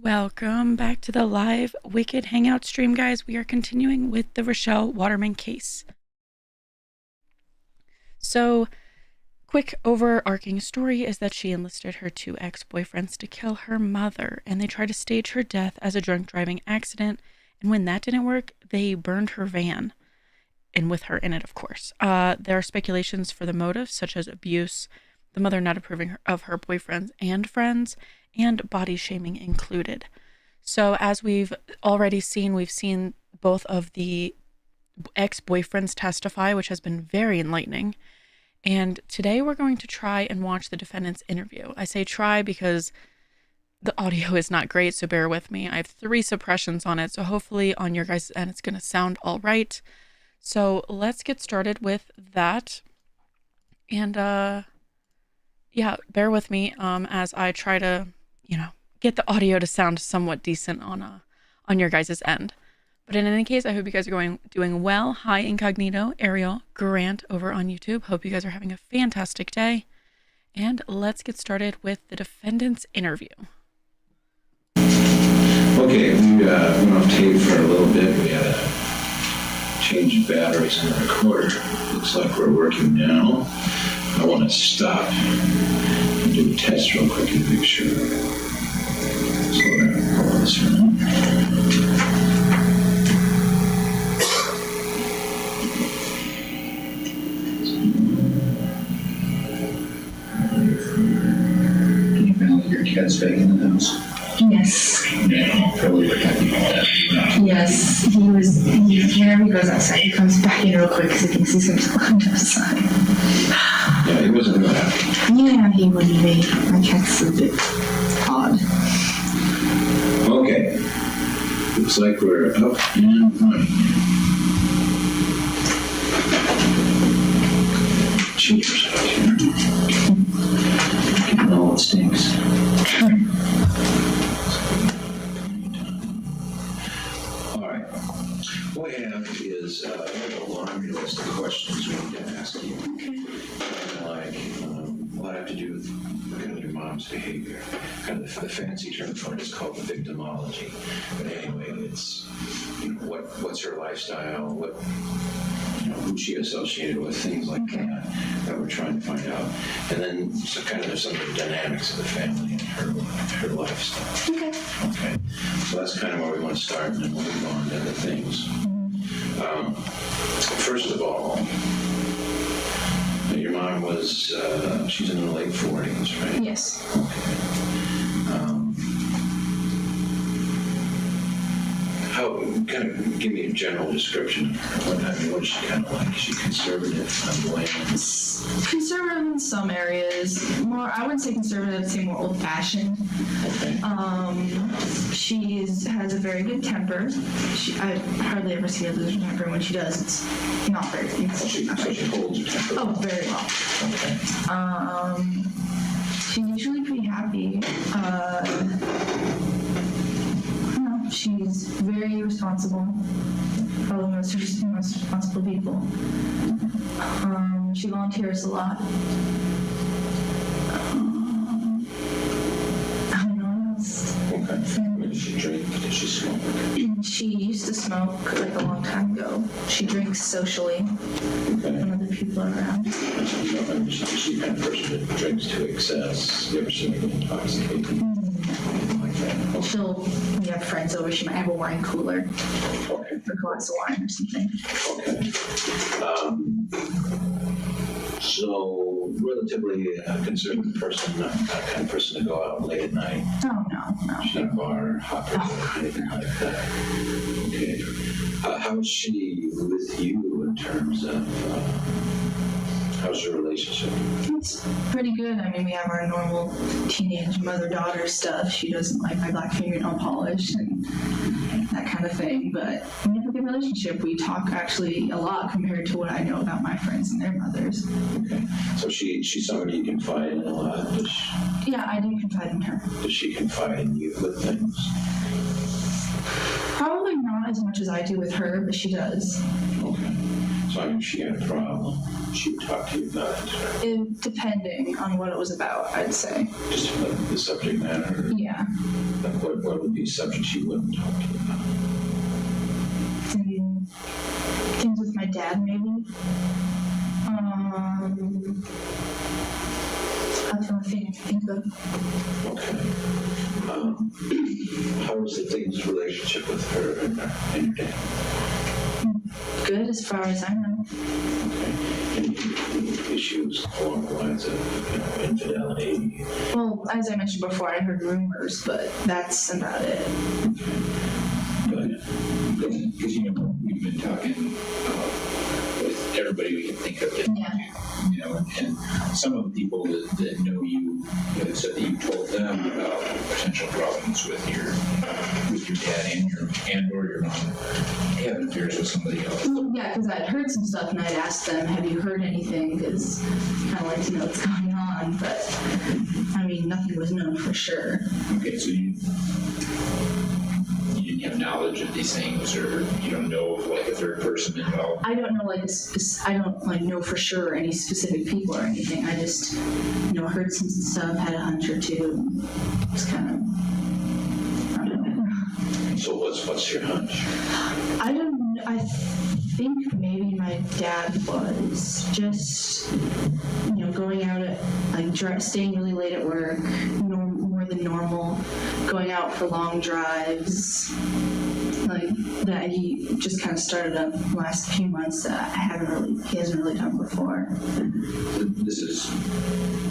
Welcome back to the live Wicked Hangout stream, guys. We are continuing with the Rachelle Waterman case. So, quick overarching story is that she enlisted her two ex-boyfriends to kill her mother, and they tried to stage her death as a drunk driving accident, and when that didn't work, they burned her van, and with her in it, of course. There are speculations for the motive, such as abuse, the mother not approving of her boyfriends and friends, and body shaming included. So as we've already seen, we've seen both of the ex-boyfriends testify, which has been very enlightening. And today we're going to try and watch the defendant's interview. I say try because the audio is not great, so bear with me. I have 3 suppressions on it, so hopefully on your guys' end it's going to sound all right. So let's get started with that. And yeah, bear with me as I try to, get the audio to sound somewhat decent on your guys' end. But in any case, I hope you guys are doing well. Hi, Incognito, Ariel, Grant over on YouTube. Hope you guys are having a fantastic day. And let's get started with the defendant's interview. Okay, we went off tape for a little bit. We had to change batteries in the recorder. Looks like we're working now. I want to stop and do a test real quick to make sure. Slow down. Hold on this for a minute. Can you feel like your cat's back in the house? Yes. Yeah, probably protecting all that. Yes. Whenever he goes outside, he comes back in real quick because he thinks he's going to land outside. Yeah, he wasn't real happy. Yeah, he wouldn't be. My cat's a bit odd. Okay. Looks like we're up and running. Cheaters out here. Getting all it stinks. All right. What we have is a laundry list of questions we need to ask you. Like, what have to do with kind of your mom's behavior. Kind of the fancy term for it is called victimology. But anyway, it's what's her lifestyle, who she associated with, things like that we're trying to find out. And then so kind of some of the dynamics of the family and her lifestyle. Okay. So that's kind of where we want to start, and then we'll move on to other things. First of all, your mom was, she's in the late 40s, right? Yes. Kind of give me a general description of her. What is she kind of like? Is she conservative, flamboyant? Conservative in some areas. More, I wouldn't say conservative, I'd say more old-fashioned. Okay. She has a very good temper. I hardly ever see her lose her temper. When she does, it's not very good. So she holds her temper. Oh, very well. Okay. She's usually pretty happy. She's very responsible. Probably most responsible people. She volunteers a lot. I don't know what else. Okay. Does she drink? Does she smoke? She used to smoke like a long time ago. She drinks socially when other people are around. She's the kind of person that drinks to excess. You ever seen her get intoxicated? We have friends over, she might have a wine cooler. Okay. For a glass of wine or something. Okay. So, relatively conservative person, not that kind of person to go out late at night. Oh, no. She's not a bar hopper or anything like that. Okay. How is she with you in terms of, how's your relationship? It's pretty good. I mean, we have our normal teenage mother-daughter stuff. She doesn't like my black fingernail polish and that kind of thing. But we have a good relationship. We talk actually a lot compared to what I know about my friends and their mothers. Okay. So she's somebody you confide in a lot? Yeah, I do confide in her. Does she confide in you with things? Probably not as much as I do with her, but she does. Okay. So I mean, if she had a problem, she would talk to you about it. Depending on what it was about, I'd say. Just like the subject matter. Yeah. Like what would be subjects she wouldn't talk to you about? Things with my dad, maybe. That's the only thing I can think of. Okay. How was the things relationship with her and your dad? Good, as far as I know. Okay. Any issues along the lines of, infidelity? Well, as I mentioned before, I heard rumors, but that's about it. Good. Because, we've been talking with everybody we can think of. Yeah. And some of the people that know you, said that you told them about potential problems with your dad and or your mom having affairs with somebody else. Well, yeah, because I'd heard some stuff and I'd asked them, have you heard anything? Because I kind of like to know what's going on, but I mean, nothing was known for sure. Okay, so you didn't have knowledge of these things, or you don't know of like a third person involved? I don't know, I don't know for sure any specific people or anything. I just, heard some stuff, had a hunch or two, and just kind of, I don't know. So what's your hunch? I don't know. I think maybe my dad was just, going out at, staying really late at work, more than normal, going out for long drives, like that he just kind of started up the last few months that he hasn't really done before. This is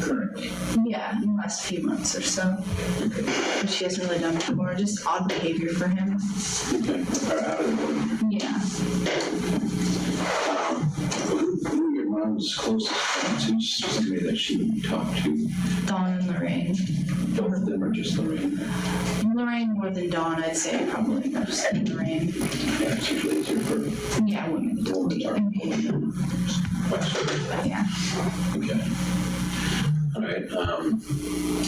currently? Yeah, in the last few months or so, which he hasn't really done before. Just odd behavior for him. Okay. Or out of the ordinary. Yeah. Who are your mom's closest friends? Who's somebody that she would talk to? Dawn and Lorraine. Both of them or just Lorraine? Lorraine more than Dawn, I'd say, probably. More just Lorraine. Yeah, it's usually easier for Yeah, women. Totally. Yeah. Okay. All right.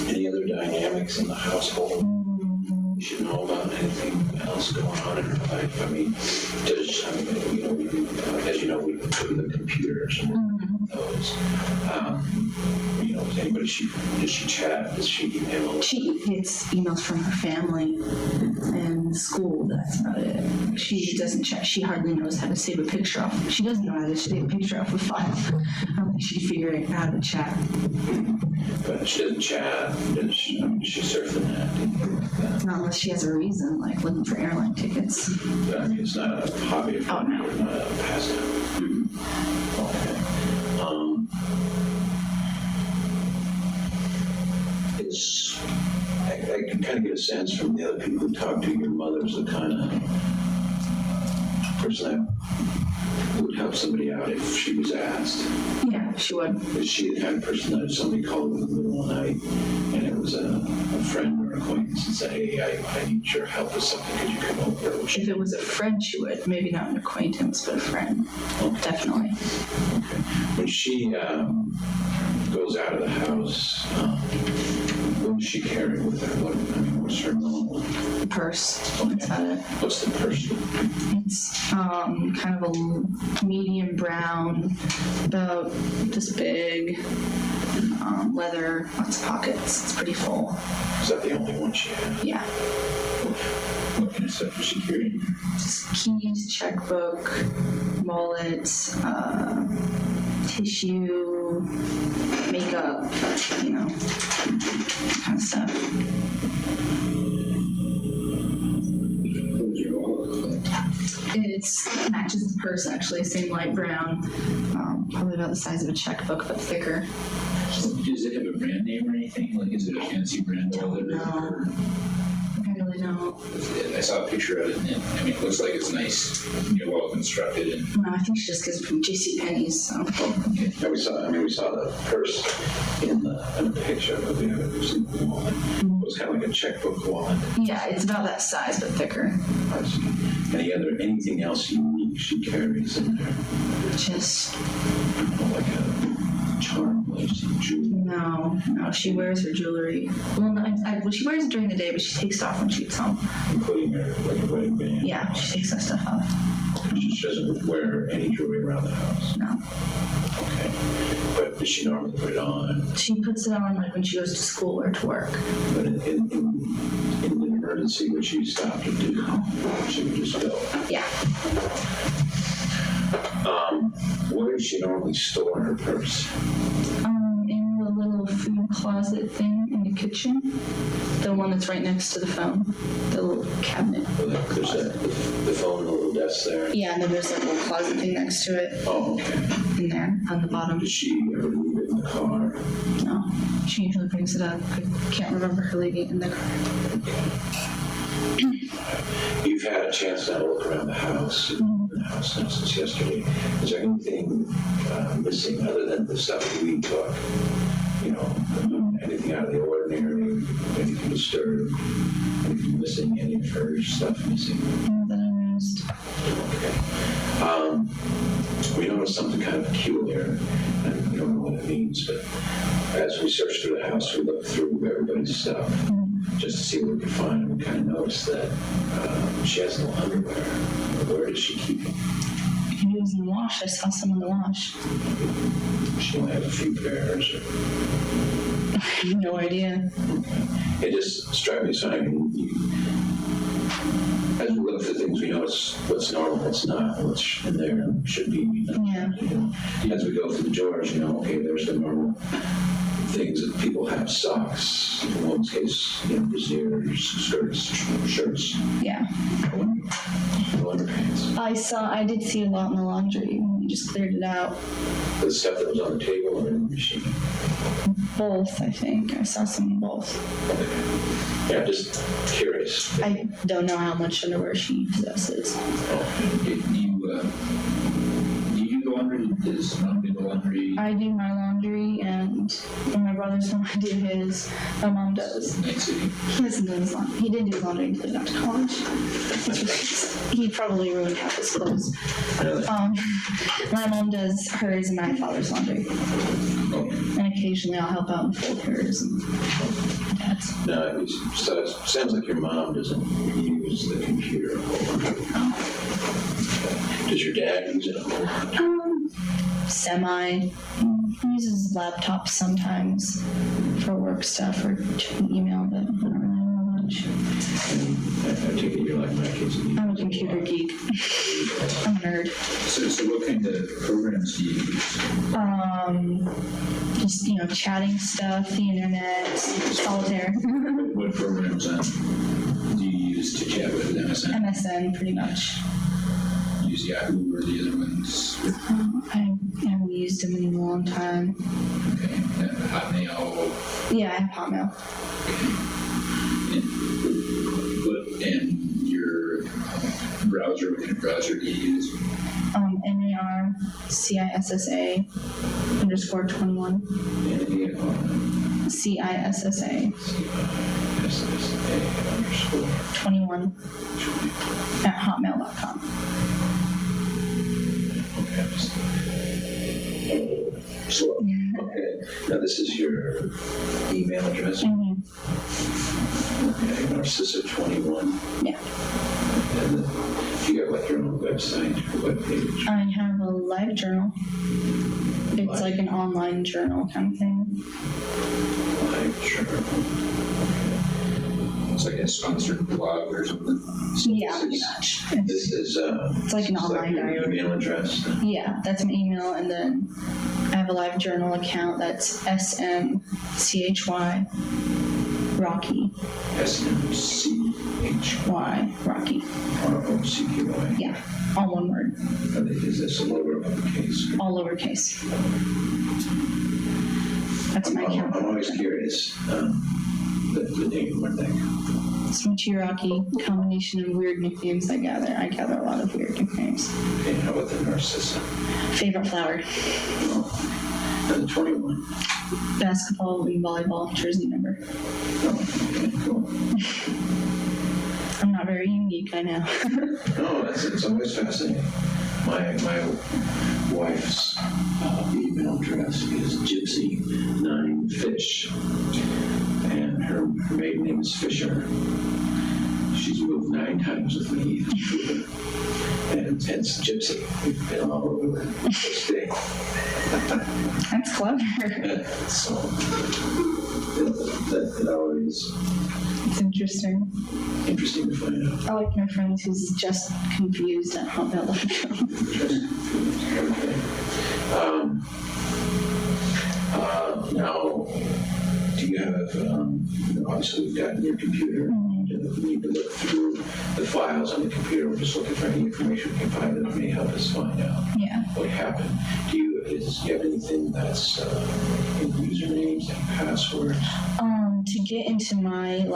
Any other dynamics in the household you should know about? Anything else going on in her life? I mean, as you know, we go to the computers and those. Is anybody does she chat? Does she email? She gets emails from her family and school. That's about it. She doesn't chat. She hardly knows how to save a picture off. She doesn't know how to save a picture off a file. I don't think she'd figure out how to chat. But she doesn't chat. Does she surf the net? Anything like that? Not unless she has a reason, like looking for airline tickets. But, I mean, it's not a hobby of Oh, no. her, not a pastime. Okay. I can kind of get a sense from the other people who talk to you, your mother's the kind of person that would help somebody out if she was asked. Yeah, she would. Is she the kind of person that if somebody called in the middle of the night and it was a friend or acquaintance and said, hey, I need your help with something, could you come over? Or If it was a friend, she would. Maybe not an acquaintance, but a friend. Okay. Definitely. Okay. When she goes out of the house, what does she carry with her? What's her normal? The purse. That's about it. What's the purse? It's kind of a medium brown, about this big, leather, lots of pockets. It's pretty full. Is that the only one she has? Yeah. What kind of stuff is she carrying? Just keys, checkbook, wallet, tissue, makeup, kind of stuff. What does your wallet look like? It matches the purse, actually, same light brown, probably about the size of a checkbook, but thicker. Does it have a brand name or anything? Like, is it a fancy brand wallet? No. I really don't. I saw a picture of it, and it looks like it's nice, well constructed. And No, I think she just gets it from JCPenney's, so. Yeah, we saw the purse in the picture, but we haven't seen the wallet. It was kind of like a checkbook wallet. Yeah, it's about that size, but thicker. Anything else unique she carries in there? Just, Like a charm, like some jewelry. no, she wears her jewelry. Well, no, she wears it during the day, but she takes it off when she gets home. Including her, like a wedding band. Yeah, she takes that stuff off. She doesn't wear any jewelry around the house. No. Okay. But does she normally put it on? She puts it on like when she goes to school or to work. But in an emergency, would she stop to do? She would just go. Yeah. Where does she normally store her purse? In the little food closet thing in the kitchen. The one that's right next to the phone. The little cabinet. Well, there's the phone, the little desk there. Yeah, and then there's a little closet thing next to it. Oh, okay. In there, on the bottom. Does she ever leave it in the car? No. She usually brings it up. I can't remember her leaving it in the car. You've had a chance now to look around the house, now since yesterday. Is there anything missing other than the stuff that we took? You know, anything out of the ordinary, anything disturbed, anything missing, any of her stuff missing? That I noticed. Okay. We noticed something kind of peculiar, and we don't know what it means, but as we searched through the house, we looked through everybody's stuff just to see what we could find, and we kind of noticed that she has no underwear. Where does she keep them? It was in the wash. I saw some in the wash. She only has a few pairs. I have no idea. It just struck me so as we look for things, we know what's normal, what's not, what's in there and should be. Yeah. You know, as we go through the drawers, you know, okay, there's the normal things that people have: socks, in one's case, you know, brassieres, skirts, shirts. Yeah. No underpants. I did see a lot in the laundry when we just cleared it out. The stuff that was on the table or in the machine. Both, I think. I saw some in both. Okay. Yeah, just curious. I don't know how much underwear she possesses. Oh, do you do the laundry? Does mom do the laundry? I do my laundry, and when my brother's home, I do his. My mom does. Night City. He doesn't do his laundry. He didn't do his laundry until he got to college. He probably ruined half his clothes. Really? My mom does hers and my father's laundry. Okay. And occasionally I'll help out and fold hers and dad's. No, so it sounds like your mom doesn't use the computer a whole lot. Does your dad use it a whole lot? Semi. He uses his laptop sometimes for work stuff or checking email, but I don't really know much. I take it you're like my kids. I'm a computer geek. I'm a nerd. So what kind of programs do you use? Just, chatting stuff, the internet, solitaire. What programs do you use to chat with MSN? MSN, pretty much. Use Yahoo or the other ones? I haven't used them in a long time. Okay. And Hotmail? Yeah, I have Hotmail. Okay. And your browser, what kind of browser do you use? NARCISSA_21. CISSA. _21 at hotmail.com. So, okay. Now this is your email address? Mm-hmm. Okay, Narcissa21. Yeah. And then you got like your own website, webpage? I have a live journal. It's like an online journal kind of thing. Live journal. It's like a sponsored blog or something? Yeah, pretty much. This is It's like an online your diary. email address? Yeah, that's my email, and then I have a live journal account that's SMCHY Rocky. SMCHY. Rocky. ROCKY. Yeah, all one word. Is this a lower uppercase? All lowercase. That's my account. I'm always curious. The name, what that Smoochie Rocky, combination of weird nicknames I gather. I gather a lot of weird nicknames. Okay, how about the Narcissa? Favorite flower? Oh, and the 21. Basketball and volleyball jersey number. Oh, okay, cool. I'm not very unique, I know. No, it's always fascinating. My wife's email address is Gypsy9Fish, and her maiden name is Fisher. She's moved 9 times with me. And Gypsy, we've been all over this day. That's clever. So that always It's interesting. interesting to find out. I like my friends who's just confused at how they'll let it go. Okay. Now, do you have, obviously we've got your computer, we need to look through the files on the computer, we're just looking for any information we can find that may help us find out Yeah. what happened. Do you have anything that's in usernames and passwords? To get into my,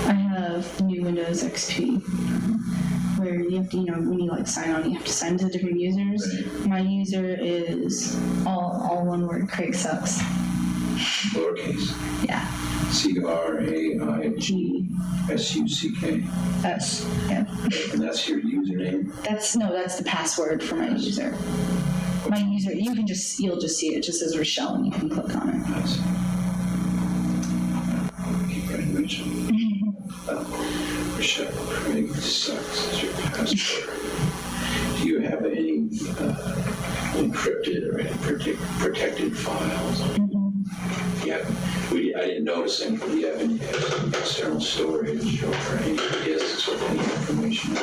I have new Windows XP where you have to, when you sign on, you have to sign to different users. Right. My user is all one word, Craig Sucks. Lowercase. Yeah. CRAIGSUCK. That's, yeah. And that's your username? That's the password for my user. My user, you'll just see it. It just says Rachelle and you can click on it. I see. Keep writing Rachel. Rachelle, Craig Sucks is your password. Do you have any encrypted or any protected files? Yeah, I didn't notice any. Do you have any external storage or any disks with any information?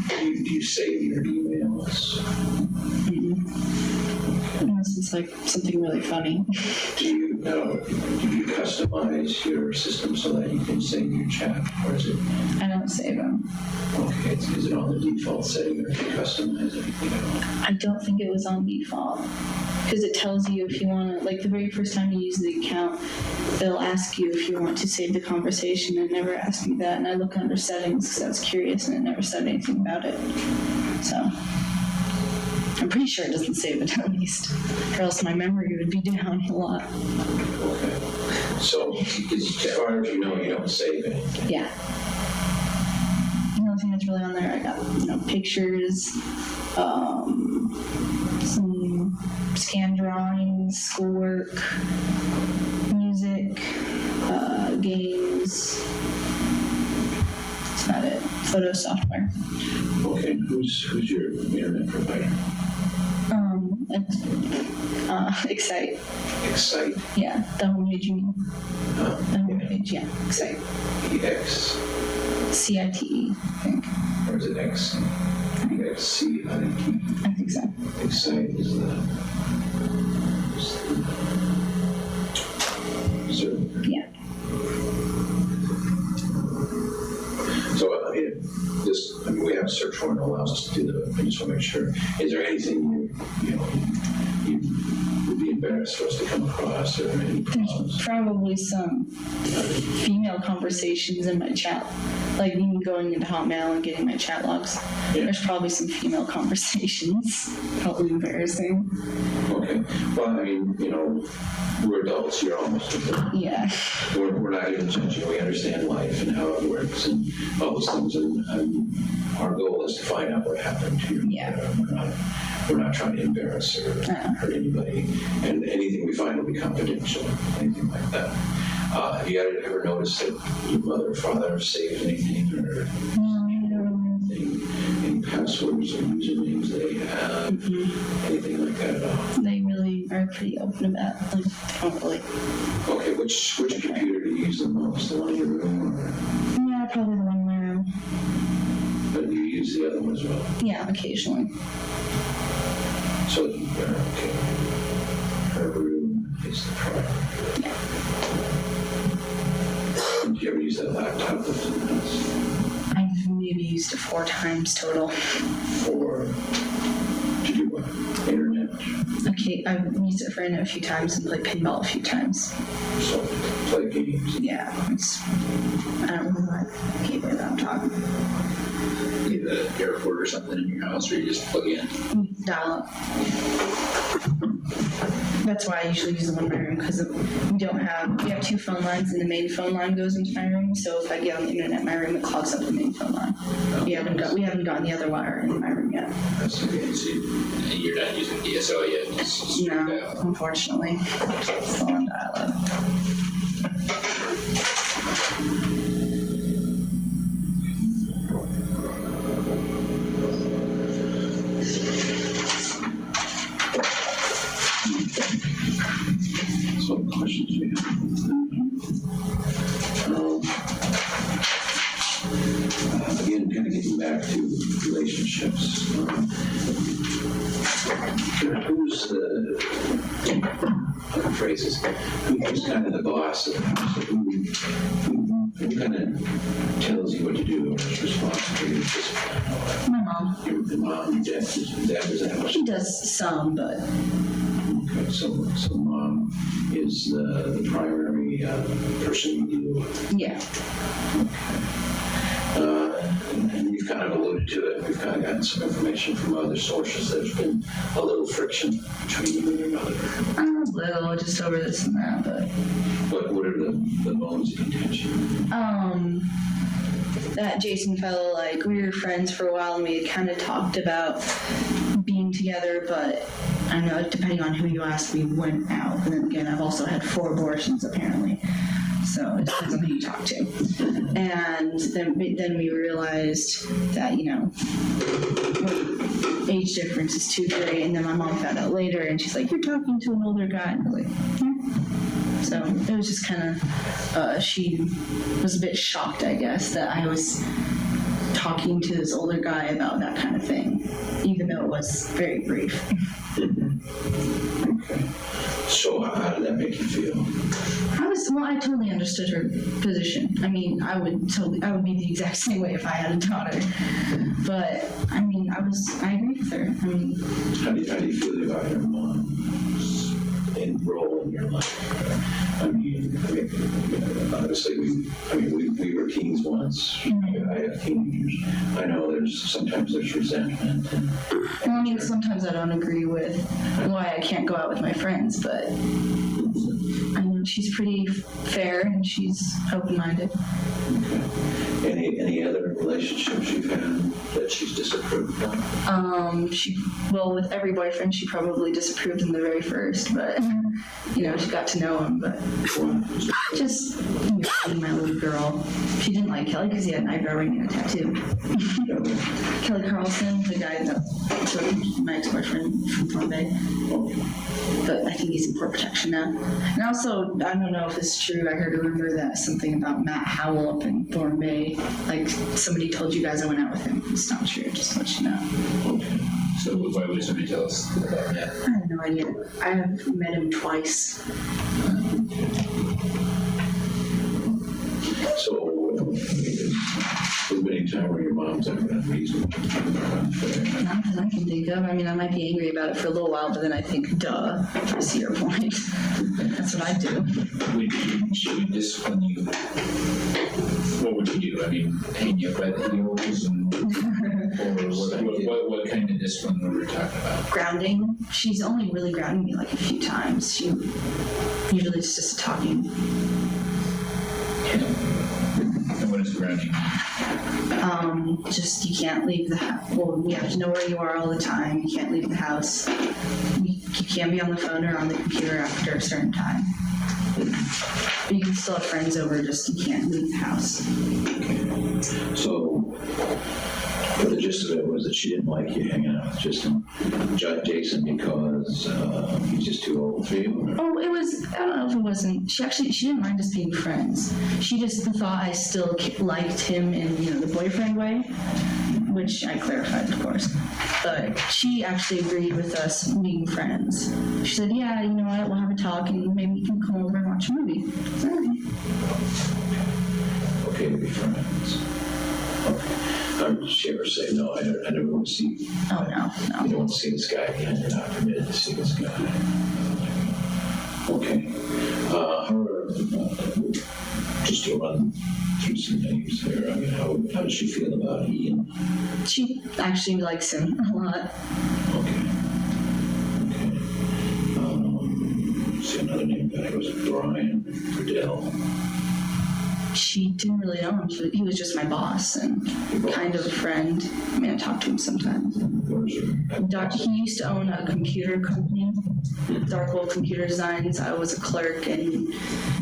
Do you save your emails? Unless it's something really funny. Do you customize your system so that you can save your chat, or is it? I don't save them. Okay, is it on the default setting, or do you customize anything at all? I don't think it was on default. Because it tells you if you want to, the very first time you use the account, it'll ask you if you want to save the conversation. It never asked me that, and I look under settings because I was curious, and it never said anything about it. So, I'm pretty sure it doesn't save it at least, or else my memory would be down a lot. Okay. So, as far as you know, you don't save anything. Yeah. The only thing that's really on there, I got, pictures, some scan drawings, schoolwork, music, games. That's about it. Photo software. Okay, who's your internet provider? Excite. Excite? Yeah, the homepage you mean. The homepage, yeah. Excite. EX? CITE, I think. Or is it X? EXCITE? I think so. Excite is the server. Yeah. So, we have a search warrant that allows us to do that. I just want to make sure. Is there anything you would be embarrassed for us to come across, or any problems? There's probably some female conversations in my chat. Even going into Hotmail and getting my chat logs. Yeah. There's probably some female conversations. Probably embarrassing. Okay. Well, we're adults. You're almost adults. Yeah. We're not even judging. We understand life and how it works and all those things. And our goal is to find out what happened to you. Yeah. We're not trying to embarrass or hurt anybody. And anything we find will be confidential. Anything like that. Have you ever noticed that your mother or father have saved anything, or any passwords or usernames they have, anything like that at all? They really are pretty open about it. Don't really. Okay, which computer do you use the most? The one in your room, or? Yeah, probably the one in my room. But you use the other one as well? Yeah, occasionally. So, okay. Her room is the primary. Yeah. Did you ever use that laptop that's in the house? I've maybe used it 4 times total. To do what? Internet? Okay, I've used it for internet a few times and played pinball a few times. So, play games? Yeah, I don't really like keyboard laptop. You have an airport or something in your house, or you just plug in? Dial up. That's why I usually use the one in my room, because we have 2 phone lines and the main phone line goes into my room, so if I get on the internet in my room, it clogs up the main phone line. We haven't gotten the other wire in my room yet. That's okay. So you're not using DSL yet? Just No, unfortunately. Still on dial up. getting back to relationships, who's the, phrases, who's kind of the boss of the house? Who kind of tells you what to do or is responsible for you? My mom. Your mom, your dad, is that what She does some, but Okay, so mom is the primary person you deal with. yeah. And you've kind of alluded to it. We've kind of gotten some information from other sources. There's been a little friction between you and your mother. A little, just over this and that, but What are the bones of contention? that Jason fellow, like, we were friends for a while and we had kind of talked about being together, but I don't know, depending on who you ask, we went out. And then again, I've also had 4 abortions apparently. So it depends on who you talk to. And then we realized that, you know, age difference is too great. And then my mom found out later and she's like, you're talking to an older guy. And I was like, hmm. So it was just kind of, she was a bit shocked, I guess, that I was talking to this older guy about that kind of thing, even though it was very brief. Okay. So how did that make you feel? I totally understood her position. I mean, I would be the exact same way if I had a daughter. But I mean, I agree with her. I mean, How do you feel about your mom's role in your life? I mean, obviously we were teens once. I have teenagers. I know sometimes there's resentment. well, I mean, sometimes I don't agree with why I can't go out with my friends, but I know she's pretty fair and she's open-minded. Any other relationships you've had that she's disapproved of? With every boyfriend, she probably disapproved in the very first, but, you know, she got to know him, but just, you know, being my little girl. She didn't like Kelly because he had an eyebrow ring and a tattoo. Kelly Carlson, the guy that took my ex-boyfriend from Thorn Bay. But I think he's in court protection now. And also, I don't know if this is true, I heard a rumor that something about Matt Howell up in Thorn Bay, like somebody told you guys I went out with him. It's not true, just to let you know. So why would somebody tell us about that? I have no idea. I have met him twice. So, has been any time where your mom's ever been unreasonable? Not that I can think of. I mean, I might be angry about it for a little while, but then I think, duh, I see your point. That's what I do. Should we discipline you? What would you do? I mean, hang you up by the heels or what kind of discipline were we talking about? Grounding. She's only really grounded me like a few times. She usually it's just talking. And what is grounding? Just you can't leave the house. Well, you have to know where you are all the time. You can't leave the house. You can't be on the phone or on the computer after a certain time. But you can still have friends over, just you can't leave the house. So, the gist of it was that she didn't like you hanging out with Jason because he's just too old for you? Oh, it was, I don't know if it wasn't, she didn't mind us being friends. She just thought I still liked him in, you know, the boyfriend way, which I clarified, of course. But she actually agreed with us being friends. She said, yeah, you know what, we'll have a talk and maybe you can come over and watch a movie. So, okay to be friends. Okay. Did she ever say, no, I never want to see, oh, no. you don't want to see this guy again, you're not permitted to see this guy? Okay. Just to run through some names here, I mean, how does she feel about Ian? She actually likes him a lot. Okay. See another name guy was Brian Radel. She didn't really know him. He was just my boss and kind of a friend. I mean, I talked to him sometimes. He used to own a computer company, Darkwood Computer Designs. I was a clerk and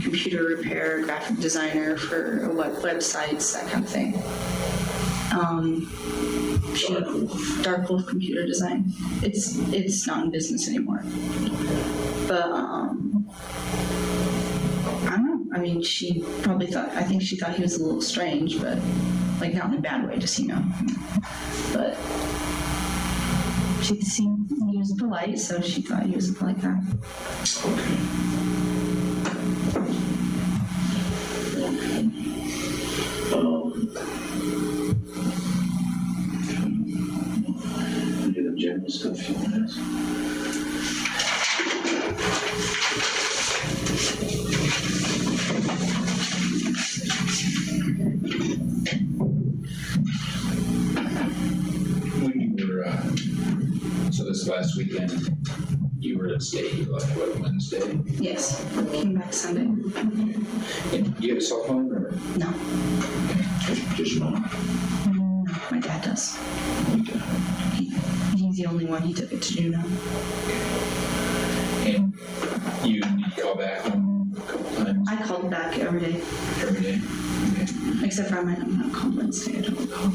computer repair, graphic designer for websites, that kind of thing. Darkwood Computer Design. It's not in business anymore. But I don't know. I mean, I think she thought he was a little strange, but like not in a bad way, just, but she seemed he was polite, so she thought he was a polite guy. Okay. Any other general stuff you want to ask? When you were, so this last weekend, you were at state, you left, what, Wednesday? Yes, came back Sunday. And you have a cell phone, or? No, Just mom. no, my dad does. He's the only one. He took it to Juneau. And you need to call back home a couple times I called back every day, every day? except for I might not called Wednesday. I don't recall.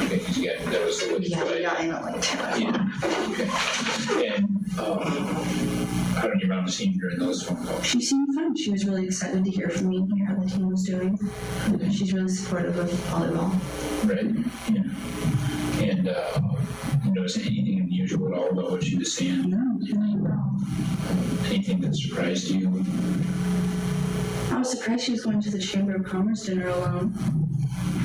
Okay, because that was the way. Yeah, we got in at like 10 o'clock. Yeah, okay. And how did your mom seem during those phone calls? She seemed fun. She was really excited to hear from me, hear how the team was doing. She's really supportive of volleyball. Right, yeah. And you notice anything unusual at all about what she was saying? No, not at all. Anything that surprised you? I was surprised she was going to the Chamber of Commerce dinner alone.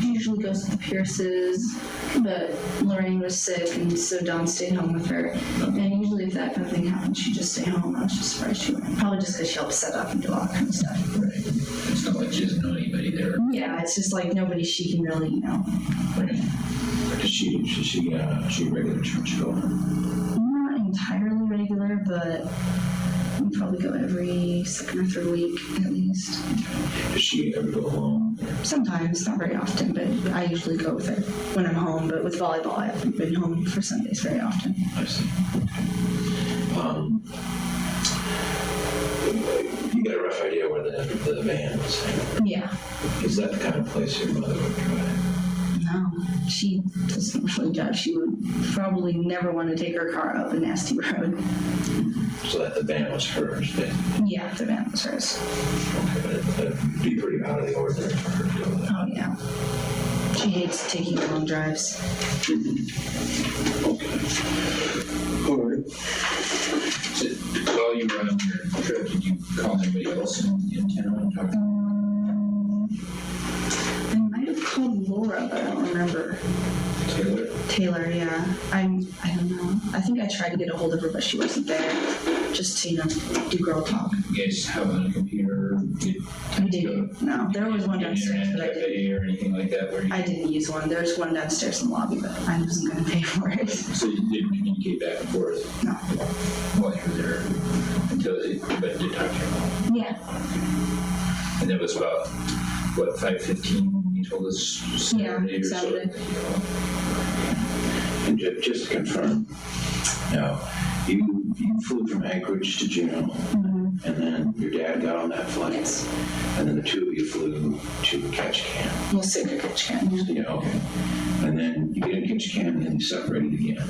She usually goes to the Pierces, but Lorraine was sick, and so Dawn stayed home with her. And usually if that kind of thing happened, she'd just stay home. I was just surprised she went. Probably just because she helped set up and do all that kind of stuff. Right. It's not like she doesn't know anybody there. Yeah, it's just like nobody she can really, Right. Is she a regular church goer? not entirely regular, but we probably go every second or third week at least. Does she ever go alone? Sometimes, not very often, but I usually go with her when I'm home. But with volleyball, I haven't been home for Sundays very often. I see. You got a rough idea where the van was hanging? Yeah. Is that the kind of place your mother would drive? No, she doesn't really drive. She would probably never want to take her car up a nasty road. So that the van was hers, basically. Yeah, the van was hers. Okay, but it'd be pretty out of the ordinary for her to go there. Oh, yeah. She hates taking long drives. Okay. All right. So, while you were on your trip, did you call anybody else in town and talk to them? I might have called Laura, but I don't remember. Taylor, yeah. I don't know. I think I tried to get a hold of her, but she wasn't there. Just to, do girl talk. You guys have on a computer? I didn't. No, there was one downstairs, Internet but I didn't. cafe or anything like that? Where you, I didn't use one. There's one downstairs in the lobby, but I wasn't going to pay for it. so you didn't communicate back and forth No. while you were there but did talk to your mom? Yeah. And that was about, what, 5:15 you told us Saturday or Saturday. so? And just to confirm, now, you flew from Anchorage to Juneau, and then your dad got on that flight, Yes. and then the two of you flew to Ketchikan. We'll sit at Ketchikan. Yeah, okay. And then you get in Ketchikan, and then you separated again.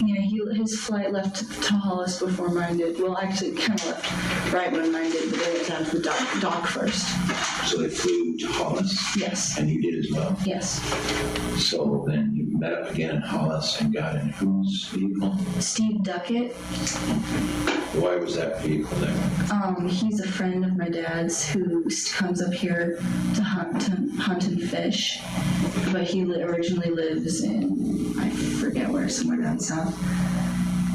Yeah, his flight left to Hollis before mine did. Well, actually, it kind of left right when mine did, but they went down to the dock first. So they flew to Hollis, Yes. and you did as well. Yes. So then you met up again in Hollis and got in whose vehicle? Steve Duckett. Why was that vehicle there? He's a friend of my dad's who comes up here to hunt and fish, but he originally lives in, I forget where, somewhere down south.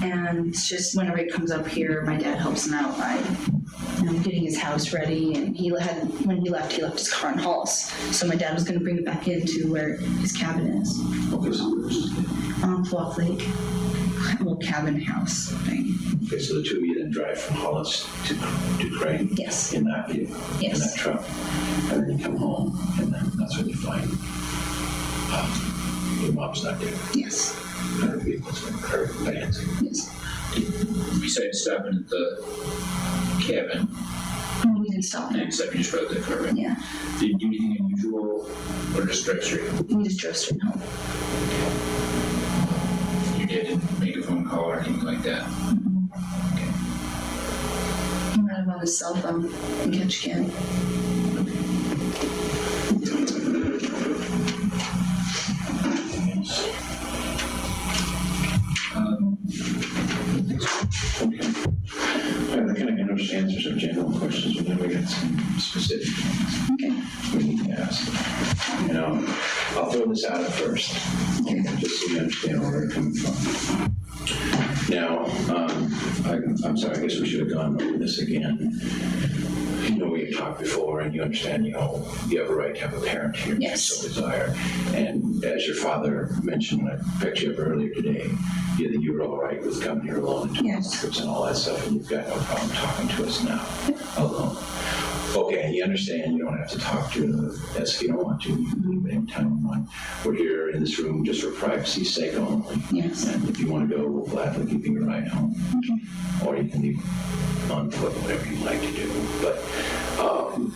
And it's just whenever he comes up here, my dad helps him out by getting his house ready. And when he left his car in Hollis. So my dad was going to bring it back into where his cabin is. Okay, so where's Flock Lake. A little cabin house thing. okay, so the two of you then drive from Hollis to Craig? Yes. In that vehicle? Yes. In that truck? And then you come home, and then that's when you find your mom's not there. Yes. Her vehicle's in her vans. Yes. Besides stopping at the cabin, We didn't stop there. except you just rode the car, right? Yeah. Did you do anything unusual or just drive straight home? We just drove straight home. You didn't make a phone call or anything like that? Okay. He might have on his cell phone in Ketchikan. I'll throw this out at first, just so you understand where we're coming from. Now, I'm sorry, I guess we should have gone over this again. You know, we had talked before, and you understand, you know, you have a right to have a parent here if Yes. you so desire. And as your father mentioned when I picked you up earlier today, that you were all right with coming here alone and doing Yes. trips and all that stuff, and you've got no problem talking to us now alone. Okay, you understand you don't have to talk to us if you don't want to. You can leave anytime you want. We're here in this room just for privacy's sake only. Yes. And if you want to go, we'll gladly give you a ride home. Okay. Or you can leave on foot, whatever you'd like to do. But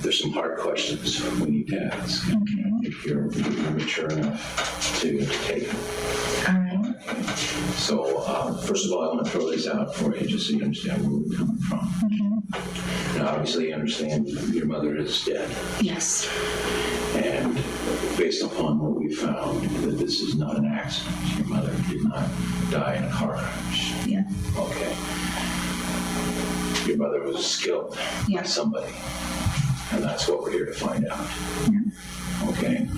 there's some hard questions we need to ask. Okay. If you're mature enough to take them. All right. So, first of all, I want to throw this out for you just so you understand where we're coming from. Okay. Now, obviously, you understand your mother is dead. Yes. And based upon what we found, that this is not an accident. Your mother did not die in a car crash. Yeah. Okay. Your mother was killed Yeah. by somebody. And that's what we're here to find out. Yeah. Okay.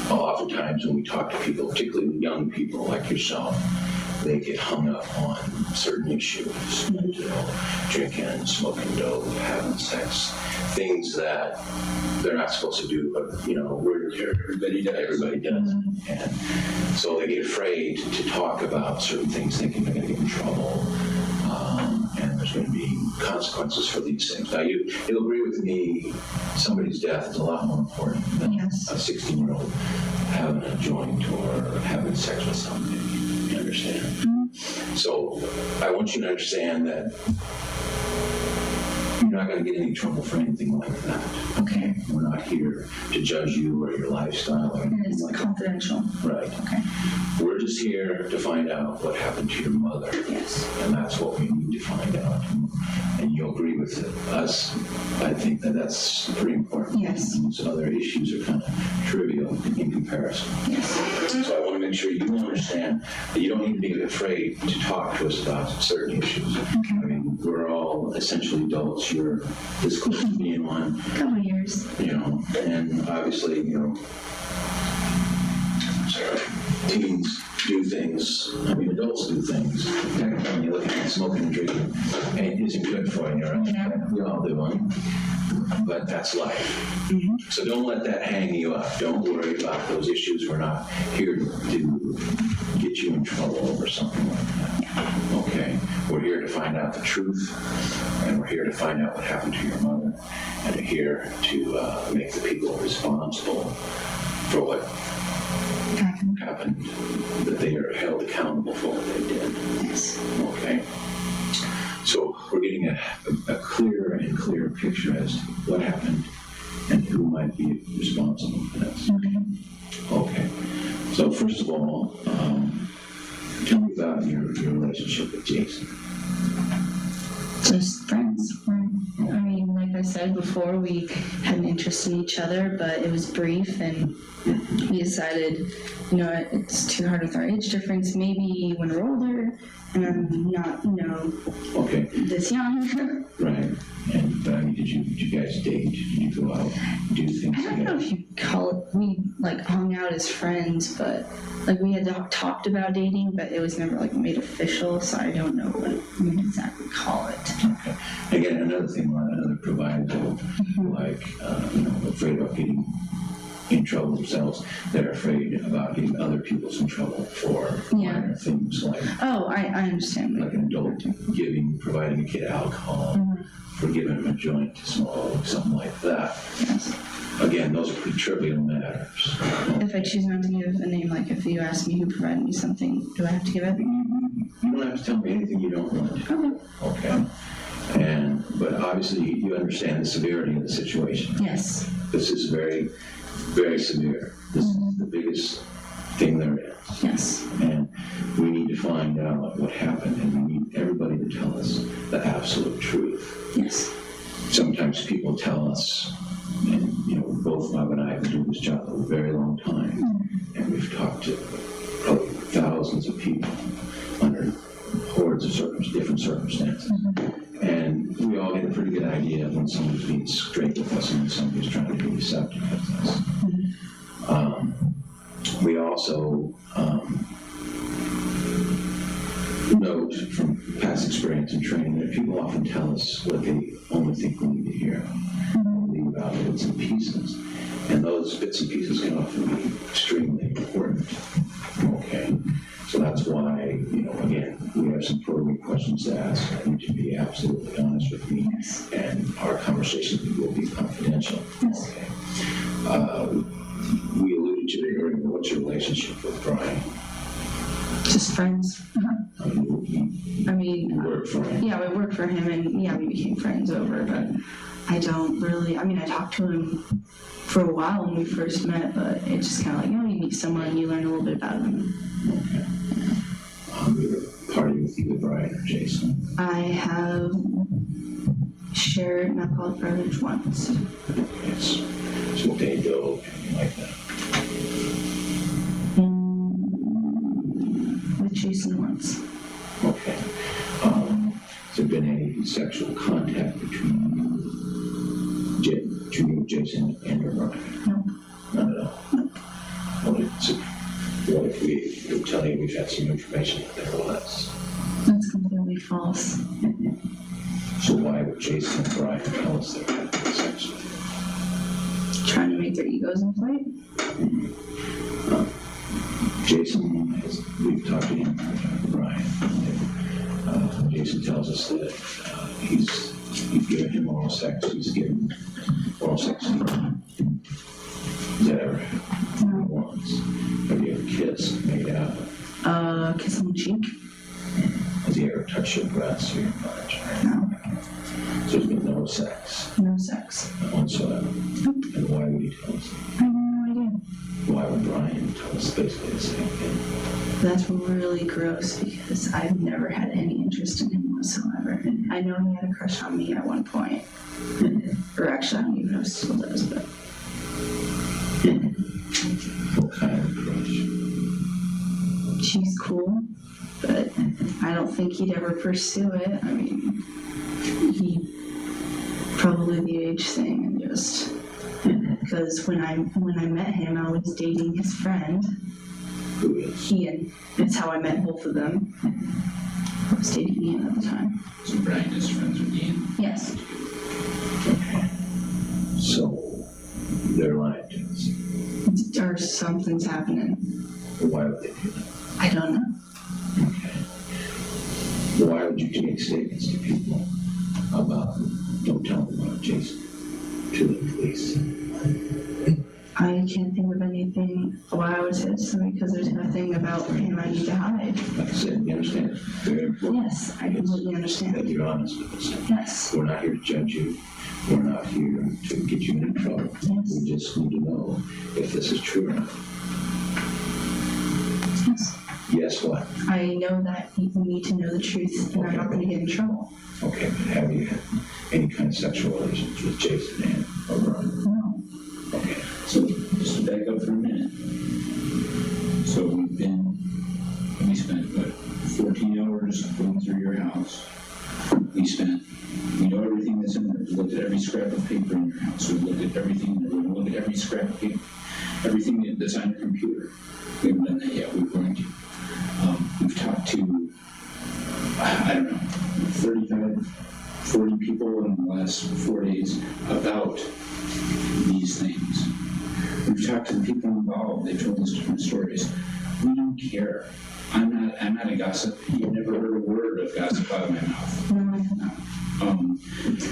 Oftentimes when we talk to people, particularly young people like yourself, they get hung up on certain issues, you know, drinking, smoking dope, having sex, things that they're not supposed to do, but, you know, everybody does. And so they get afraid to talk about certain things, thinking they're going to get in trouble. And there's going to be consequences for these things. Now, you'll agree with me, somebody's death is a lot more important than Yes. a 16-year-old having a joint or having sex with somebody. You understand? Mm-hmm. So I want you to understand that you're not going to get in any trouble for anything like that. Okay. We're not here to judge you or your lifestyle or And anything it's like that. confidential. Right. Okay. We're just here to find out what happened to your mother. Yes. And that's what we need to find out. And you'll agree with us. I think that that's pretty important. Yes. And these other issues are kind of trivial in comparison. Yes. So I want to make sure you understand that you don't need to be afraid to talk to us about certain issues. Okay. I mean, we're all essentially adults. You're this close to being one, Couple of years. you know, and obviously, you know, teens do things, I mean, adults do things. Technically, when you look at smoking and drinking, and it isn't good for you, right? Yeah. We all do them. But that's life. Mm-hmm. So don't let that hang you up. Don't worry about those issues. We're not here to get you in trouble over something like that. Okay? We're here to find out the truth, and we're here to find out what happened to your mother, and we're here to make the people responsible for what happened, that they are held accountable for what they did. Yes. Okay? So we're getting a clearer and clearer picture as to what happened and who might be responsible for this. Okay. Okay. So first of all, tell me about your relationship with Jason. Just friends. I mean, like I said before, we had an interest in each other, but it was brief, and we decided, you know, it's too hard with our age difference. Maybe when we're older, and I'm not, you know, Okay. this young. Right. And I mean, did you guys date? Did you go out, do things I don't know together? if you call it, we like hung out as friends, but like we had talked about dating, but it was never like made official, so I don't know what we exactly call it. Okay. Again, another thing, another provider, like, you know, afraid about getting in trouble themselves. They're afraid about getting other people in trouble for minor things like Oh, I understand. like an adult providing a kid alcohol, for giving him a joint to smoke, something like that. Yes. Again, those are pretty trivial matters. If I choose not to give a name, like if you ask me who provided me something, do I have to give it? You don't have to tell me anything you don't want. Okay. Okay? But obviously you understand the severity of the situation. Yes. This is very, very severe. This is the biggest thing there is. Yes. And we need to find out what happened, and we need everybody to tell us the absolute truth. Yes. Sometimes people tell us, and you know, both Bob and I have been doing this job a very long time, and we've talked to probably thousands of people under hordes of different circumstances. And we all get a pretty good idea of when somebody's being straight with us and when somebody's trying to be receptive of this. We also note from past experience and training that people often tell us what they only think we need to hear. They leave out bits and pieces. And those bits and pieces can often be extremely important. Okay. So that's why, again, we have some probing questions to ask. I need to be absolutely honest with me, and our conversations will be confidential. Okay. We alluded to it earlier. What's your relationship with Brian? Just friends. You work for him. Yeah, we worked for him, and yeah, we became friends over, but I don't really, I talked to him for a while when we first met, but it's just kind of like, you meet someone and you learn a little bit about them. Okay. We were partying with either Brian or Jason. I have shared an alcoholic beverage once. Okay. So day go, anything like that. With Jason once. Okay. Has there been any sexual contact between you, Jason, and your Brian? No. None at all? No. What if we tell you we've had some information that there was? That's completely false. So why would Jason and Brian tell us they're having sex with you? Trying to make their egos inflate? Jason, we've talked to him, Brian. Jason tells us that he's given him oral sex. He's given oral sex to him. Has that ever happened? No. Once. Have you ever kissed, made out? Kiss on the cheek? Has he ever touched your breasts or your butt? No. So there's been no sex? No sex. Not whatsoever. Nope. And why would he tell us? I have no idea. Why would Brian tell us basically the same thing? That's really gross because I've never had any interest in him whatsoever. I know he had a crush on me at one point. Or actually, I don't even know if he still does, but. What kind of crush? She's cool, but I don't think he'd ever pursue it. He probably the age thing and just because when I met him, I was dating his friend, Who is? Ian. That's how I met both of them. I was dating Ian at the time. So Brian is friends with Ian. Yes. Okay. So they're lying to us. Or something's happening. Why would they do that? I don't know. Okay. Why would you make statements to people about, don't tell them about Jason, to the police? I can't think of anything why I would say this because there's nothing about him I need to hide. Like I said, you understand? Very important. Yes, I completely That understand. you're honest with us. Yes. We're not here to judge you. We're not here to get you in trouble. Yes. We just need to know if this is true or not. Yes. Yes, what? I know that you need to know the truth and I'm not going to get in trouble. Okay, but have you had any kind of sexual relations with Jason and Brian? No. Okay. So just to back up for a minute. So we spent, 14 hours going through your house. We know everything that's in there. We looked at every scrap of paper in your house. We looked at everything. We're going to look at every scrap of paper, everything that's on your computer. We haven't done that yet. We're going to. We've talked to, I don't know, 35, 40 people in the last 4 days about these things. We've talked to the people involved. They've told us different stories. We don't care. I'm not a gossip. You've never heard a word of gossip out of my mouth. No, I don't know.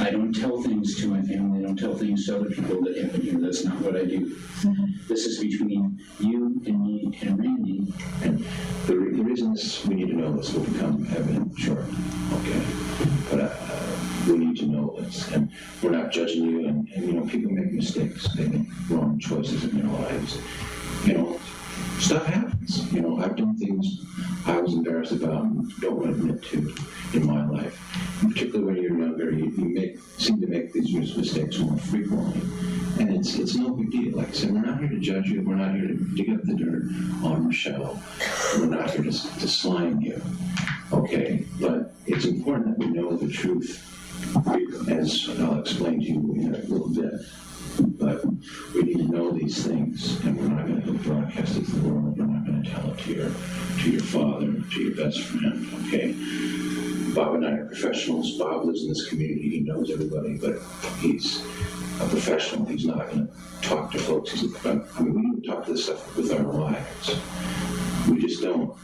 I don't tell things to my family. I don't tell things to other people that happen here. That's not what I do. This is between you and me and Randy. And the reason we need to know this will become evident shortly. Okay. But we need to know this. And we're not judging you. And people make mistakes. They make wrong choices in their lives. Stuff happens. I've done things I was embarrassed about and don't want to admit to in my life. And particularly when you're younger, you seem to make these mistakes more frequently. And it's no big deal. Like I said, we're not here to judge you. We're not here to dig up the dirt on Rachelle. We're not here to slime you. Okay? But it's important that we know the truth as I'll explain to you in a little bit, but we need to know these things, and we're not going to broadcast it to the world. We're not going to tell it to your father, to your best friend, okay? Bob and I are professionals. Bob lives in this community. He knows everybody, but he's a professional. He's not going to talk to folks. We don't talk to this stuff with our lives. We just don't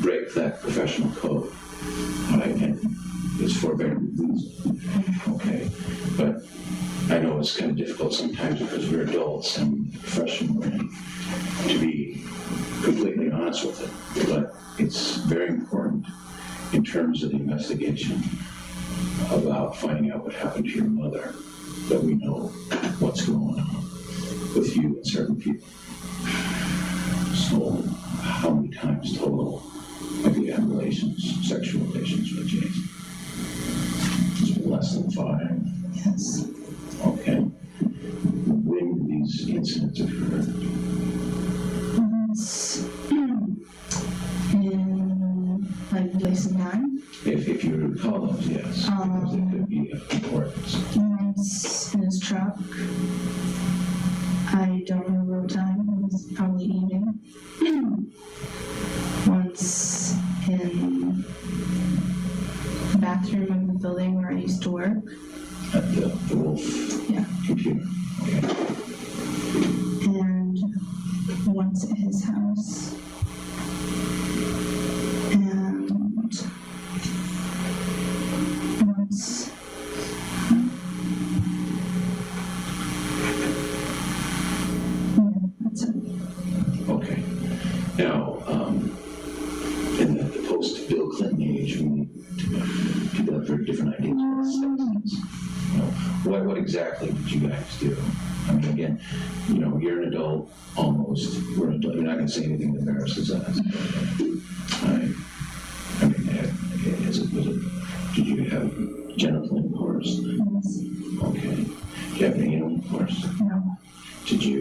break that professional code, right? And it's for a very good reason, okay? But I know it's kind of difficult sometimes because we're adults and the profession we're in to be completely honest with it. But it's very important in terms of the investigation about finding out what happened to your mother, that we know what's going on with you and certain people. So how many times total have you had relations, sexual relations with Jason? It's been less than 5. Yes. Okay. When did these incidents occur? In like place and time. If you recall those, yes. Because they could be of importance. Once in his truck. I don't remember what time. It was probably evening. Once in the bathroom of the building where I used to work. At the Wolf Yeah. computer. Okay. And once at his house. And once. Yeah, that's it. Okay. Now, in the post-Bill Clinton age, we developed very different ideas about substance. What exactly did you guys do? I mean, again, you're an adult, almost. We're an adult. You're not going to say anything that embarrasses us. I mean, did you have genital intercourse? Yes. Okay. Did you have anal intercourse? No. Did you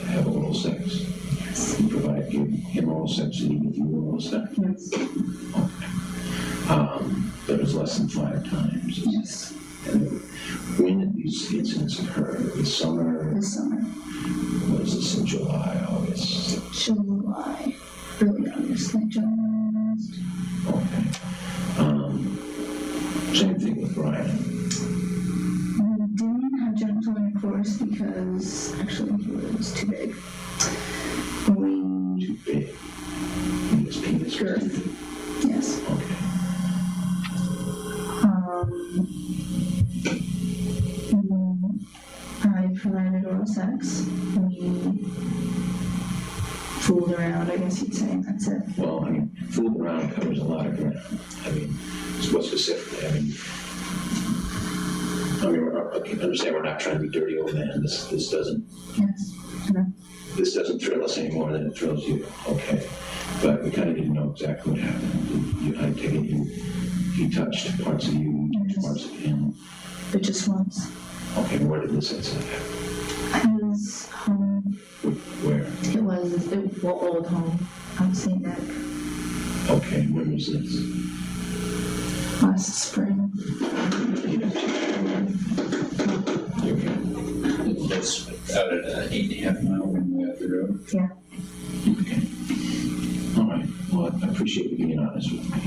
have oral sex? Yes. You give him oral sex and he give you oral sex? Yes. Okay. But it was less than 5 times. Yes. And when did these incidents occur? This summer? This summer. What is this, in July, August? July. Early August, late July. Okay. Same thing with Brian. We didn't have genital intercourse because actually he was too big. We Too big. His penis was girth. too big. Yes. Okay. I provided oral sex. We fooled around, I guess you'd say, and that's it. Well, I mean, fooling around covers a lot of ground. I mean, what specifically? I understand we're not trying to be dirty old man. This doesn't Yes. this doesn't thrill us any more than it thrills you. Okay. But we kind of didn't know exactly what happened. I take it he touched parts of you, you touched parts of him. But just once. Okay, where did this incident happen? It was home. Where? It was old home. I'm saying that Okay, when was this? last spring. That's out at an 8.5 mile runway up the road. Yeah. Okay. All right. Well, I appreciate you being honest with me.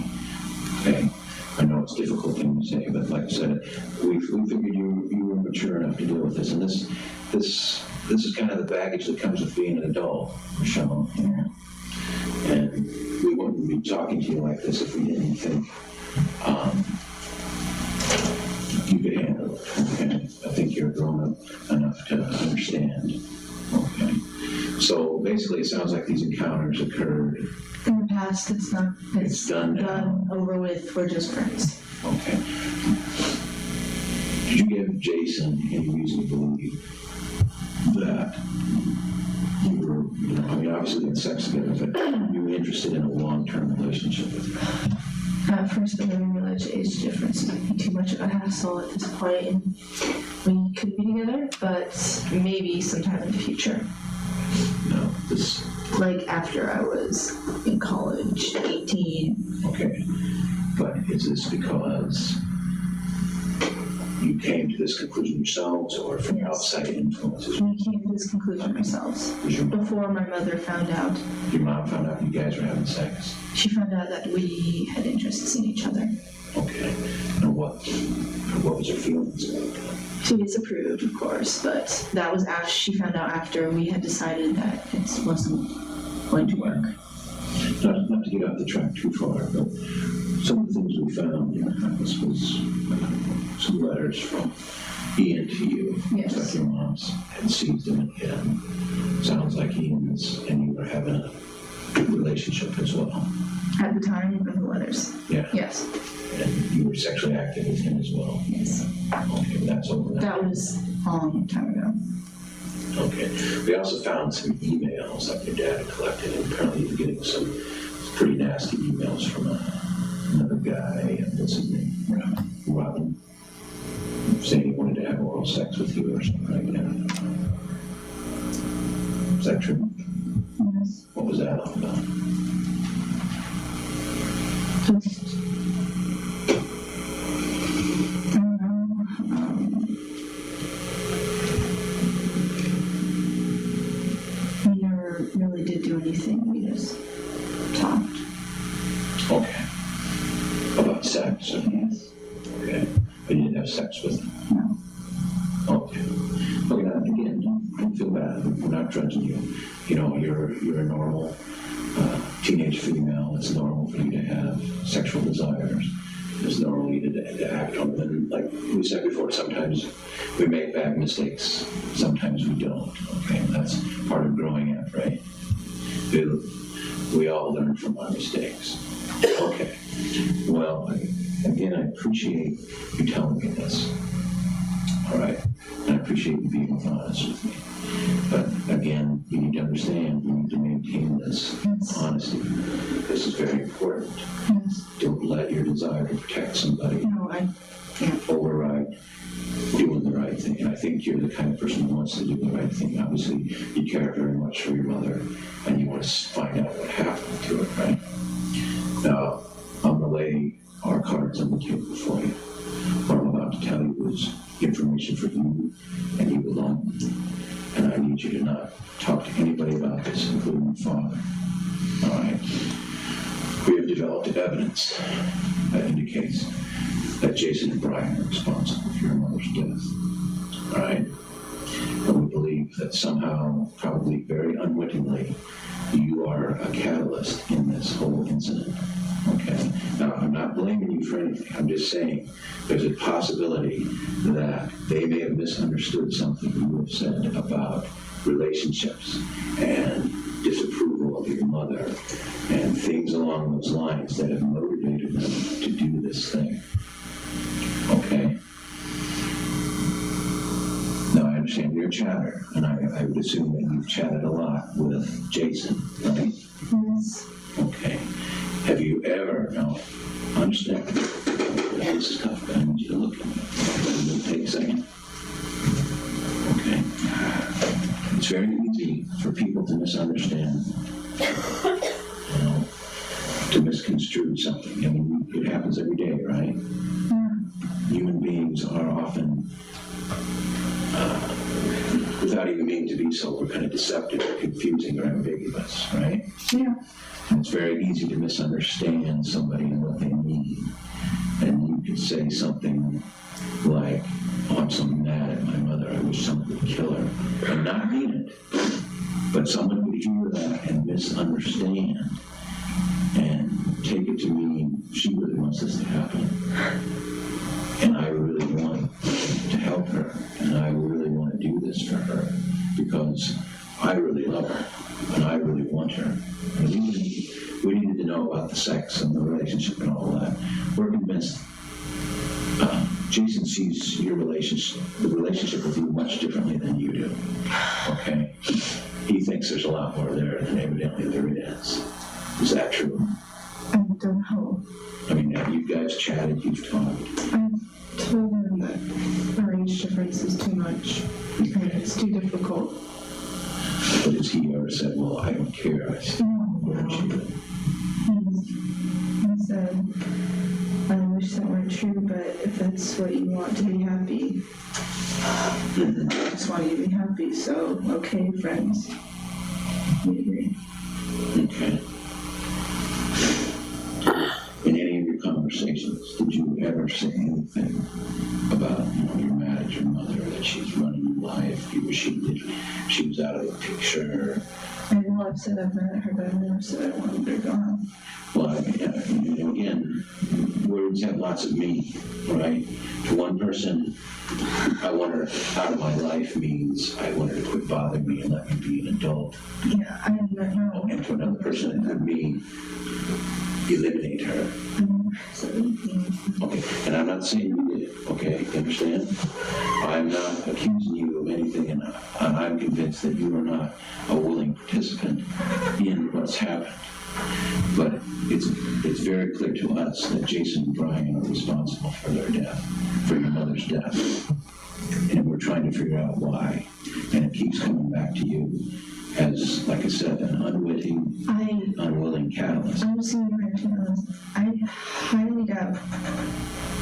Okay. I know it's a difficult thing to say, but like I said, we figured you were mature enough to deal with this, and this is kind of the baggage that comes with being an adult, Rachelle. Yeah. And we wouldn't be talking to you like this if we didn't think you could handle it. Okay. I think you're grown up enough to understand. Okay. So basically, it sounds like these encounters occurred. In the past, it's not. It's done now. Done, over with. We're just friends. Okay. Did you give Jason any reason to believe that you were, obviously in sex together, but you were interested in a long-term relationship with her? At first, I didn't realize the age difference might be too much of a hassle at this point, and we could be together, but maybe sometime in the future. No, this. Like after I was in college, 18. Okay. But is this because you came to this conclusion yourselves or from Yes. outside influences? We came to this conclusion ourselves. Was your Before my mother found out, mom found out you guys were having sex? she found out that we had interests in each other. Okay. And what was her feelings about that? She disapproved, of course, but that was after she found out after we had decided that it wasn't going to work. Not to get off the track too far, but some of the things we found in the house was some letters from Ian to you. Yes. It's like your mom's had seized them again. Sounds like Ian and you were having a relationship as well. At the time of the letters. Yeah. Yes. And you were sexually active with him as well. Yes. Okay, that's over now. That was a long time ago. Okay. We also found some emails that your dad had collected, and apparently you were getting some pretty nasty emails from another guy, and what's his name? Robin. Saying he wanted to have oral sex with you or something like that. Is that true? Yes. What was that all about? Just, I don't know. We never really did do anything. We just talked. Okay. About sex? Yes. Okay. But you didn't have sex with him? No. Okay. Okay, now, again, don't feel bad. We're not judging you. You know, you're a normal teenage female. It's normal for you to have sexual desires. It's normal for you to act on them. Like we said before, sometimes we make bad mistakes. Sometimes we don't. Okay, that's part of growing up, right? We all learn from our mistakes. Okay. Well, again, I appreciate you telling me this. All right. And I appreciate you being honest with me. But again, you need to understand, you need to maintain this honesty. This is very important. Yes. Don't let your desire to protect somebody No, I can't. override doing the right thing. And I think you're the kind of person who wants to do the right thing. Obviously, you care very much for your mother, and you want to find out what happened to her, right? Now, I'm going to lay our cards on the table for you. What I'm about to tell you is information for you and you alone. And I need you to not talk to anybody about this, including your father. All right? We have developed evidence that indicates that Jason and Brian are responsible for your mother's death. All right? And we believe that somehow, probably very unwittingly, you are a catalyst in this whole incident. Okay? Now, I'm not blaming you for anything. I'm just saying there's a possibility that they may have misunderstood something you have said about relationships and disapproval of your mother and things along those lines that have motivated them to do this thing. Okay? Now, I understand you're a chatter, and I would assume that you've chatted a lot with Jason, right? Yes. Okay. Have you ever, now, understand, this is tough, but I need you to look at me. It'll take a second. Okay. It's very easy for people to misunderstand, you know, to misconstrue something. I mean, it happens every day, right? Yeah. Human beings are often, without even meaning to be so, we're kind of deceptive, or confusing, or ambiguous, right? Yeah. And it's very easy to misunderstand somebody and what they mean. And you could say something like, oh, I'm so mad at my mother, I wish someone would kill her, and not mean it. But someone would hear that and misunderstand and take it to mean she really wants this to happen. And I really want to help her, and I really want to do this for her because I really love her, and I really want her. And we needed to know about the sex and the relationship and all that. We're convinced Jason sees your relationship, the relationship with you much differently than you do. Okay? He thinks there's a lot more there than evidently there is. Is that true? I don't know. I mean, have you guys chatted, you've talked? I told him that our age difference is too much and it's too difficult. But has he ever said, well, I don't care, I still want you? He said, I wish that weren't true. true, but if that's what you want to be happy, I just want you to be happy, so, okay, friends. We agree. Okay. In any of your conversations, did you ever say anything about, you're mad at your mother, that she's running your life, you wish she was out of the picture? Well, I've said I've met her, but I've never said I wanted her gone. Well, I mean, again, words have lots of meaning, right? To one person, I want her out of my life means I want her to quit bothering me and let me be an adult. Yeah, I don't know. And to another person, it could mean eliminate her. Okay, and I'm not saying you did, okay? You understand? I'm not accusing you of anything, and I'm convinced that you are not a willing participant in what's happened. But it's very clear to us that Jason and Brian are responsible for their death, for your mother's death. And we're trying to figure out why. And it keeps coming back to you as, like I said, an unwilling catalyst. I'm just going to be honest. I highly doubt,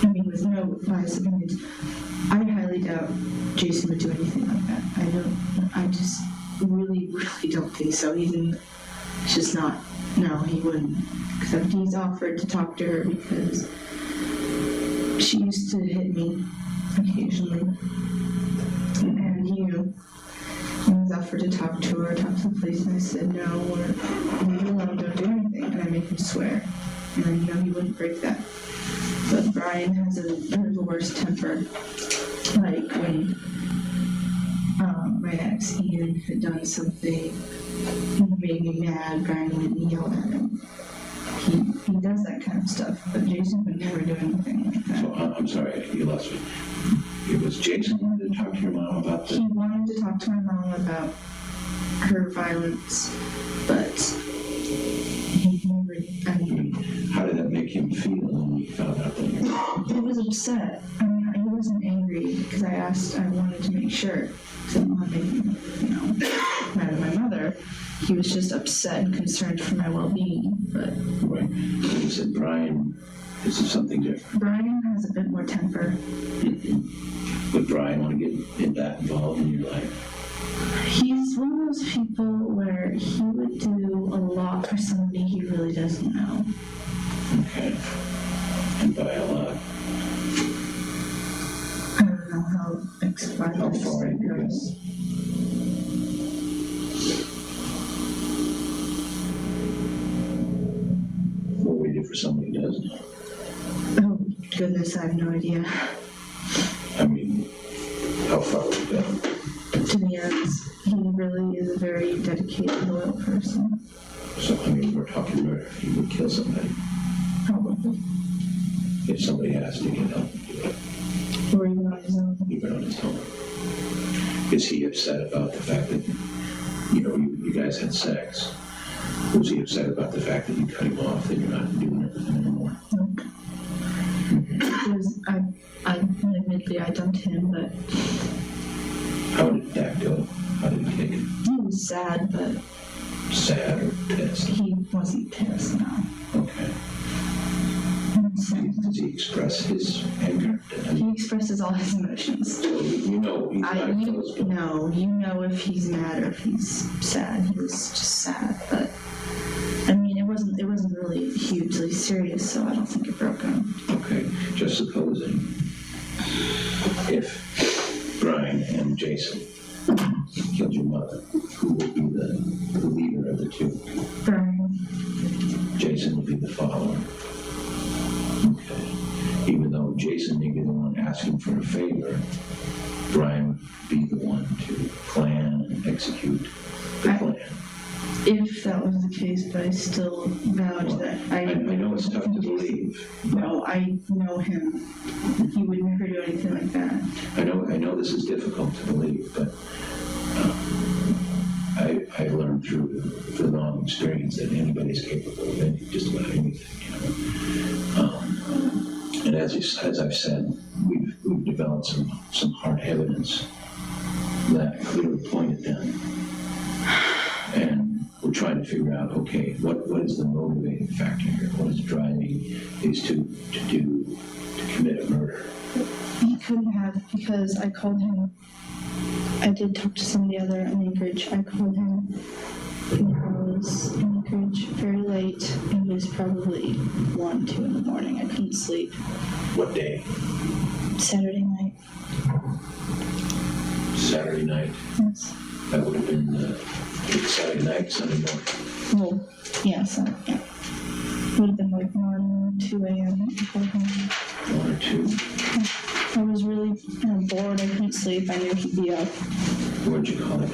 I mean, with no bias opinions, I highly doubt Jason would do anything like that. I just really don't think so. It's just not, no, he wouldn't. Except he's offered to talk to her because she used to hit me occasionally. And he knew. I was offered to talk to her, talk to the police, and I said no, or leave her alone, don't do anything, and I make him swear. And I know he wouldn't break that. But Brian has a bit of a worse temper. Like when my ex Ian had done something that made me mad, Brian would yell at him. He does that kind of stuff, but Jason would never do anything like that. So I'm sorry, you lost me. It was Jason who wanted to talk to your mom about this? He wanted to talk to my mom about her violence, but he never, I mean, how did that make him feel when he found out that you he was upset. I mean, he wasn't angry because I wanted to make sure, because I don't want to make him, mad at my mother. He was just upset and concerned for my well-being, but... Right. He said, Brian, this is something different. Brian has a bit more temper. Mm-hmm. Would Brian want to get that involved in your life? He's one of those people where he would do a lot for somebody he really doesn't know. Okay. And by a lot? I don't know how far it goes. What would we do for somebody who doesn't know? Oh, goodness, I have no idea. I mean, how far would it go? To be honest, he really is a very dedicated, loyal person. So, I mean, we're talking murder. He would kill somebody. Probably. If somebody has to get help, do it. Or even on his own. Even on his own. Is he upset about the fact that, you guys had sex? Was he upset about the fact that you cut him off, that you're not doing everything anymore? Nope. Admittedly, I dumped him, but How did that go? How did he take it? he was sad, but Sad or pissed? he wasn't pissed, no. Okay. Does he express his anger? He expresses all his emotions. He's not close, but No, you know if he's mad or if he's sad. He was just sad, but I mean, it wasn't really hugely serious, so I don't think it broke him. okay. Just supposing if Brian and Jason killed your mother, who would be the leader of the two? Brian, Jason would be the follower. Okay. Even though Jason may be the one asking for a favor, Brian would be the one to plan and execute the plan. if that was the case, but I still vouch that I know it's tough to believe. No, I know him. He would never do anything like that. I know this is difficult to believe, but I learned through the long experience that anybody's capable of just about anything, and as I've said, we've developed some hard evidence that clearly point at them, and we're trying to figure out, okay, what is the motivating factor here? What is driving these two to commit a murder? He couldn't have, because I called him. I did talk to somebody other in Anchorage. I called him when I was in Anchorage very late. It was probably 1, 2 in the morning. I couldn't sleep. What day? Saturday night. Saturday night. Yes. That would have been Saturday night, Sunday morning. Well, yeah, so, yeah. Would have been like 1, 2 a.m. I called him. 1 or 2. I was really bored. I couldn't sleep. I knew he'd be up. Where'd you call him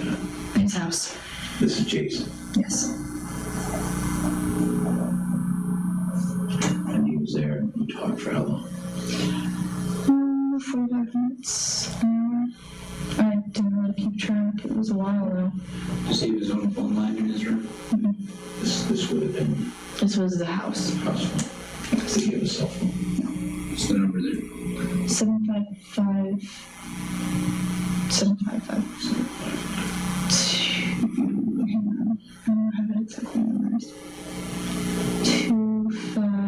at? His house. This is Jason. Yes. And he was there. You talked for how long? 45 minutes, an hour. I didn't know how to keep track. It was a while though. Does he have his own phone line in his room? This would have been This was the house. house phone. Did he have a cell phone? What's the number there? 755. 755. Hang on. I don't have it exactly memorized.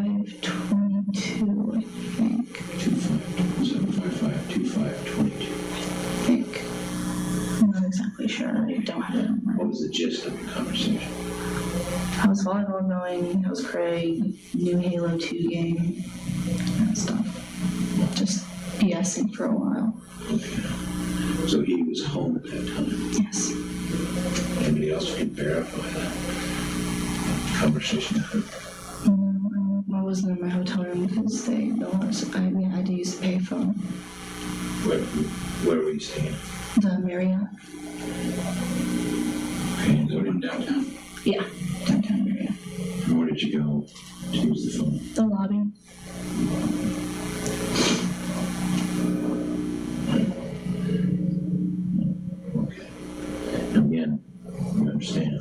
2522, I think. 755-2522. I think. I'm not exactly sure. I don't have it What memorized. was the gist of your conversation? I was volleyball going. I was Craig. New Halo 2 game. That stuff. Just BSing for a while. Okay. So he was home at that time. Yes. Anybody else can verify that conversation? No, I wasn't in my hotel room because they don't want us. I had to use the payphone. Where were you staying? The Marriott. Okay. Go in downtown. Yeah, downtown Marriott. And where did you go to use the phone? The lobby. Okay. And again, you understand.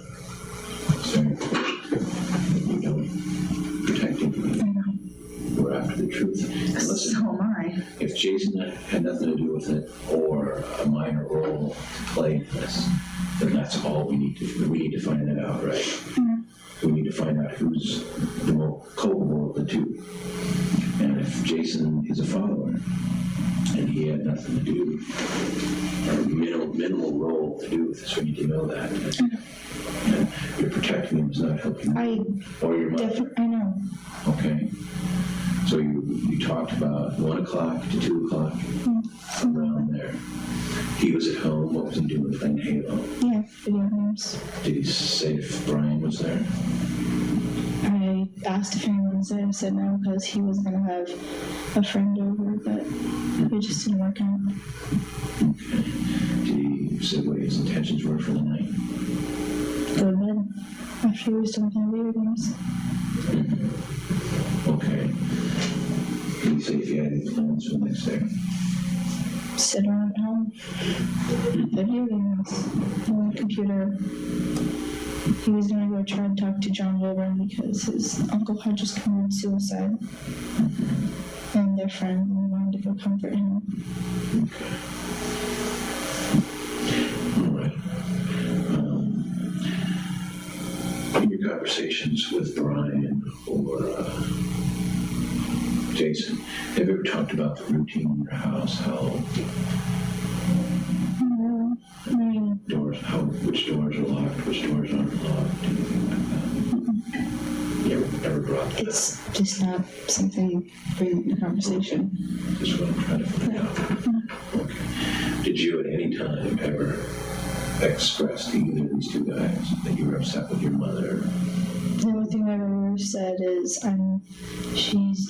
It's very important that you don't protect anybody. I know. We're after the truth. And listen, So am I. if Jason had nothing to do with it or a minor role to play in this, then that's all we need to do. We need to find that out, right? We need to find out who's the more culpable of the two. And if Jason is a follower and he had nothing to do, or minimal role to do with this, we need to know that. And you're protecting him is not helping you or your mother. I know. Okay. So you talked about 1 o'clock to 2 o'clock, around there. He was at home. What was he doing? Playing Halo. Yeah, video games. Did he say if Brian was there? I asked if anyone was there. I said no because he was going to have a friend over, but it just didn't work out. Okay. Did he say what his intentions were for the night? Go to bed after he was done playing video games. Okay. Did he say if he had any plans for the next day? Sit around at home. Video games. On the computer. He was going to go try and talk to John Wilburn because his uncle had just committed suicide. And their friend, and he wanted to go comfort him. All right. In your conversations with Brian or Jason, have you ever talked about the routine in your house? How I mean, which doors are locked, which doors aren't locked, anything like that? You ever brought that it's just not something bringing the conversation. up? That's what I'm trying to find out. Okay. Did you at any time ever express to either of these two guys that you were upset with your mother? The only thing I've ever said is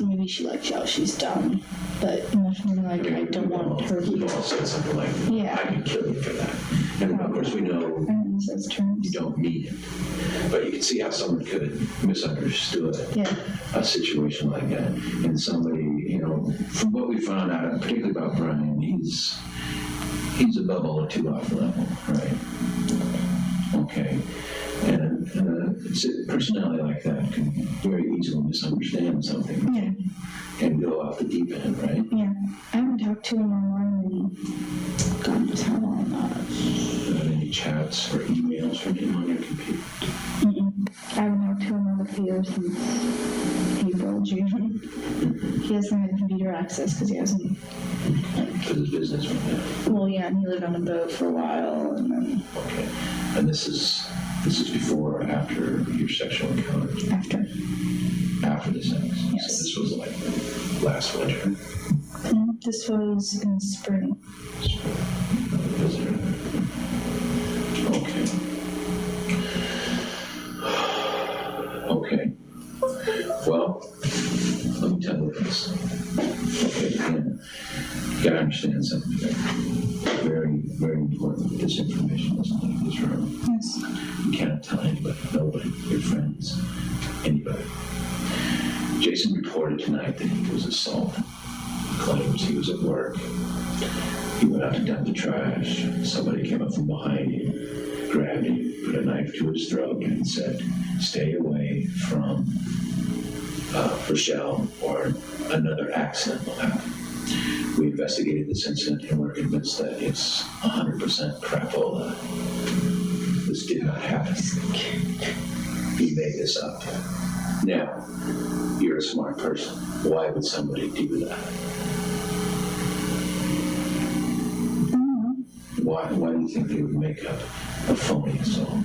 maybe she likes how she's dumb, but nothing like I don't want her We've here. all said something like, Yeah. I could kill you for that. And of course we know I don't use those terms. you don't mean it. But you can see how someone could have misunderstood Yeah. a situation like that. And somebody, from what we found out, particularly about Brian, he's above all a 2-off level, right? Okay. And a personality like that can very easily misunderstand something Yeah. and go off the deep end, right? Yeah. I haven't talked to him online in God knows how long. Any chats or emails from him on your computer? Mm-mm. I haven't talked to him on the computer since April, June. He hasn't had computer access because he hasn't. For the business one, yeah. Well, yeah, and he lived on a boat for a while, and then Okay. And this is before or after your sexual encounter? After the sex? Yes. So this was like last winter? this was in spring. Okay. Okay. Well, let me tell you this. Okay, again, you gotta understand something here. Very, very important that this information doesn't leave this room. Yes. You cannot tell anybody, nobody, your friends, anybody. Jason reported tonight that he was assaulted. Claims he was at work. He went out to dump the trash. Somebody came up from behind him, grabbed him, put a knife to his throat, and said, "Stay away from Rachelle, or another accident will happen." We investigated this incident and we're convinced that it's 100% crapola. This did not happen. He made this up. Now, you're a smart person. Why would somebody do that? Why do you think they would make up a phony assault?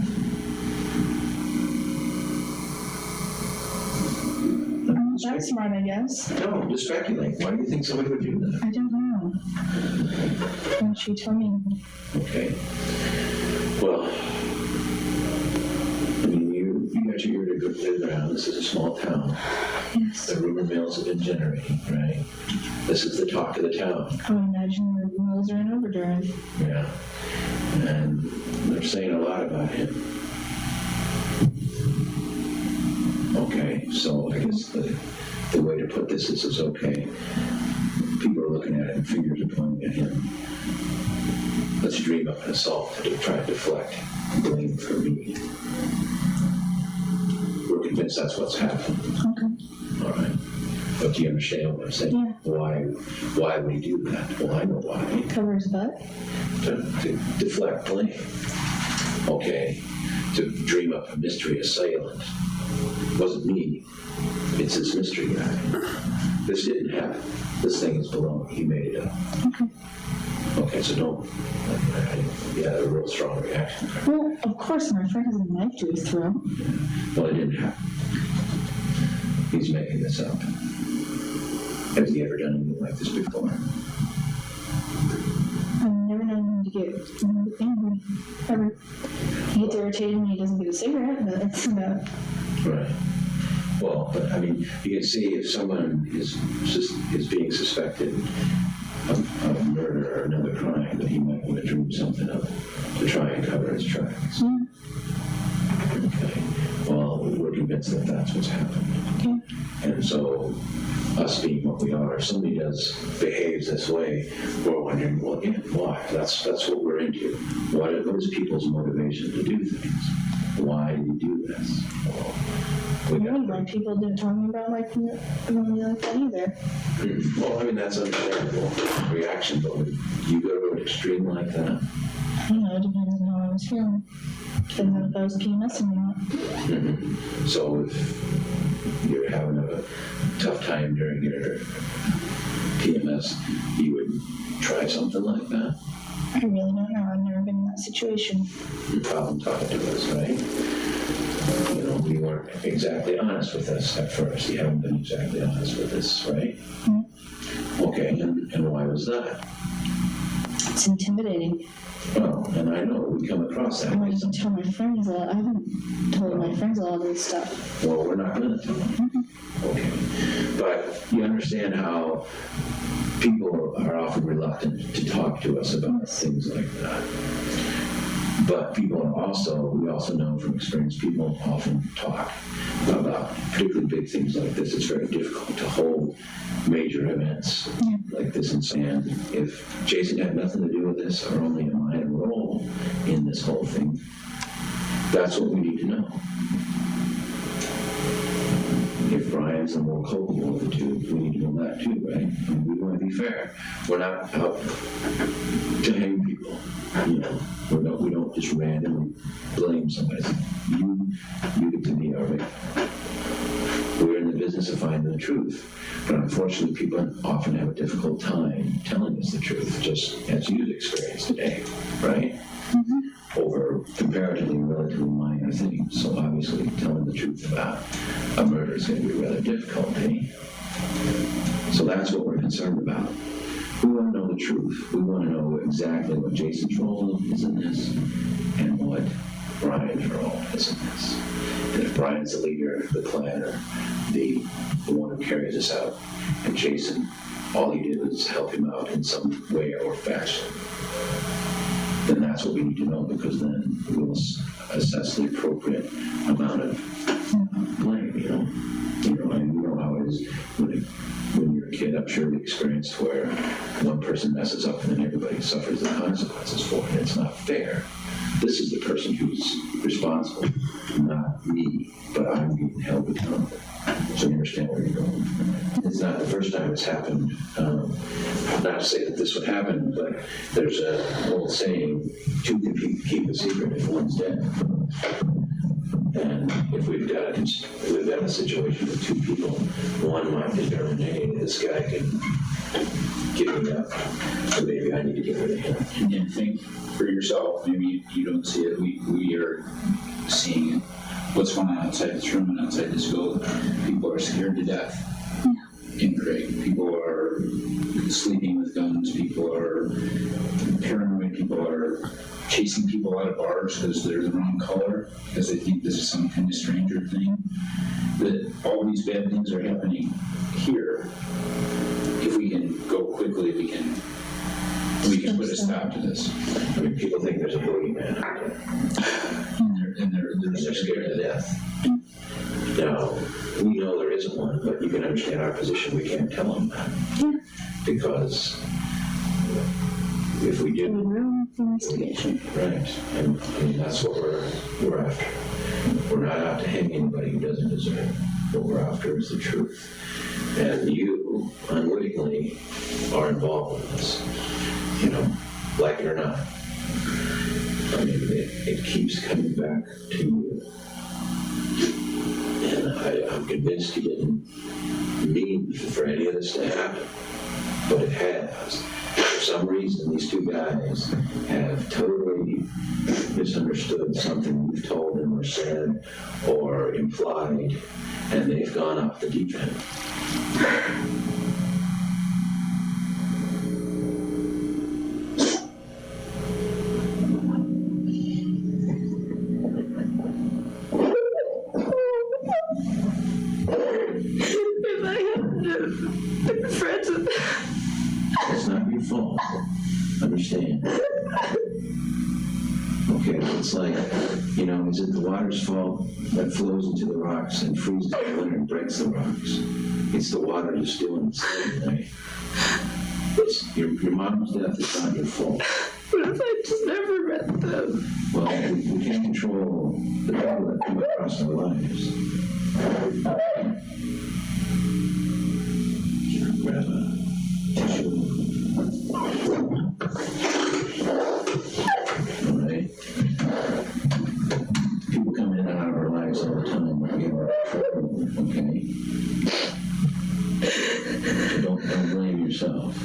That's smart, I guess. No, just speculate. Why do you think somebody would do that? I don't know. Why don't you tell me? Okay. Well, I mean, you got your ear to go to the ground. This is a small town. Yes. The rumor mills have been generating, right? This is the talk of the town. I would imagine the mills are in overdrive. Yeah. And they're saying a lot about him. Okay, so I guess the way to put this is okay. People are looking at it and fingers are pointing at him. Let's dream up an assault to try to deflect blame for me. We're convinced that's what's happened. Okay. All right. But do you understand what I'm saying? Yeah. Why would he do that? Well, I know why. Cover his butt? To deflect blame. Okay. To dream up a mystery assailant. Wasn't me. It's this mystery guy. This didn't happen. This thing is below. He made it up. Okay. Okay, so don't. You had a real strong reaction. Well, of course, my friend has a knife to his throat. Well, it didn't happen. He's making this up. Has he ever done anything like this before? I've never known him to get angry, ever. He gets irritated when he doesn't get a cigarette, but that's about. Right. Well, but I mean, you can see if someone is being suspected of murder or another crime, that he might want to dream something up to try and cover his tracks. Yeah. Okay. Well, we're convinced that that's what's happened. Okay. And so, us being what we are, if somebody behaves this way, we're wondering, well, again, why? That's what we're into. What is people's motivation to do things? Why do you do this? Well, I don't like people talking about like me like that either. Well, I mean, that's understandable reaction, but would you go to an extreme like that? I don't know, it depends on how I was feeling. Depends on if I was PMSing or not. So if you're having a tough time during your PMS, you would try something like that? I really don't know. I've never been in that situation. Your problem talking to us, right? You know, you weren't exactly honest with us at first. You haven't been exactly honest with us, right? Mm-hmm. Okay, and why was that? It's intimidating. Well, and I know we come across that I way. haven't told my friends a lot. I haven't told my friends a lot of this stuff. Well, we're not going to tell them. Mm-hmm. Okay. But you understand how people are often reluctant to talk to us about things like that. But we also know from experience, people often talk about particularly big things like this. It's very difficult to hold major events like this. And if Jason had nothing to do with this, or only a minor role in this whole thing, that's what we need to know. If Brian's the more culpable of the two, we need to know that too, right? I mean, we want to be fair. We're not out to hang people. You know, we don't just randomly blame somebody. You get to be our victim. We're in the business of finding the truth. But unfortunately, people often have a difficult time telling us the truth, just as you've experienced today, right? Over comparatively relatively minor things. So obviously, telling the truth about a murder is going to be rather difficult, eh? So that's what we're concerned about. We want to know the truth. We want to know exactly what Jason's role is in this and what Brian's role is in this. And if Brian's the leader, the planner, the one who carries us out, and Jason, all he did was help him out in some way or fashion, then that's what we need to know, because then we'll assess the appropriate amount of blame, and you know how it is when you're a kid. I'm sure we experienced where one person messes up and then everybody suffers the consequences for it. It's not fair. This is the person who's responsible, not me, but I'm being held accountable. So you understand where you're going. It's not the first time it's happened. Not to say that this would happen, but there's an old saying, two can keep a secret if one's dead. And if we've got a situation with two people, one might determine, hey, this guy can give me up, so maybe I need to get rid of him. And think for yourself, maybe you don't see it, we are seeing it. What's going on outside this room and outside this building? People are scared to death in Craig. People are sleeping with guns. People are paranoid. People are chasing people out of bars because they're the wrong color, because they think this is some kind of stranger thing. That all these bad things are happening here. If we can go quickly, we can put a stop to this. I mean, people think there's a boogeyman out there. And They're scared to death. Now, we know there isn't one, but you can understand our position. We can't tell them that. Because if we did, Investigation. right, and I mean, that's what we're after. We're not out to hang anybody who doesn't deserve it. What we're after is the truth. And you, unwittingly, are involved in this. Like it or not. I mean, it keeps coming back to you. And I'm convinced you didn't mean for any of this to happen. But it has. For some reason, these two guys have totally misunderstood something you've told them or said or implied, and they've gone off the deep end. It's not your fault. Understand? Okay, it's like, is it the water's fault that flows into the rocks and freezes the winter and breaks the rocks? It's the water just doing its thing, right? It's your mom's death is not your fault. What if I just never met them? Well, we can't control the people that come across our lives. Grab a tissue. All right. People come in and out of our lives all the time. We have trouble, okay? So don't blame yourself.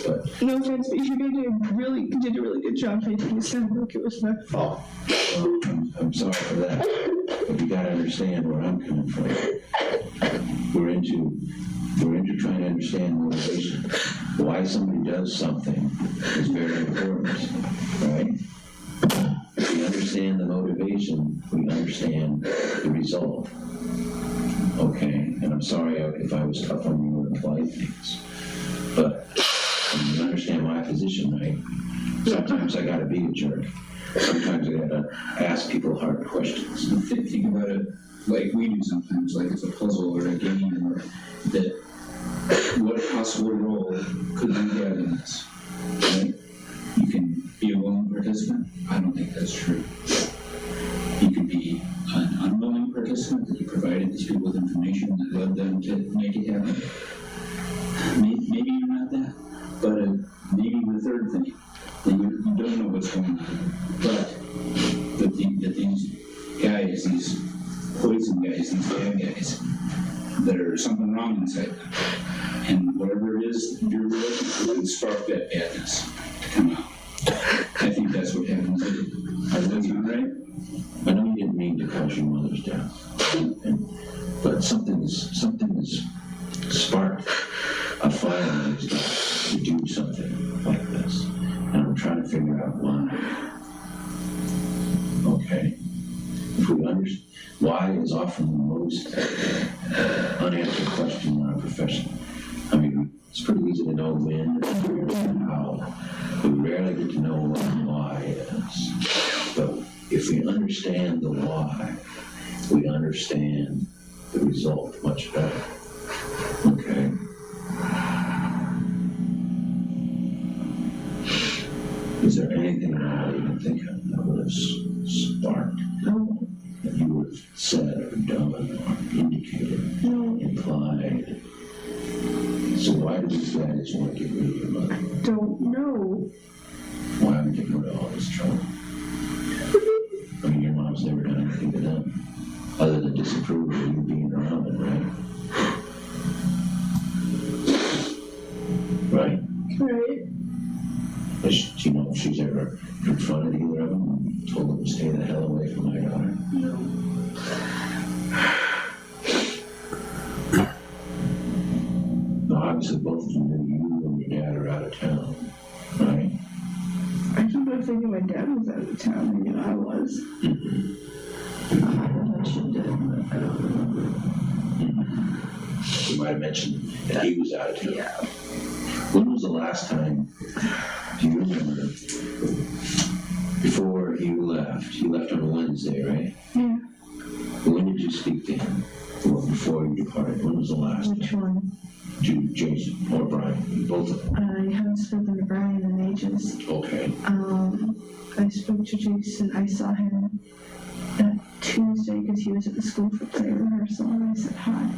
But No offense, but you did a really good job making it sound like it was my fault. I'm sorry for that. But you gotta understand where I'm coming from. We're into trying to understand motivation. Why somebody does something is very important, right? If we understand the motivation, we understand the result. Okay, and I'm sorry if I was tough on you or implied things, but you understand my position, right? Sometimes I gotta be a jerk. Sometimes I gotta ask people hard questions. Think about it like we do sometimes, like it's a puzzle or a game, or that what possible role could we have in this? Right? You can be a willing participant. I don't think that's true. You could be an unwilling participant, that you provided these people with information that led them to make it happen. Maybe you're not that, but maybe the third thing, that you what's going on. But that these guys, these poison guys, these bad guys, there's something wrong inside them. And whatever it is you're with, it would spark that badness to come out. I think that's what happens. Is that right? I know you didn't mean to cause your mother's death, but something has sparked a fire in his life to do something like this, and I'm trying to figure out why. Okay, if we understand, why is often the most unanswered question in our profession. I mean, it's pretty easy to know when and how. We rarely get to know what the why is. But if we understand the why, we understand the result much better. Okay? Is there anything at all you can think of that would have sparked, that you would have said or done or indicated, implied? So why do these guys want to get rid of your mother? Don't know. Why are we getting rid of all this trouble? I mean, your mom's never done anything to them other than disapprove of you being around them, right? Right? Right. Do you know if she's ever confronted either of them and told them to stay the hell away from my daughter? No. Now, obviously, both of them knew you and your dad are out of town, right? I don't know if they knew my dad was out of town. They knew I was. I mentioned it, but I don't remember. You might have mentioned that he was out of town. Yeah. When was the last time, do you remember, before you left? You left on a Wednesday, right? Yeah. When did you speak to him? Or before you departed? When was the last Which time? one? To Jason or Brian? Both of them? I haven't spoken to Brian in ages. Okay. I spoke to Jason. I saw him that Tuesday because he was at the school for play rehearsal, and I said hi.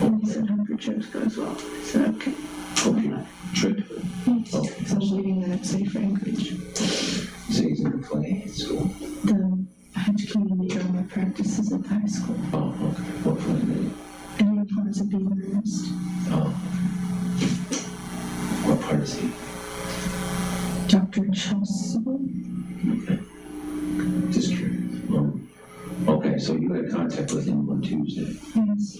And he said, "Hope your trips go as well." I said, "Okay." Okay. Trip. So I'm leaving the next day for Anchorage. So he's in the play at school. I had community drama practices at the high school. Oh, okay. What play did he? And he plans to be earnest. Oh. What part is he? Dr. Chelsea. Okay. Just curious. Okay, so you had contact with him on Tuesday, Yes.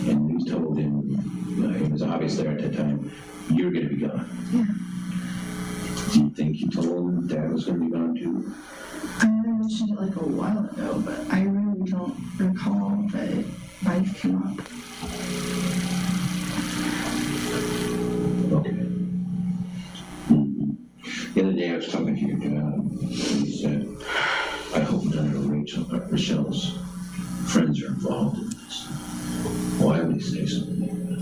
and you told him, it was obvious there at that time, you're going to be gone. Yeah. Do you think you told him Dad was going to be gone too? I mentioned it like a while ago, but I really don't recall that life came up. Okay. Mm-hmm. The other day I was talking to your dad, and he said, I hope none of Rachelle's friends are involved in this. Why would he say something like that?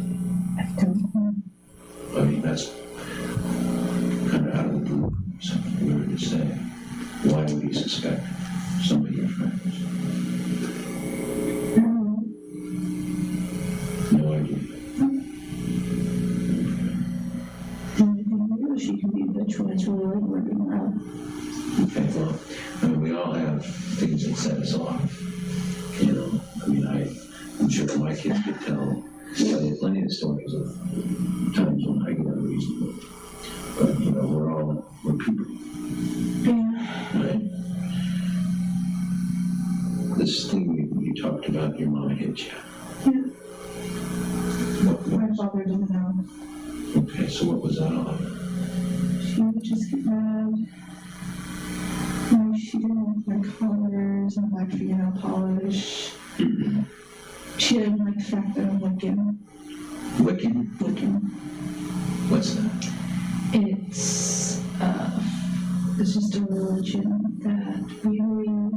I don't know. I mean, that's kind of out of the blue, something weird to say. Why would he suspect some of your friends? I don't know. No idea. And I think maybe she can be a bitch when it's really late working around. Okay, well, I mean, we all have things that set us off. You know, I mean, I'm sure my kids could tell plenty of stories of times when I get unreasonable. But, you know, we're people, Yeah. right? This thing you talked about, your mom hit you. Yeah. What My was? father didn't know. Okay, so what was that all about? She would just get mad. No, she didn't like my colors and black fingernail polish. Mm-hmm. She didn't like the fact that I'm Wiccan. Wiccan? Wiccan. What's that? It's just a religion that we believe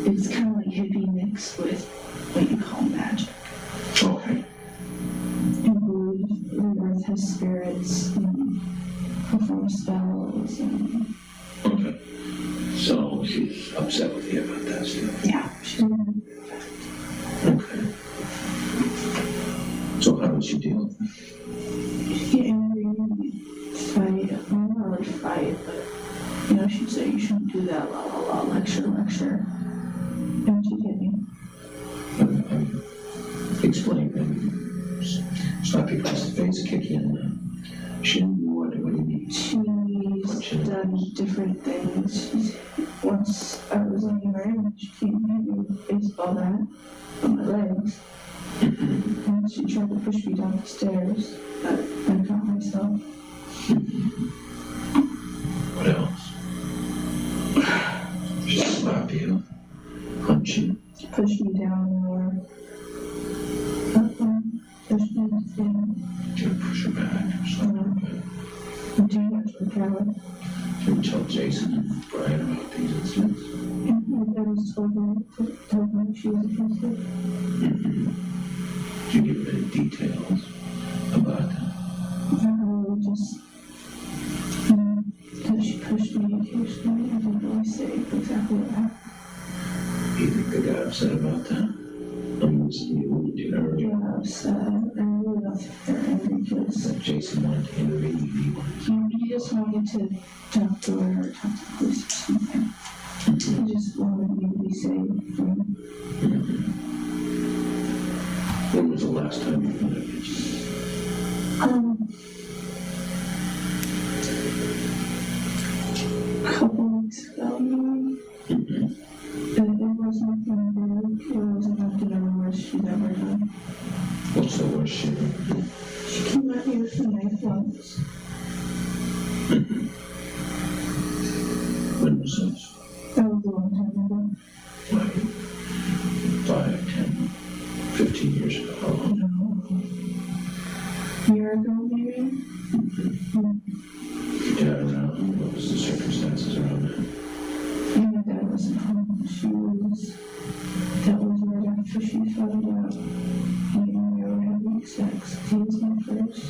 it's kind of like hippie mixed with what you call magic. Okay. And believe the earth has spirits and perform spells and Okay. So she's upset with you about that stuff. yeah, she didn't. Okay. So how did she deal with it? She'd get angry and fight. Well, not really fight, but You know, she'd say, you shouldn't do that, la la la, lecture. And she'd hit me. Explain that. Slap you across the face, kick you in the shin. What do you mean? She's done different things. Once I was laying there and she came and hit me with a baseball bat on my legs. And she tried to push me down the stairs, but I caught myself. What else? She slap you, punch you. She pushed me down more. Pushed me to the thing. Did you push her back or something? I'm doing that to the coward. Did you tell Jason and Brian about these incidents? And my dad was told me she was abusive. Did you give any details about that? No, just, that she pushed me occasionally. I didn't really say exactly what happened. Do you think they got upset about that? You alluded to earlier. Yeah, upset. I really don't think they're angry because That Jason wanted to intervene. he just wanted to talk to her or talk to the police or something. He just wanted me to be safe from. When was the last time you met her? A couple weeks ago, maybe. And it was nothing big. It wasn't nothing the worst she'd ever done. What's the worst she ever did? She came at me with a knife once. When was this? That was a long time ago. Like 5, 10, 15 years ago? How long? A year ago, maybe. Your dad around? What was the circumstances around that? And my dad wasn't home. That was right after she found out he and I were having sex. He was my first.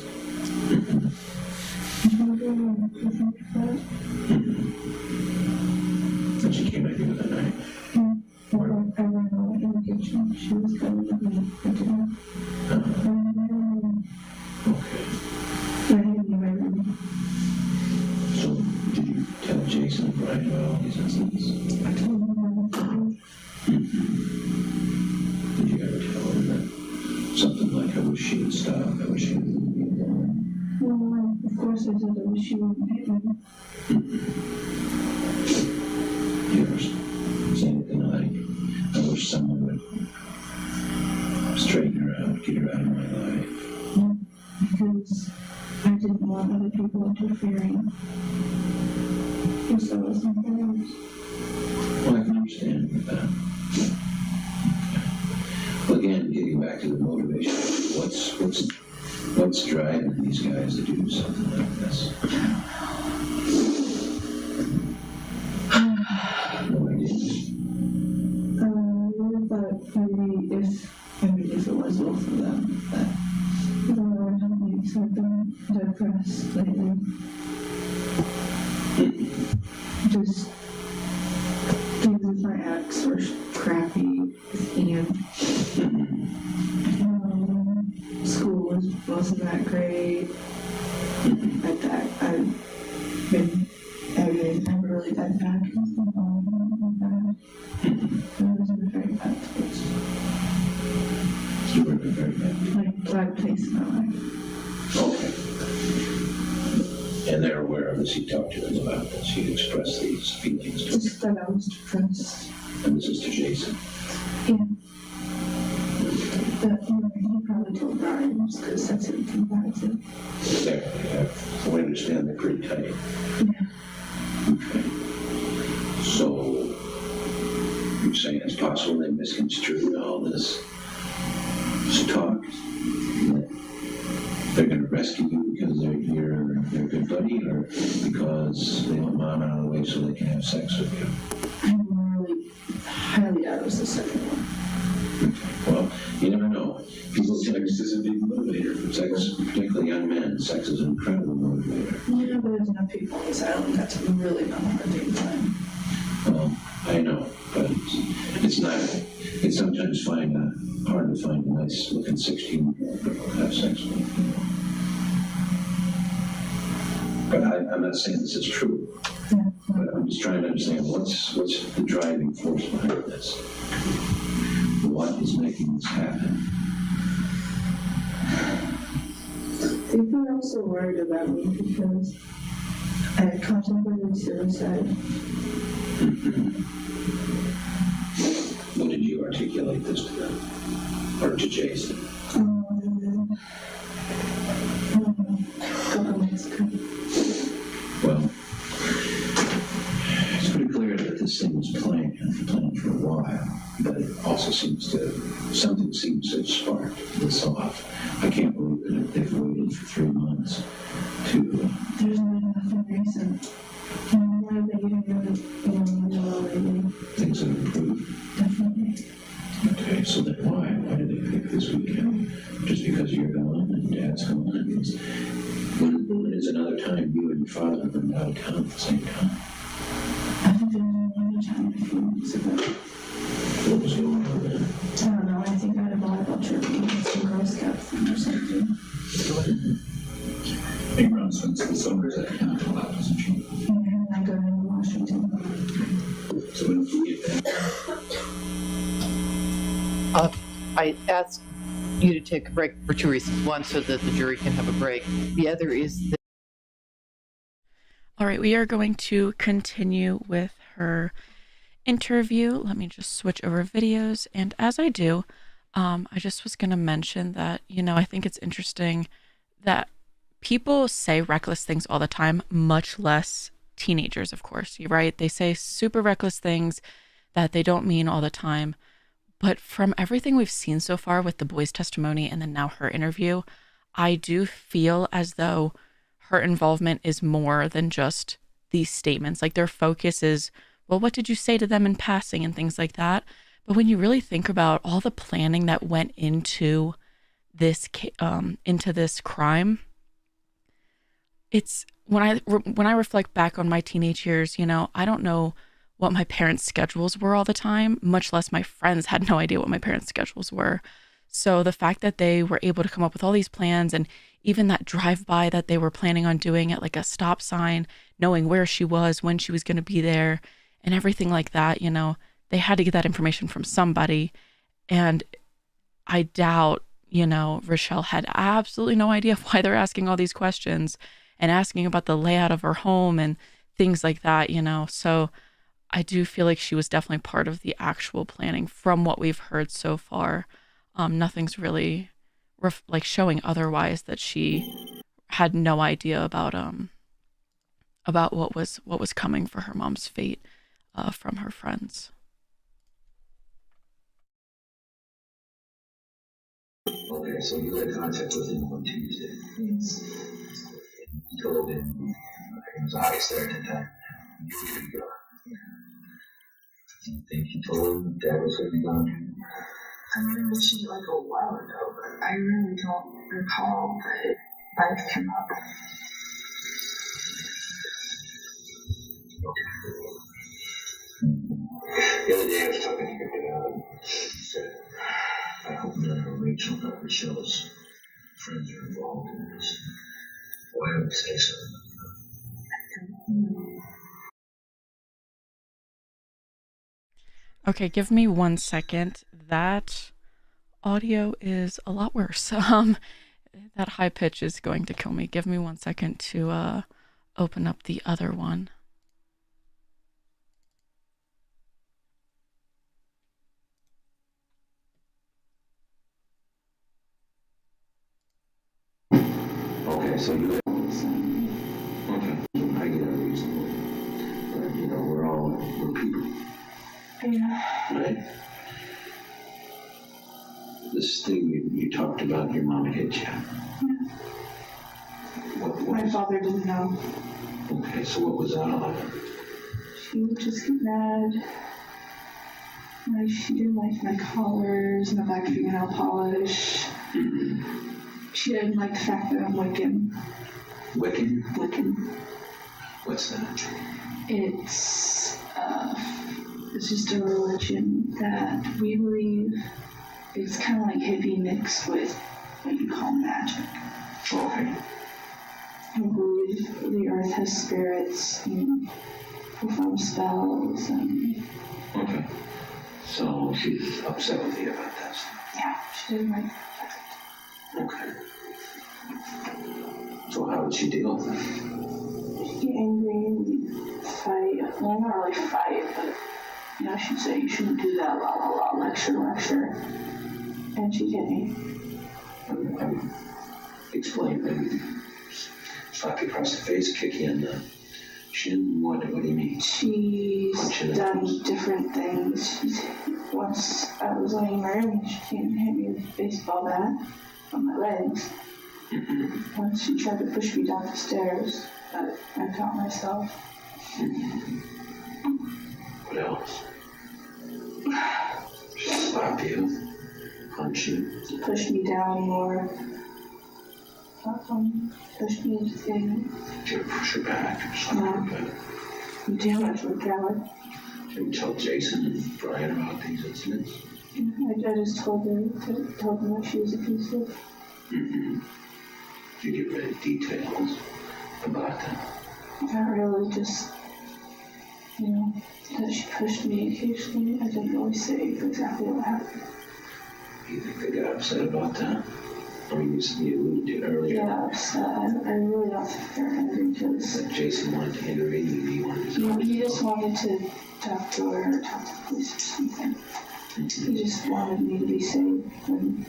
And she came at you with a knife. I ran out in the kitchen. She was coming to me. I didn't. Okay. I didn't know everything. So, did you tell Jason and Brian about all these incidents? I told him everything. Did you ever tell him that something like, I wish she would stop, I wish she would leave me alone? Well, of course I said I wish she wouldn't hit me. You ever say anything like, I wish someone would straighten her out, get her out of my life? Because I didn't want other people interfering. Because I was my parents. Well, I can understand with that. Well, again, getting back to the motivation, what's driving these guys to do something like this? No idea. But maybe if it was both of them, that the Lord helped have been depressed lately. Just things with my ex were crappy, and school wasn't that great. I've never really been back in the home. I was in a very bad place. You were in a very bad. Like, bad place in my life. Okay. And they're aware of this, you talked to them about this, you expressed these feelings to them. Just that I was depressed. And this is to Jason. Yeah. But he probably told Brian, just because that's who he confided to. I understand they're pretty tight. Yeah. Okay. So, you're saying it's possible they misconstrued all this talk? That they're going to rescue you because you're their good buddy, or because they want mom out of the way so they can have sex with you? I'm really highly doubt it was the second one. Okay. Well, you never know. People sex is a big motivator for sex, particularly young men. Sex is an incredible motivator. Yeah, but there's enough people on this island that's really not hard to find. Well, I know, but it's not. It's sometimes hard to find a nice looking 16-year-old girl to have sex with. But I'm not saying this is true. But I'm just trying to understand what's the driving force behind this? What is making this happen? I think they're also worried about me because I contemplated suicide. When did you articulate this to them? Or to Jason? A couple months ago. Well, it's pretty clear that this thing was planned for a while, but it also something seems to have sparked this off. I can't believe that they've waited for 3 months to. There's nothing recent. And why they even do it, lately. Things have improved. Definitely. Okay, so then why did they pick this weekend? Just because you're gone and Dad's gone? When is another time you and your father have been out of town at the same time? I think there was another time a few months ago. What was going on then? I don't know. I think I had a volleyball tournament with some Girl Scouts thing or something. Big Brown spends the summers at camp a lot, doesn't she? And I go to Washington. So when we get back, I asked you to take a break for 2 reasons. One, so that the jury can have a break. The other is that. All right, we are going to continue with her interview. Let me just switch over videos. And as I do, I just was going to mention that, I think it's interesting that people say reckless things all the time, much less teenagers, of course, right? They say super reckless things that they don't mean all the time. But from everything we've seen so far with the boy's testimony and then now her interview, I do feel as though her involvement is more than just these statements. Like their focus is, well, what did you say to them in passing and things like that? But when you really think about all the planning that went into this crime, it's when I reflect back on my teenage years, I don't know what my parents' schedules were all the time, much less my friends had no idea what my parents' schedules were. So the fact that they were able to come up with all these plans and even that drive-by that they were planning on doing at like a stop sign, knowing where she was, when she was going to be there, and everything like that, they had to get that information from somebody. And I doubt, Rachelle had absolutely no idea why they're asking all these questions and asking about the layout of her home and things like that, So I do feel like she was definitely part of the actual planning from what we've heard so far. Nothing's really showing otherwise that she had no idea about what was coming for her mom's fate from her friends. Okay, so you had contact with him on Tuesday. Yes. You told him it was August there at the time. You were going to go. Do you think you told him Dad was going to be gone? I mentioned it like a while ago, but I really don't recall that it might come up. The other day I was talking to your dad, and he said, I hope none of Rachel or Rachelle's friends are involved in this. Why don't you say so? Okay, give me 1 second. That audio is a lot worse. That high pitch is going to kill me. Give me 1 second to open up the other one. Okay, so you okay, I get it reasonable. But we're people. Yeah. Right? This thing you talked about, your mama hit you. Yeah. What My was, father didn't know. okay, so what was that all about? She would just get mad. Like, she didn't like my collars, my black fingernail polish. Mm-hmm. She didn't like the fact that I'm Wiccan. Wiccan? Wiccan. What's that? It's just a religion that we believe is kind of like hippie mixed with what you call magic. Okay. We believe believe the earth has spirits and perform spells and Okay. So she's upset with you about this. yeah, she didn't like that. Okay. So how would she deal with it? She'd get angry and fight. Well, not really fight, but you know, she'd say you shouldn't do that, la la la, lecture. And she'd hit me. Explain, maybe. Slap you across the face, kick you in the shin. What do you mean? She's Punch you in the done face. different things. Once I was laying there and she came and hit me with a baseball bat on my legs. Once she tried to push me down the stairs, but I caught myself. What else? She slap you, punch you. She pushed me down more. Pushed me into things. Did you ever push her back or slap her back? You damn much of a coward. Did you tell Jason and Brian about these incidents? I just told them that she was abusive. Mm-hmm. Did you get any details about that? Not really, just, you know, that she pushed me occasionally. I didn't really say exactly what happened. You think they got upset about that? I mean, you alluded to it earlier. Yeah, upset. I really don't think they're angry because That Jason wanted to intervene and he wanted to... he just wanted to talk to her or talk to the police or something. He just wanted me to be safe. And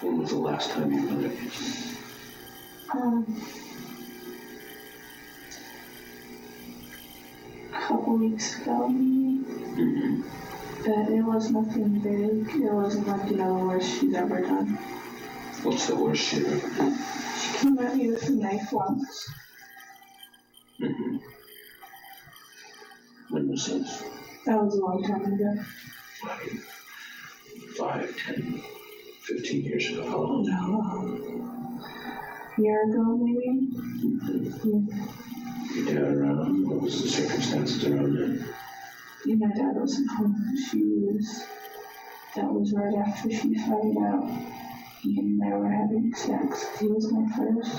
When was the last time you met her? A couple weeks ago, maybe. But it was nothing big. It wasn't like, you know, the worst she's ever done. What's the worst shit ever done? She came at me with a knife once. When was this? That was a long time ago. Like 5, 10, 15 years ago. How long? No. A year ago, maybe? Your dad around? What was the circumstances around that? My dad wasn't home. That was right after she found out he and I were having sex. He was my first.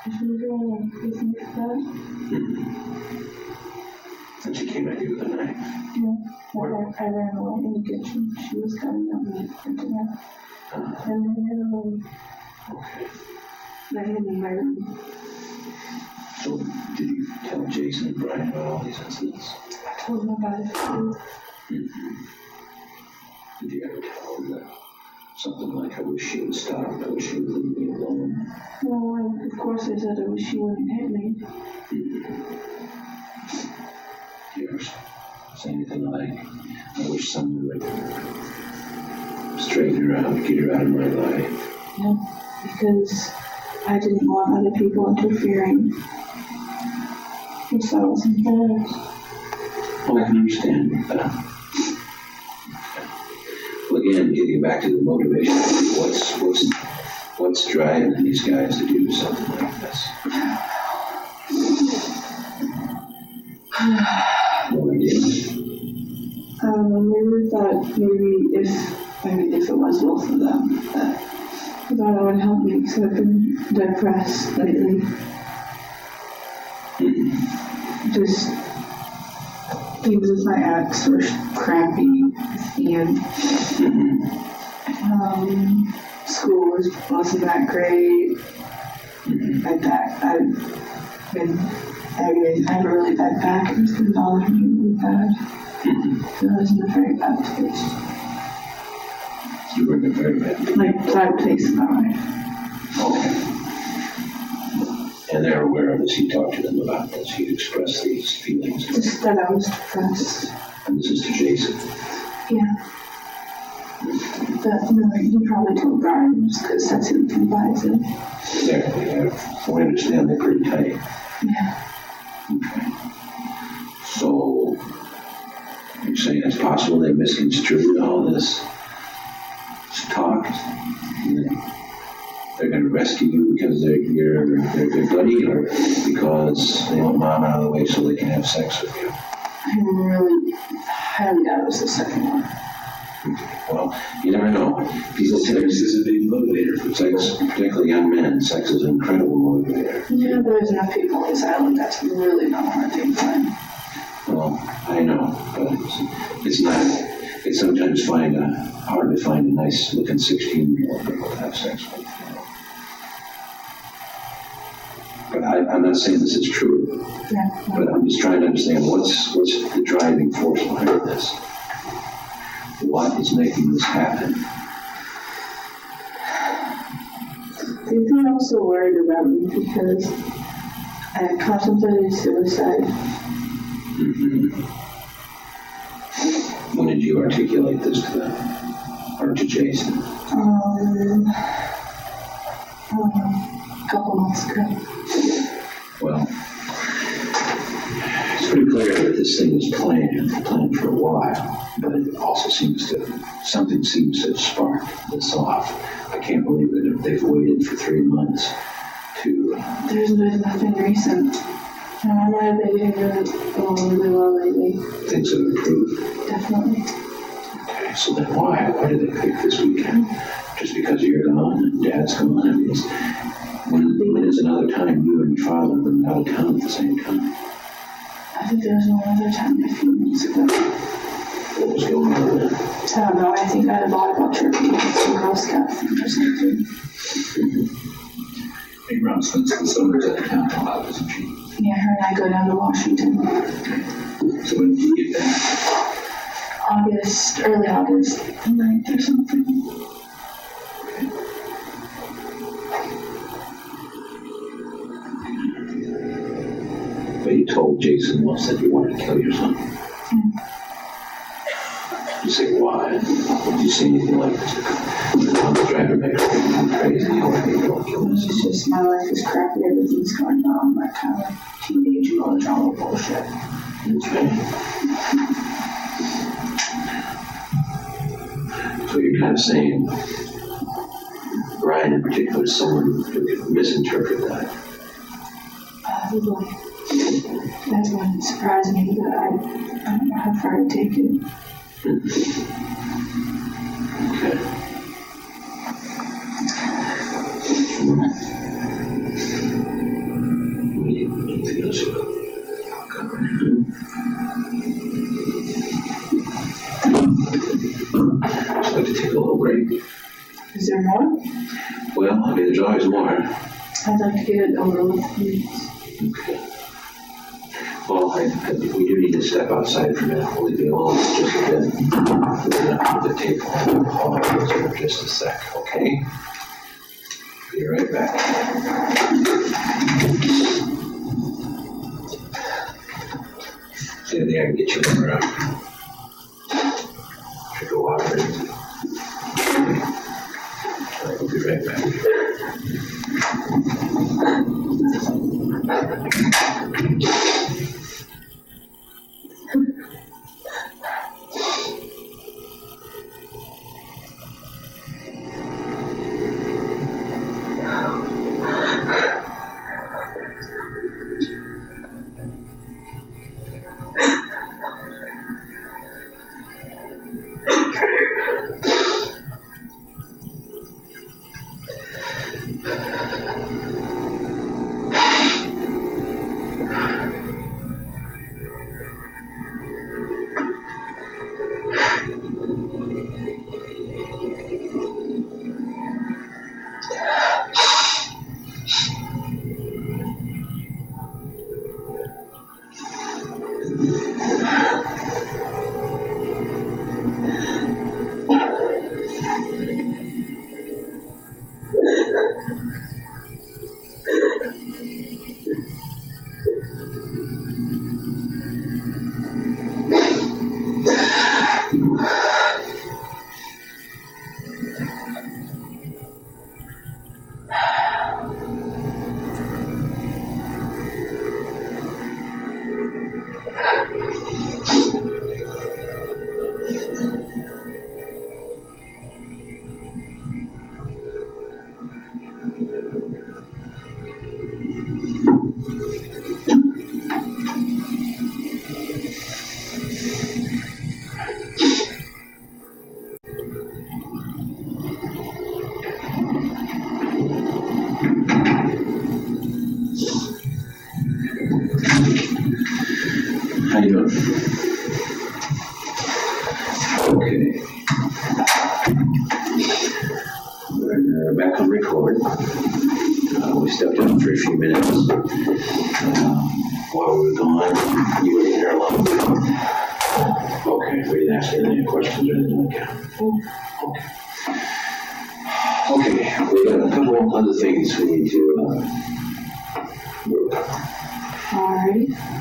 She was really angry with me for that. And she came at you with a knife. I ran away in the kitchen. She was coming at me into that. And I ran away. Okay. I hid in my room. So, did you tell Jason and Brian about all these incidents? I told him about it too. Did you ever tell him that something like, I wish she would stop, I wish she would leave me alone? Well, of course I said I wish she wouldn't hit me. Do you ever say anything like, I wish someone would straighten her out, get her out of my life? No, because I didn't want other people interfering. Because I was embarrassed. Well, I can understand that. Well, again, getting back to the motivation, what's driving these guys to do something like this? No idea. We thought maybe if it was both of them, that it would help me because I've been depressed lately. Just things with my ex were crappy, and school wasn't that great. I've been aggravated. I have a really bad back, and it's been bothering me really bad. So I was in a very bad place. You were in a very bad. Like, bad place in my life. Okay. And they're aware of this. He talked to them about this. He expressed these feelings. Just that I was depressed. And this is to Jason. Yeah. But, he probably told Brian just because that's who confides in. We understand they're pretty tight. Yeah. Okay. So, you're saying it's possible they misconstrued all this talk? They're going to rescue you because they're good buddy, or because they want mom out of the way so they can have sex with you? I really highly doubt it was the second one. Well, you never know. People say sex is a big motivator for sex, particularly young men. Sex is an incredible motivator. Yeah, there's enough people on this island that's really not a hard thing to find. Well, I know, but it's not. It's sometimes hard to find a nice looking 16-year-old girl to have sex with. But I'm not saying this is true. Yeah. But I'm just trying to understand what's the driving force behind this. What is making this happen? I think I'm also worried about me because I contemplated suicide. Mm-hmm. When did you articulate this to them? Or to Jason? A couple months ago. Well, it's pretty clear that this thing was planned for a while, but it also something seems to have sparked this off. I can't believe that they've waited for 3 months to... There's been nothing recent. I might have been doing really well lately. Things have improved. Definitely. Okay, so then why? Why did they pick this weekend? Just because you're gone and Dad's gone? I mean, when is another time you and your father were out of town at the same time? I think there was one other time a few months ago. What was going on then? I don't know. I think I had a volleyball turkey with some Girl Scout thing or something. Big Ron spends the summers at the town a lot, doesn't she? Yeah, her and I go down to Washington. So when did you get back? Early August 9th or something. But you told Jason once that you wanted to kill your son. You say why? Did you say anything like I'm the driver back crazy? You want to kill It's us? just my life is crappy, everything's going on, that kind of teenage melodrama bullshit. Okay. So you're kind of saying Brian in particular is someone who could misinterpret that. Probably. That's when it surprised me, but I don't know how far to take it. Okay. Anything else you I'd like to take a little break. Is there more? Well, I mean, there's always more. I'd like to get it over with, please. Okay. Well, we do need to step outside for a minute. We'll leave you alone just a bit. We're going to put the tape on the hall for just a sec, okay? Be right back. See anything I can get you when we're out. Should go out there. All right, we'll be right back. How you doing? Okay. We're back on record. We stepped out for a few minutes. While we were gone, you were in there alone. Okay, we didn't ask any questions or anything like that. Okay, we got a couple other things we need to work on.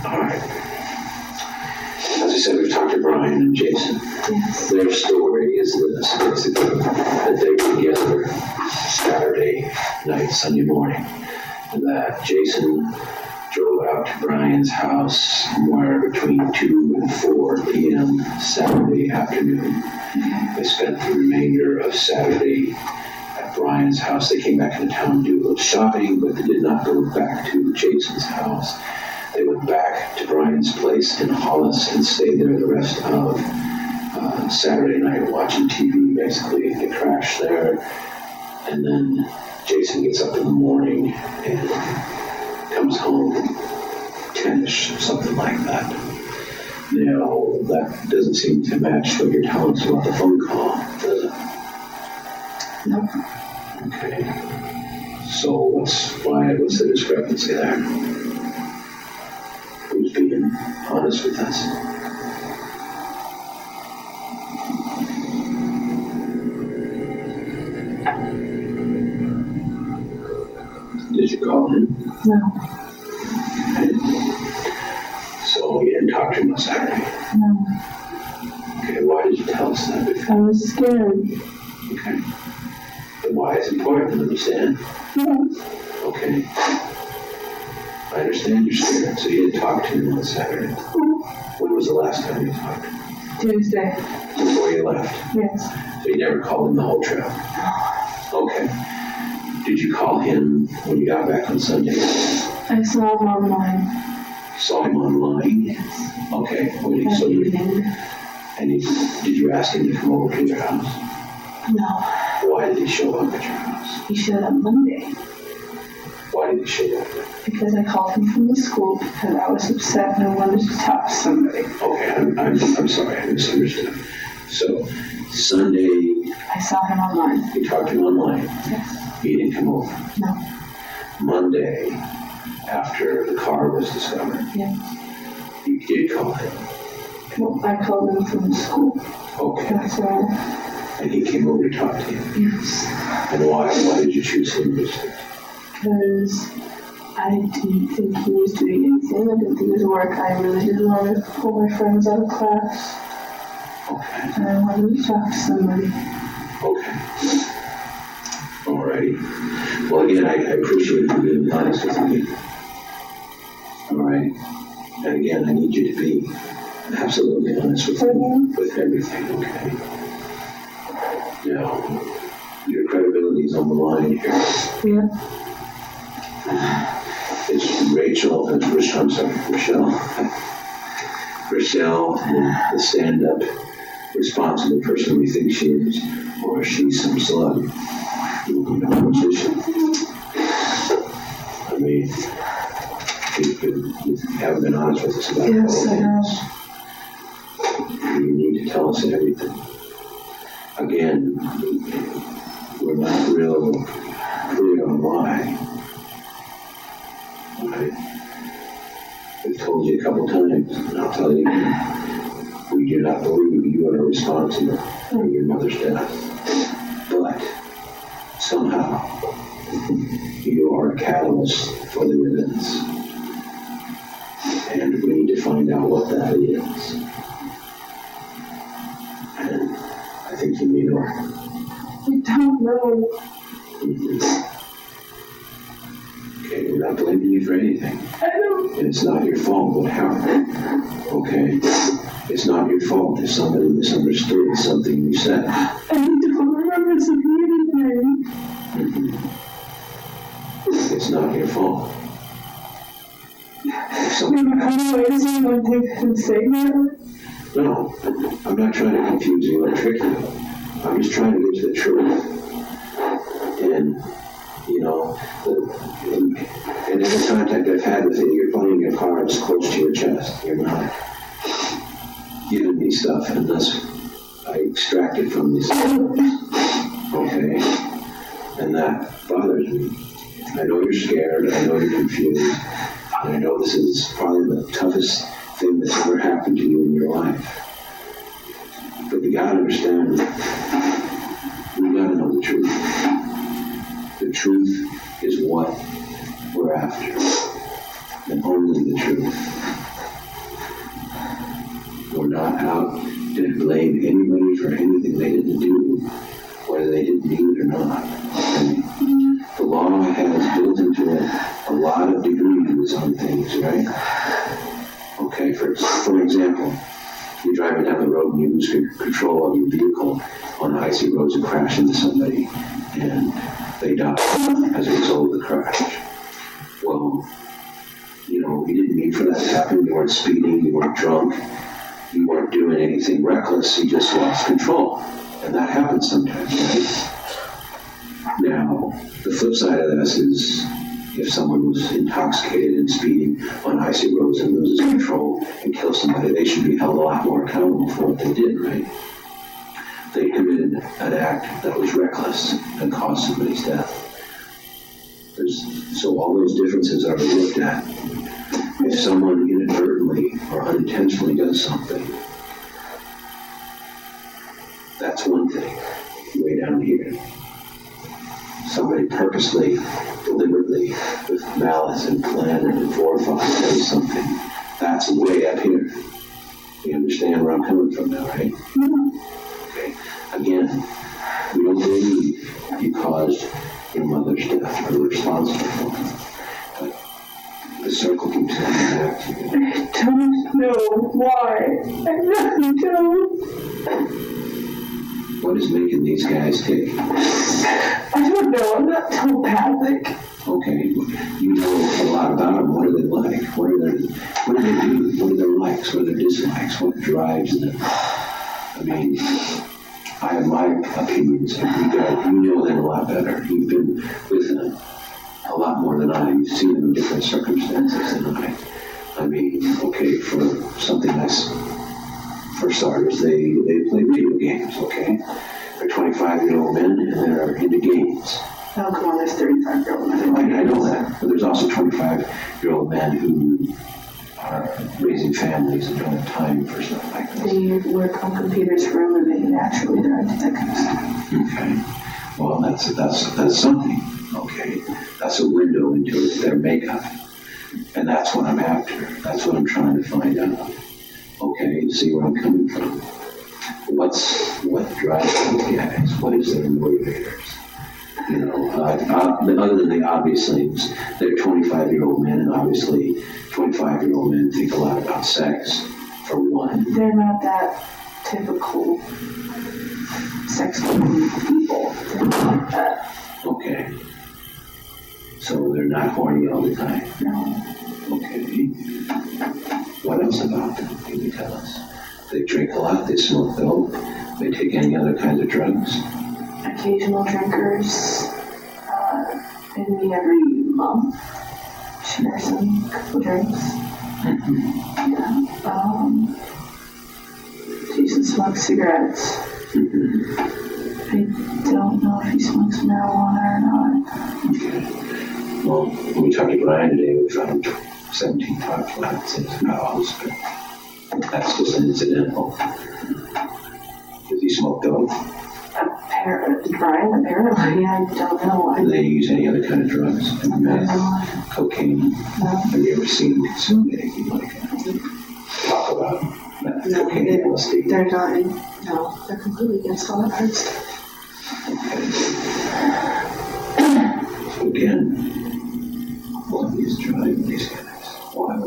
Alright. As I said, we've talked to Brian and Jason. Yes. Their story is this, basically, that they were together Saturday night, Sunday morning, and that Jason drove out to Brian's house somewhere between 2 and 4 p.m. Saturday afternoon. They spent the remainder of Saturday at Brian's house. They came back into town to do a little shopping, but they did not go back to Jason's house. They went back to Brian's place in Hollis and stayed there the rest of Saturday night watching TV, basically. They crashed there, and then Jason gets up in the morning and comes home 10-ish, something like that. Now, that doesn't seem to match what you're telling us about the phone call, does it? Nope. Okay. So what's the discrepancy there? Who's being honest with us? Did you call him? No. Okay. So you didn't talk to him on Saturday? No. Okay, why did you tell us that before? I was scared. Okay. But why is it important to understand? No. Okay. I understand you're scared, so you didn't talk to him on Saturday. When was the last time you talked to him? Tuesday. Before you left? Yes. So you never called him the whole trip? Okay. Did you call him when you got back on Sunday? I saw him online. You saw him online? Yes. Okay. That So evening. did you ask him to come over to your house? No. Why did he show up at your house? He showed up Monday Why did he show up? because I called him from the school because I was upset and I wanted to talk to somebody. Okay, I'm sorry, I misunderstood. So, Sunday, I saw him online. you talked to him online. Yes. He didn't come over. No. Monday, after the car was discovered, Yes. you did call him. Well, I called him from the school. Okay, That's all. and he came over to talk to you. Yes. And why did you choose him? Because I didn't think he was doing anything. I didn't think it was work. I really didn't want to pull my friends out of class. Okay, And I wanted to talk to somebody. okay. Alrighty. Well, again, I appreciate you being honest with me. Alright. And again, I need you to be absolutely honest with me with everything, okay? Now, your credibility is on the line here. Yeah. It's Rachel, I'm sorry, Rachelle, the stand-up, responsible person we think she is, or she's some slug. You know, which issue? I mean, you haven't been honest with us about Yes, I know. things. You need to tell us everything. Again, we're not real clear on why. Right? I've told you a couple times, and I'll tell you again. We do not believe you are responsible for your mother's death. But somehow, you are a catalyst for the events. And we need to find out what that is. And I think you need our. I don't know. Okay, we're not blaming you for anything. I don't. And it's not your fault what happened. Okay? It's not your fault if somebody misunderstood something you said. I don't remember saying anything. It's not your fault. If I somebody don't know. Is anyone taking statement? No, I'm not trying to confuse you or trick you. I'm just trying to get to the truth. And, you know, in every contact I've had with you, you're playing your cards close to your chest. You're not given me stuff unless I extract it from these systems. Okay? And that bothers me. I know you're scared, I know you're confused, and I know this is probably the toughest thing that's ever happened to you in your life. But you gotta understand, we gotta know the truth. The truth is what we're after, and only the truth. We're not out to blame anybody for anything they didn't do, whether they didn't do it or not. Okay? The law has built into it a lot of degrees on things, right? Okay, for example, you're driving down the road and you lose control of your vehicle on the icy roads and crash into somebody, and they die as a result of the crash. Well, you didn't mean for that to happen. You weren't speeding, you weren't drunk, you weren't doing anything reckless, you just lost control. And that happens sometimes, right? Now, the flip side of this is if someone was intoxicated and speeding on icy roads and loses control and kills somebody, they should be held a lot more accountable for what they did, right? They committed an act that was reckless and caused somebody's death. So all those differences are looked at. If someone inadvertently or unintentionally does something, that's one thing, way down here. Somebody purposely, deliberately, with malice and plan and forethought does something, that's way up here. You understand where I'm coming from now, right? Okay. Again, we don't believe you caused your mother's death or were responsible for it. But the circle keeps coming back to you. I don't know why. I really don't. What is making these guys tick? I don't know. I'm not telepathic. Okay, you know a lot about them. What are they like? What do they do? What are their likes? What are their dislikes? What drives them? I mean, I have my opinions, and you know them a lot better. You've been with them a lot more than I. You've seen them in different circumstances than I. I mean, okay, for something that's, for starters, they play video games, okay? They're 25-year-old men, and they're into games. Oh, come on, there's 35-year-old men. I know that, but there's also 25-year-old men who are raising families and don't have time for stuff like this. They work on computers for a living. Naturally, they're into that kind of stuff. Okay. Well, that's something. Okay. That's a window into their makeup, and that's what I'm after. That's what I'm trying to find out. Okay. See where I'm coming from. What drives these guys? What is their motivators? Other than the obvious things, they're 25-year-old men, and obviously 25-year-old men think a lot about sex, for one. They're not that typical sexual people. They're not like that. Okay. So they're not horny all the time? No. Okay. What else about them can you tell us? They drink a lot, they smoke dope, they take any other kinds of drugs? Occasional drinkers. Maybe meet every month. Share some couple drinks. Mm-hmm. Yeah. Jason smokes cigarettes. Mm-hmm. I don't know if he smokes marijuana or not. Okay. Well, when we talked to Brian today, we found 17 pot plants in his house, but that's just an incidental. Does he smoke dope? Brian, apparently, I don't know. Do they use any other kind of drugs? Meth, cocaine? No. Have you ever seen them consume anything like that? Talk about meth, No, cocaine, LSD. they're not in, no, they're completely against all that hard stuff. Okay. So again, what is driving these guys? What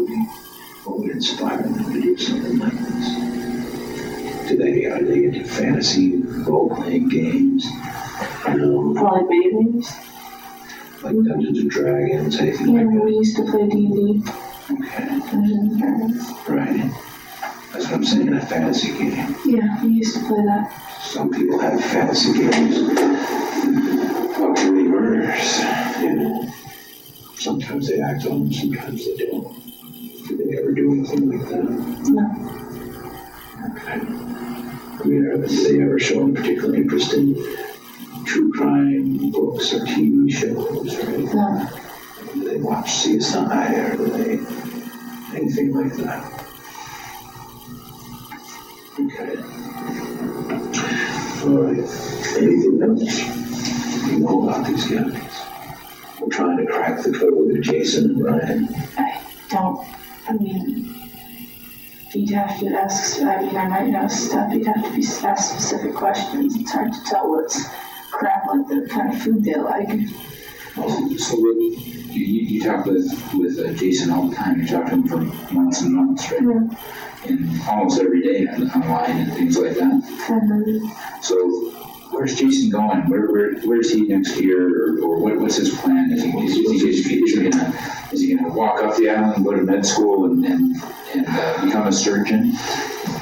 would inspire them to do something like this? Are they into fantasy, role-playing games? Probably babies. Like Dungeons and Dragons, anything Yeah, like we used to play D&D. that? Okay, Dungeons and Dragons. right. That's what I'm saying, a fantasy game. Yeah, we used to play that. Some people have fantasy games about committing murders, Sometimes they act on them, sometimes they don't. Do they ever do anything like that? No. Okay. Do they ever show any particular interest in true crime books or TV shows or anything? No. Do they watch CSI or do they anything like that? Okay. All right. Anything else you know about these guys? We're trying to crack the code with Jason and Brian. I mean, you'd have to ask, I might know stuff, you'd have to be asked specific questions. It's hard to tell what's crap, like the kind of food they like. So you talk with Jason all the time. You talk to him for months and months, right? Yeah. And almost every day online and things like that. So where's Jason going? Where's he next year? Or what's his plan? Is he gonna walk off the island and go to med school and become a surgeon?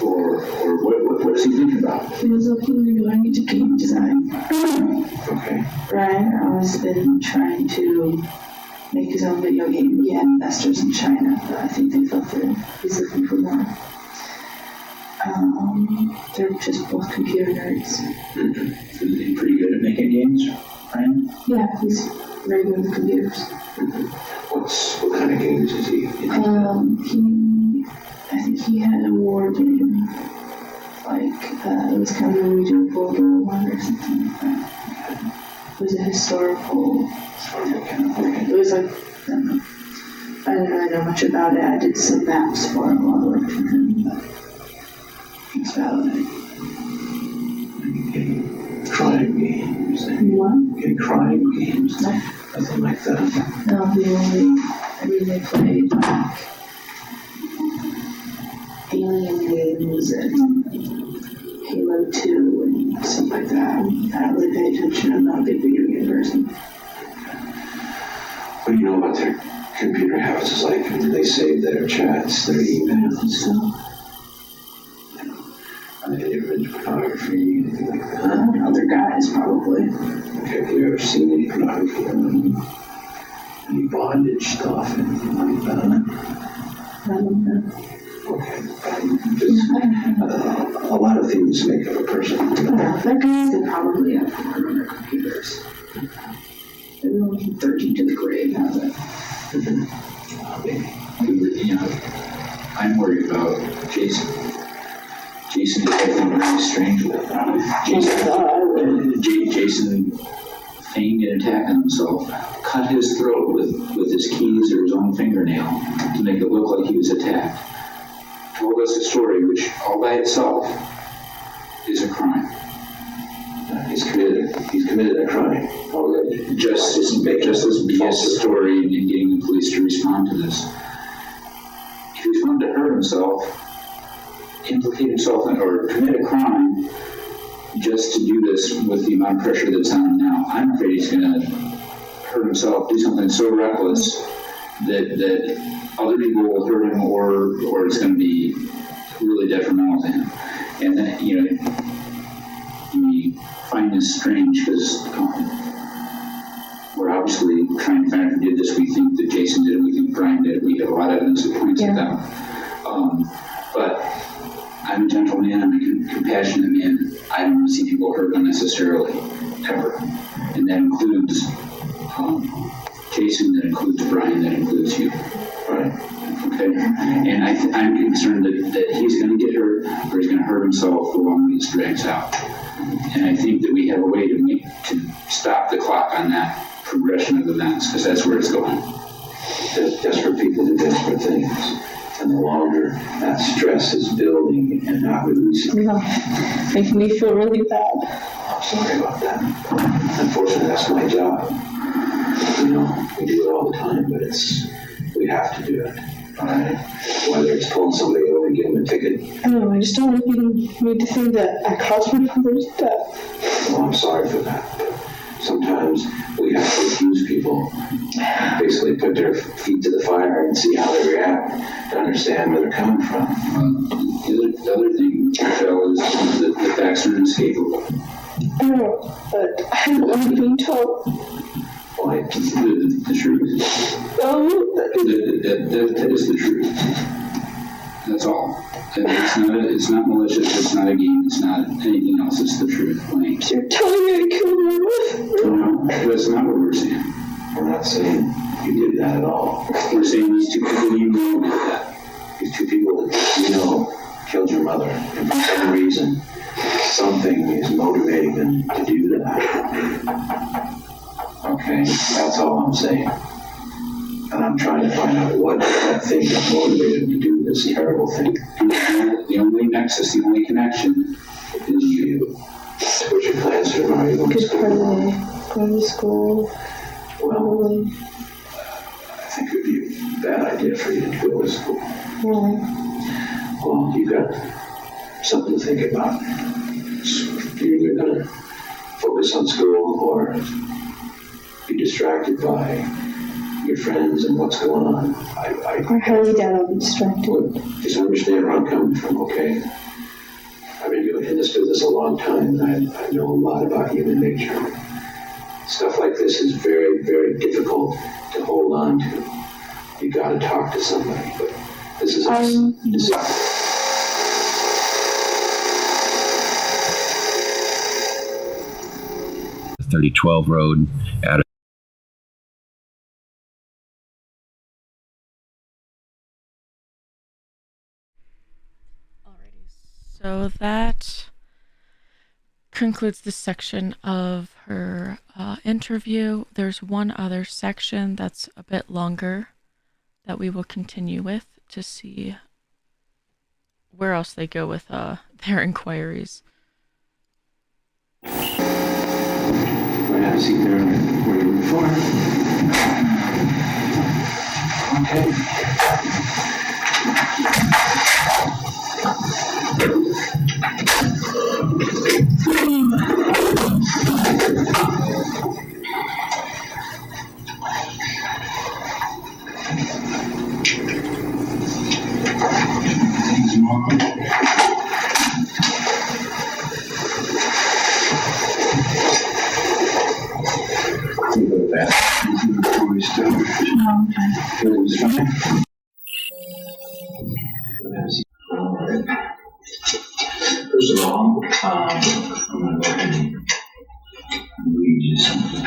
Or what is he thinking about? He was looking to going into game design. Okay. Brian has been trying to make his own video game. He had investors in China, but I think they felt that he's looking for more. They're just both computer nerds. Is he pretty good at making games, Brian? Yeah, he's very good with computers. What kind of games is he? I think he had an award in, like, it was kind of a regional Boulder one or something like that. It was a historical kind of thing. It was like, I didn't really know much about it. I did some maps for him while I worked for him, but that's about it. Any crime games? What? Any crime games? No. Nothing like that. No, they played like Alien games and Halo 2 and stuff like that. I don't really pay attention. I'm not a big video game person. What do you know about their computer habits? Like, do they save their chats, their emails? So, Are they into pornography, anything like that? other guys probably. Okay, have you ever seen any pornography? Any bondage stuff, anything like that? I don't know. Okay. Just, a lot of things make up a person. Their guys are probably have porn on their computers. They're only from 13 to the grave, how's that? I'm worried about Jason. Jason is acting very strangely. Jason feigned an attack on himself, cut his throat with his keys or his own fingernail to make it look like he was attacked. Told us a story which, all by itself, is a crime. He's committed a crime already. Just this BS story and getting the police to respond to this. If he's wanted to hurt himself, implicate himself or commit a crime just to do this with the amount of pressure that's on him now, I'm afraid he's going to hurt himself, do something so reckless that other people will hurt him or it's going to be really detrimental to him. And then, we find this strange because we're obviously trying to find out who did this. We think that Jason did it. We think Brian did it. We have a lot of evidence that points at them. But I'm a gentle man. I'm a compassionate man. I don't want to see people hurt unnecessarily, ever. And that includes Jason, that includes Brian, that includes you. Right? Okay? And I'm concerned that he's going to get hurt or he's going to hurt himself the longer this drags out. And I think that we have a way to stop the clock on that progression of events, because that's where it's going. Desperate people do desperate things. And the longer that stress is building and not releasing. Making me feel really bad. I'm sorry about that. Unfortunately, that's my job. We do it all the time, but we have to do it. All right? Whether it's pulling somebody over and giving them a ticket. I don't know, I just don't want you to think that I caused my father's death. Well, I'm sorry for that. But sometimes we have to accuse people, basically put their feet to the fire and see how they react to understand where they're coming from. The other thing, Rachelle, is that the facts are inescapable. I know, but I don't want being told. Why? The truth. That is the truth. That's all. It's not malicious. It's not a game. It's not anything else. It's the truth. Plain. You're telling me I killed my wife? No, that's not what we're saying. We're not saying you did that at all. We're saying these two people you know did that. These two people that you know killed your mother, and for some reason, something is motivating them to do that. Okay, that's all I'm saying. And I'm trying to find out what that thing that motivated them to do this terrible thing. The only nexus, the only connection is you. What's your plans for tomorrow? You going to Good school? Go to school. Well, Probably. I think it would be a bad idea for you to go to school. Yeah. Well, you've got something to think about. So you're either going to focus on school or be distracted by your friends and what's going on. I highly doubt I'll be distracted. Look, just understand where I'm coming from, okay? I've been doing in this business a long time, and I know a lot about human nature. Stuff like this is very, very difficult to hold on to. You got to talk to somebody, but this is this is 3012 road out of Alrighty, so that concludes this section of her interview. There's one other section that's a bit longer that we will continue with to see where else they go with their inquiries. Might have a seat there where you were before. Okay. First of all, I'm going to go ahead and read you something.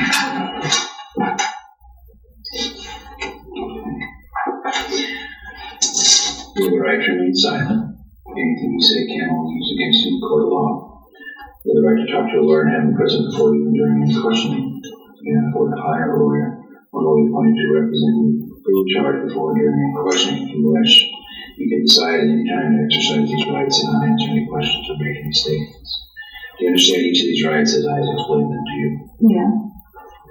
You have the right to remain silent. Anything you say can only be used against you in court of law. You have the right to talk to a lawyer and have him present before you and during any questioning. You can afford to hire a lawyer or lawyer appointed to represent you free of charge before and during any questioning if you wish. You can decide at any time to exercise these rights and not answer any questions or make any statements. Do you understand each of these rights as I have explained them to you? Yeah.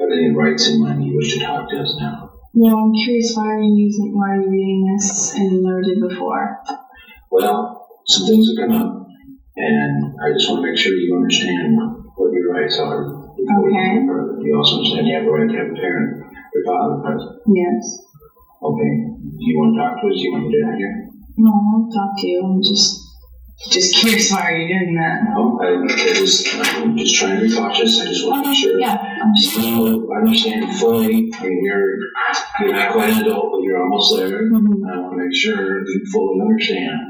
Are there any rights in mind you wish to talk to us now? Yeah, I'm curious why are you reading this and never did before? Well, some things have come up, and I just want to make sure you understand what your rights are. Okay. You also understand you have a right to have a parent, your father present. Yes. Okay. Do you want to talk to us? Do you want me to do here? No, I'll talk to you. I'm just curious why are you doing that? I'm just trying to be cautious. I just want to make sure. Yeah, I'm just I understand you fully. I mean, you're not quite an adult, but you're almost there. Mhm. I want to make sure you fully understand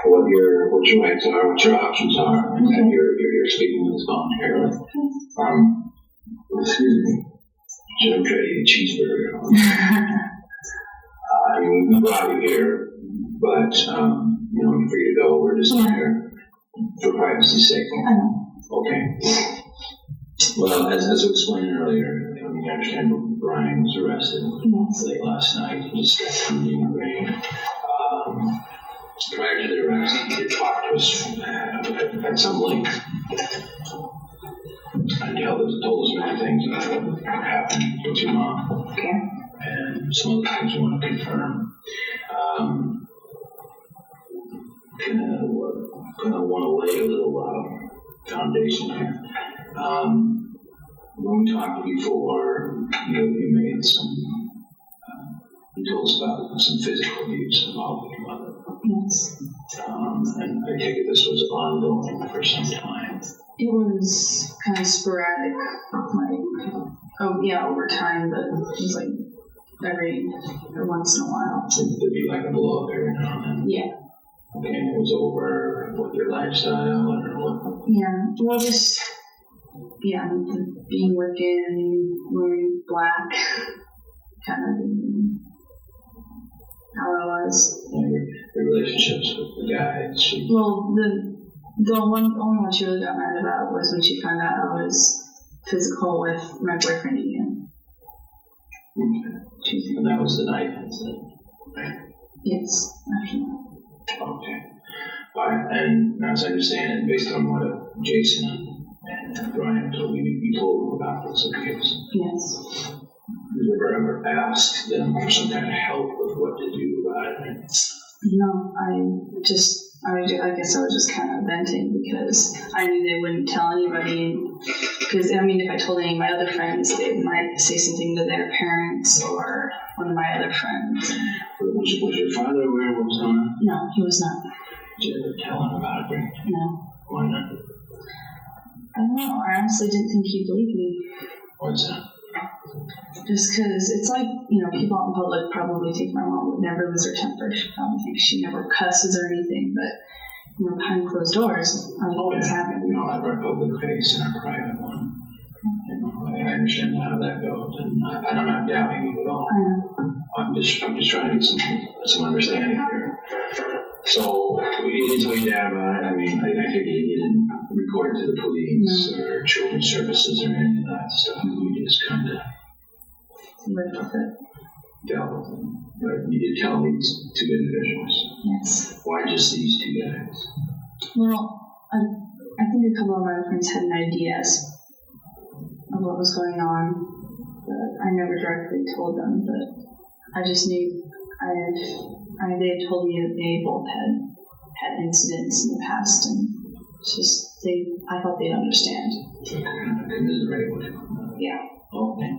what your rights are, what your options are, and that you're speaking with this voluntarily. Excuse me. Should I try to eat a cheeseburger? I mean, we brought you here, but you're free to go. We're just here for privacy's sake. I know. Okay. Well, as I explained earlier, you understand Brian was arrested late last night. He just got from being arraigned. Prior to the arrest, he did talk to us at some length. And he told us many things about what happened with your mom. Okay. And some other things we want to confirm. Kind of want to lay a little foundation here. When we talked before, you made some. You told us about some physical abuse involved with your mother. Yes. And I take it this was ongoing for some time. It was kind of sporadic, over time, but it was like every once in a while. There'd be like a blow up every now and then. Yeah. Okay, it was over what, your lifestyle or what? Yeah, well, just, yeah, being working, wearing black, kind of how I was. Your relationships with the guys. Well, the only one she really got mad about was when she found out I was physical with my boyfriend again. Okay. And that was the night incident, right? Yes, after that. Okay. All right, and as I understand it, based on what Jason and Brian told me, you told them about this abuse. Yes. Did you ever ask them for some kind of help with what to do about it? No, I guess I was just kind of venting because I knew they wouldn't tell anybody. Because, I mean, if I told any of my other friends, they might say something to their parents or one of my other friends. Was your father aware of what was going on? No, he was not. Did you ever tell him about it, right? No. Why not? I don't know. I honestly didn't think he'd believe me. What's that? Just because it's like, people out in public probably think my mom would never lose her temper. She probably thinks she never cusses or anything, but, behind closed doors, I know what's happening. We all have our public face and our private one. I understand how that goes, and I'm not doubting you at all. I know. I'm just trying to get some understanding here. So, you didn't tell your dad about it? I mean, I figured you didn't report it to the police or children's services or any of that stuff. You just kind of Lived with it. dealt with them. But you did tell these two individuals. Yes. Why just these two guys? Well, I think a couple of my friends had an idea of what was going on, but I never directly told them. But I just knew they had told me that they both had incidents in the past, and it's just I thought they'd understand. So kind of commiserate with you. Yeah. Okay.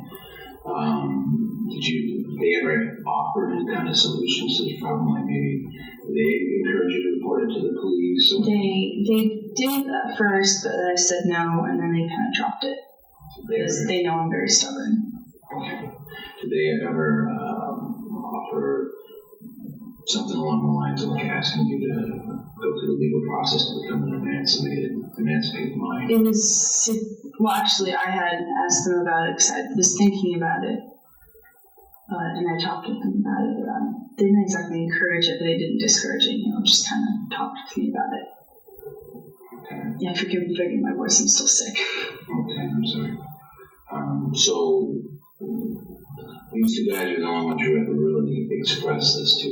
They ever offer any kind of solutions to the problem? Like maybe they encourage you to report it to the police? Or? They did at first, but I said no, and then they kind of dropped it because they know I'm very stubborn. Okay. Did they ever offer something along the lines of like asking you to go through the legal process to become an emancipated mind? It was, well, actually, I had asked them about it because I was thinking about it, and I talked to them about it. They didn't exactly encourage it, but they didn't discourage it, just kind of talked to me about it. Okay. Yeah, forgive my voice, I'm still sick. Okay, I'm sorry. So, these two guys are the only ones who ever really expressed this to.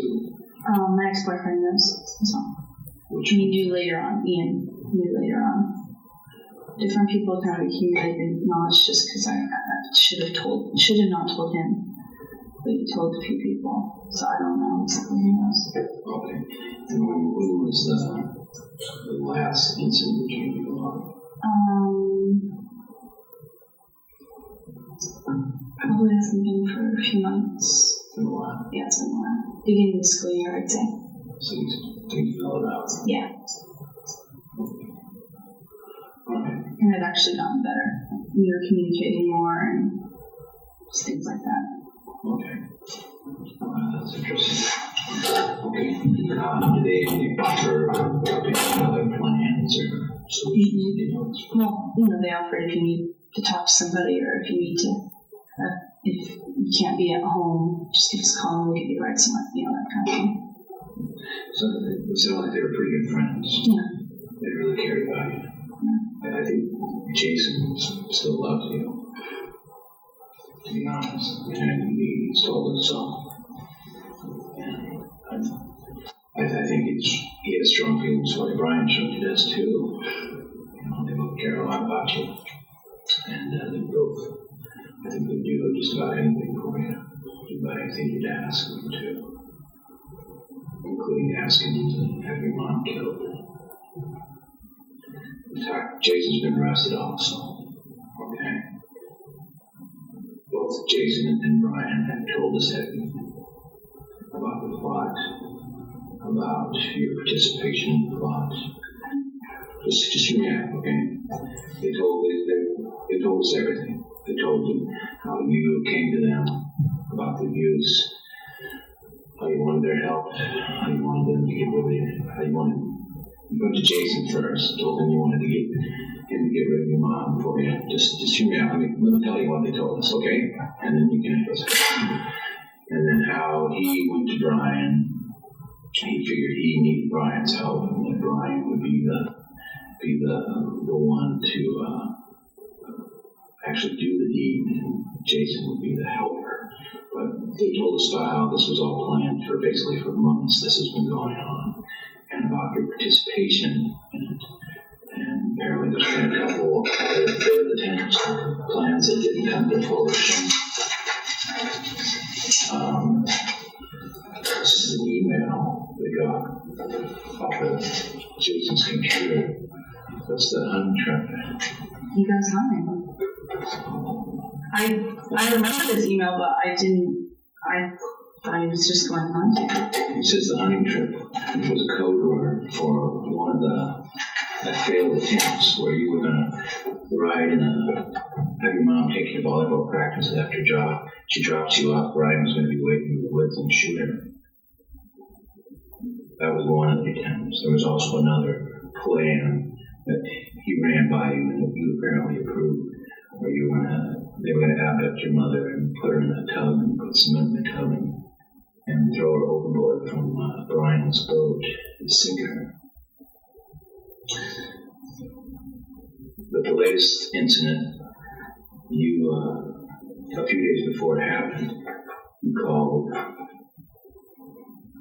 My ex-boyfriend knows as well. Which he knew later on. Ian knew later on. Different people kind of accumulated knowledge just because I should have not told him, but he told a few people. So I don't know exactly who knows. Okay. And when was the last incident between you and Lauri? Probably hasn't been for a few months. It's been a while. Yeah, it's been a while. Beginning of the school year, I'd say. So things mellowed out. Yeah. Okay. And it actually gotten better. We were communicating more and just things like that. Okay. That's interesting. Okay. Did they offer other plans or solutions? Well, they offer if you need to talk to somebody or if you need to, if you can't be at home, just give us a call and we'll give you a ride somewhere, that kind of thing. So it sounded like they were pretty good friends. Yeah. They really cared about you. And I think Jason still loves you, to be honest. And he's told us so. And I think he has strong feelings for you. Brian showed you this too. They both care a lot about you. And they both, I think they do just about anything for you. Do about anything you'd ask them to. Including asking you to have your mom killed. In fact, Jason's been arrested also. Okay? Both Jason and Brian have told us everything about the plot, about your participation in the plot. Just hear me out, okay? They told us everything. They told them how you came to them about the abuse, how you wanted wanted their help, how you wanted them to get rid of you, how you wanted. You went to Jason first, told him you wanted to get him to get rid of your mom for you. Just hear me out. Let me tell you what they told us, okay? And then you can go. And then how he went to Brian. He figured he needed Brian's help, and that Brian would be the one to actually do the deed, and Jason would be the helper. But they told us about how this was all planned for months. This has been going on, and about your participation in it. And apparently there's been a couple of failed attempts or plans that didn't come to fruition. This is an email they got off of Jason's computer. What's the hunting trip? He goes hunting. I remember this email, but I thought he was just going hunting. It says the hunting trip was a code word for one of the failed attempts where you were going to ride have your mom take you to volleyball practice after she drops you off. Brian was going to be waiting in the woods and shoot her. That was one of the attempts. There was also another plan that he ran by you and that you apparently approved, where they were going to abduct your mother and put her in a tub and put cement in the tub and throw her overboard from Brian's boat and sink her. But the latest incident, a few days before it happened, you called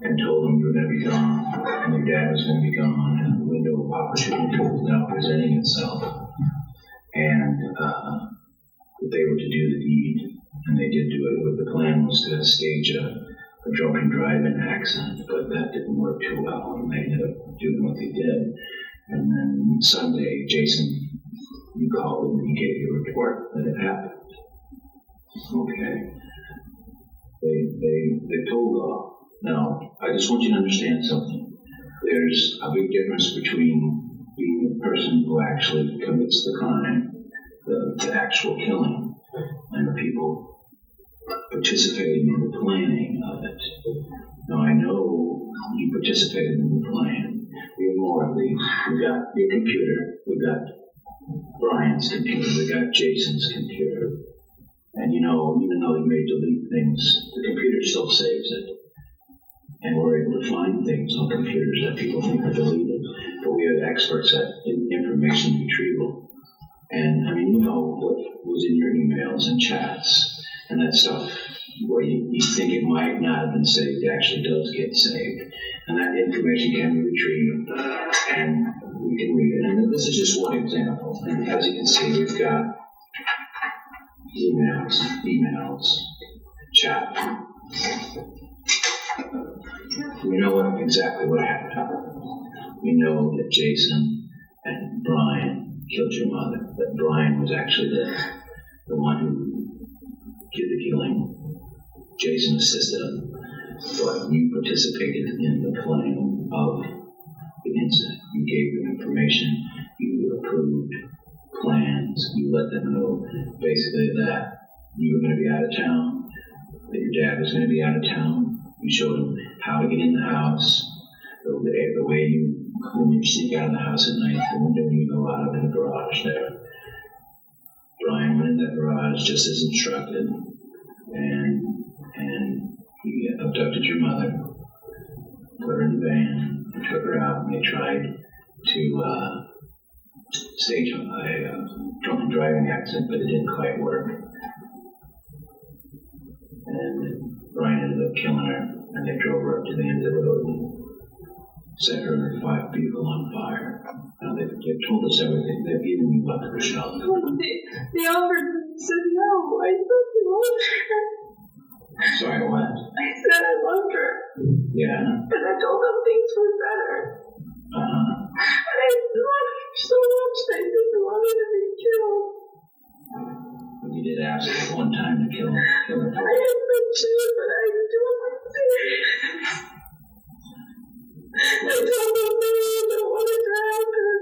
and told them you were going to be gone, and your dad was going to be gone, and the window of opportunity was now presenting itself, and that they were to do the deed, and they did do it. But the plan was to stage a drunken driving accident, but that didn't work too well, and they ended up doing what they did. And then Sunday, Jason, you called and he gave you a report that it happened. Okay. They told now, I just want you to understand something. There's a big difference between being the person who actually commits the crime, the actual killing, and the people participating in the planning of it. Now, I know you participated in the plan. We have more of these. We got your computer. We got Brian's computer. We got Jason's computer. And even though you may delete things, the computer still saves it. And we're able to find things on computers that people think are deleted. But we have experts at information retrieval. And what was in your emails and chats and that stuff where you think it might not have been saved, it actually does get saved. And that information can be retrieved and we can read it. And this is just one example. And as you can see, we've got emails, chat. We know exactly what happened. We know that Jason and Brian killed your mother, that Brian was actually the one who did the killing. Jason assisted him, but you participated in the planning of the incident. You gave them information, you approved plans, you let them know basically that you were going to be out of town, that your dad was going to be out of town. You showed them how to get in the house, the way when you sneak out of the house at night, the window you go out of in the garage there. Brian went in that garage just as instructed, and he abducted your mother, put her in the van, and took her out, and they tried to stage a drunken driving accident, but it didn't quite work. And Brian ended up killing her, and they drove her up to the end of the road and set her vehicle on fire. Now, they've told us everything. They've given you about Rachelle. They offered and said no. I thought they loved her. Sorry, what? I said I loved her. Yeah. But I told them things were better. And I loved her so much that I didn't want her to be killed. But you did ask her one time to kill her. I had been too, but I was doing my thing. I told them I don't want to drown her.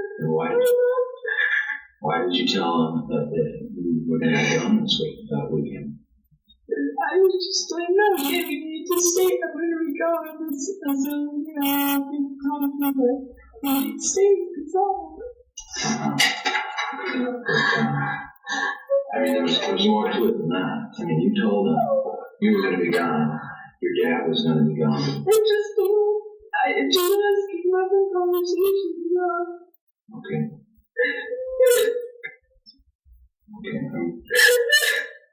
Why did you tell them that you were going to be gone this weekend? I was just like, no, you need to stay. I'm going to be God, it's United States, it's all. I mean, there was more to it than that. I mean, you told him you were going to be gone. Your dad was going to be gone. I just asking other conversations, Okay. Okay.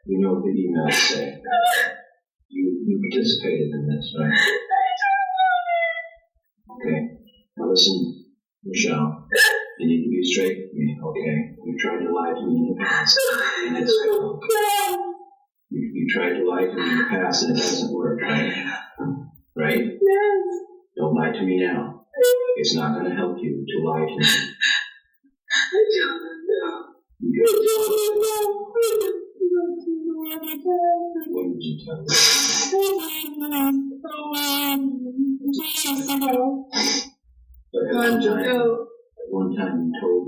You know what the emails say. You participated in this, right? Okay. Now listen, Rachelle. You need to be straight with me, okay? You tried to lie to me in the past, and it's failed. You tried to lie to me in the past, and it doesn't work, right? Right? Yes. Don't lie to me now. It's not going to help you to lie to me. I don't know. What did you tell me? At one time you told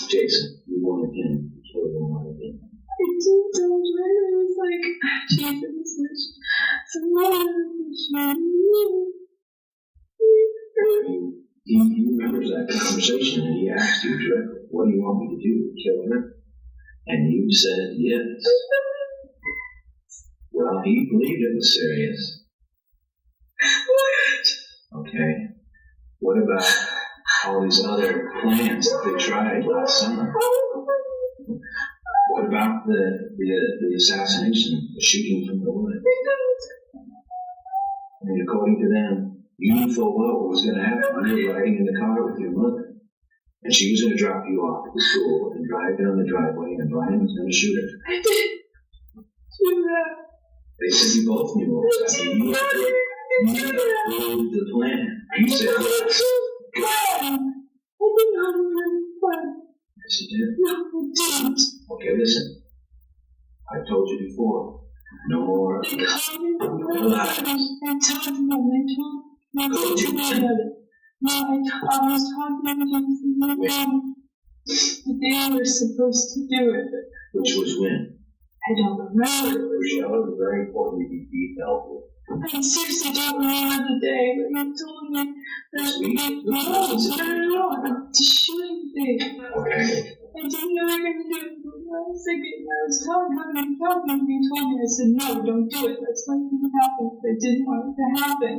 Jason you wanted him. You told him wanted him. I did tell him. It was like, Jason was such He remembers that conversation and he asked you directly, what do you want me to do? Kill her? And you said yes. Well, he believed it was serious. Okay. What about all these other plans that they tried last summer? What about the assassination, the shooting from the woods? I mean, according to them, you knew full well what was going to happen. You were riding in the car with your mother, and she was going to drop you off at the school and drive down the driveway, and Brian was going to shoot her. I did do that. They said you both knew what was happening. You approved the plan. You said yes. I did not remember the plan. Yes, you did. No, I didn't. Okay, listen. I told you before. No more. They called me from the lies. I told them. I told them about it. No, I was talking to them from my mom. But they were supposed to do it. Which was when? I don't remember. Rachelle, it was very important to be detailed. I seriously don't remember the day, but you told me that the shooting thing. Okay. I didn't know they were going to do it. I was thinking, I was talking and you told me. I said, no, don't do it. That's not going to happen. I didn't want it to happen.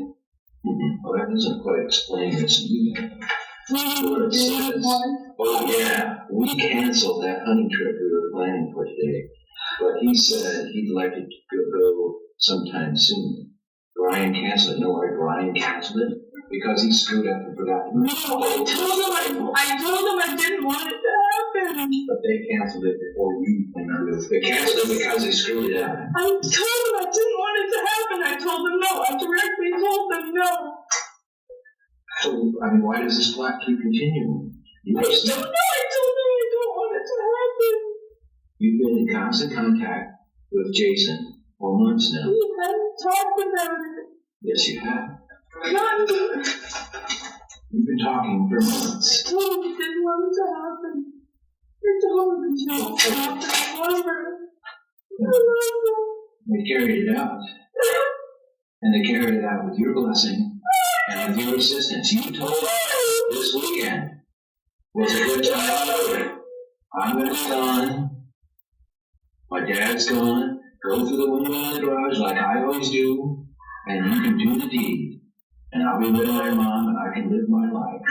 Well, that doesn't quite explain this either. What it says. Oh, yeah, we canceled that hunting trip we were planning for today. But he said he'd like to go sometime soon. Brian canceled it. No, why Brian canceled it? Because he screwed up and forgot to No, I told him I didn't want it to happen. But they canceled it before you remember. They canceled it because they screwed it up. I told him I didn't want it to happen. I told him no. I directly told them no. So, I mean, why does this plot keep continuing? I don't know. I told him I don't want it to happen. You've been in constant contact with Jason for months now. We haven't talked about it. Yes, you have. Not You've been talking for months. I told him I didn't want it to happen. I told him it didn't happen. I love her. They carried it out. And they carried it out with your blessing and with your assistance. You told us this weekend was a good time. I'm going to be gone. My dad's gone. Go through the window in the garage like I always do, and you can do the deed. And I'll be with my mom, and I can live my life.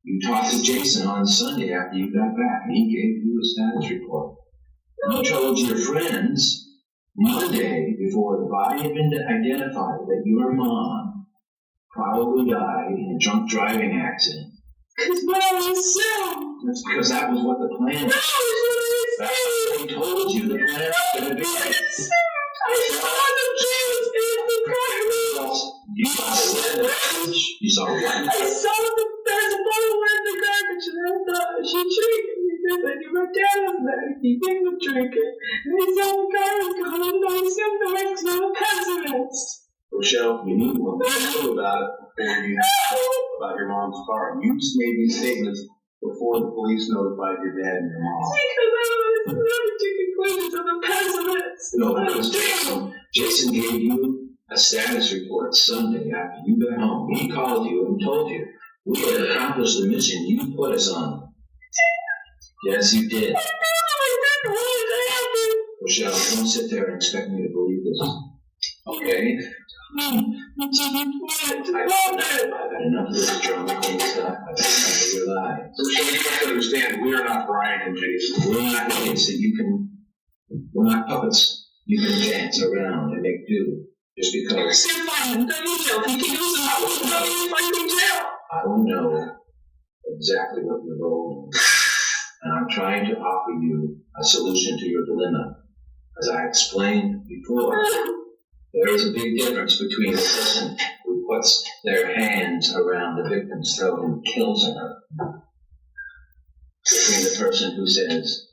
You talked to Jason on Sunday after you got back, and he gave you a status report. You told your friends Monday, before the body had been identified, that your mom probably died in a drunk driving accident. Because Mom was so. That's because that was what the plan was. That's what they told you the plan was going to be. I saw the kids in the garbage. You saw the garbage? You saw what? I saw there's a bottle in the garbage, and I thought she drank it because I knew my dad was there. He didn't drink it. And I saw the garbage going, and I said the rest of the presidents. Rochelle, you knew what you about it before you about your mom's car. You made these statements before the police notified your dad and your mom. Because I was never to conclusions of a pessimist. No, because Jason gave you a status report Sunday after you got home. He called you and told you we had accomplished the mission you put us on. Yes, you did. Rachelle, don't sit there and expect me to believe this. Okay? I've had enough of this drama and stuff. I've had enough of your lies. Rachelle, you have to understand, we are not Brian and Jason. We're not kids that you can. We're not puppets. You can dance around and make do just because. I don't know exactly what your role is, and I'm trying to offer you a solution to your dilemma. As I explained before, there is a big difference between a person who puts their hands around the victim's throat and kills her, between the person who says,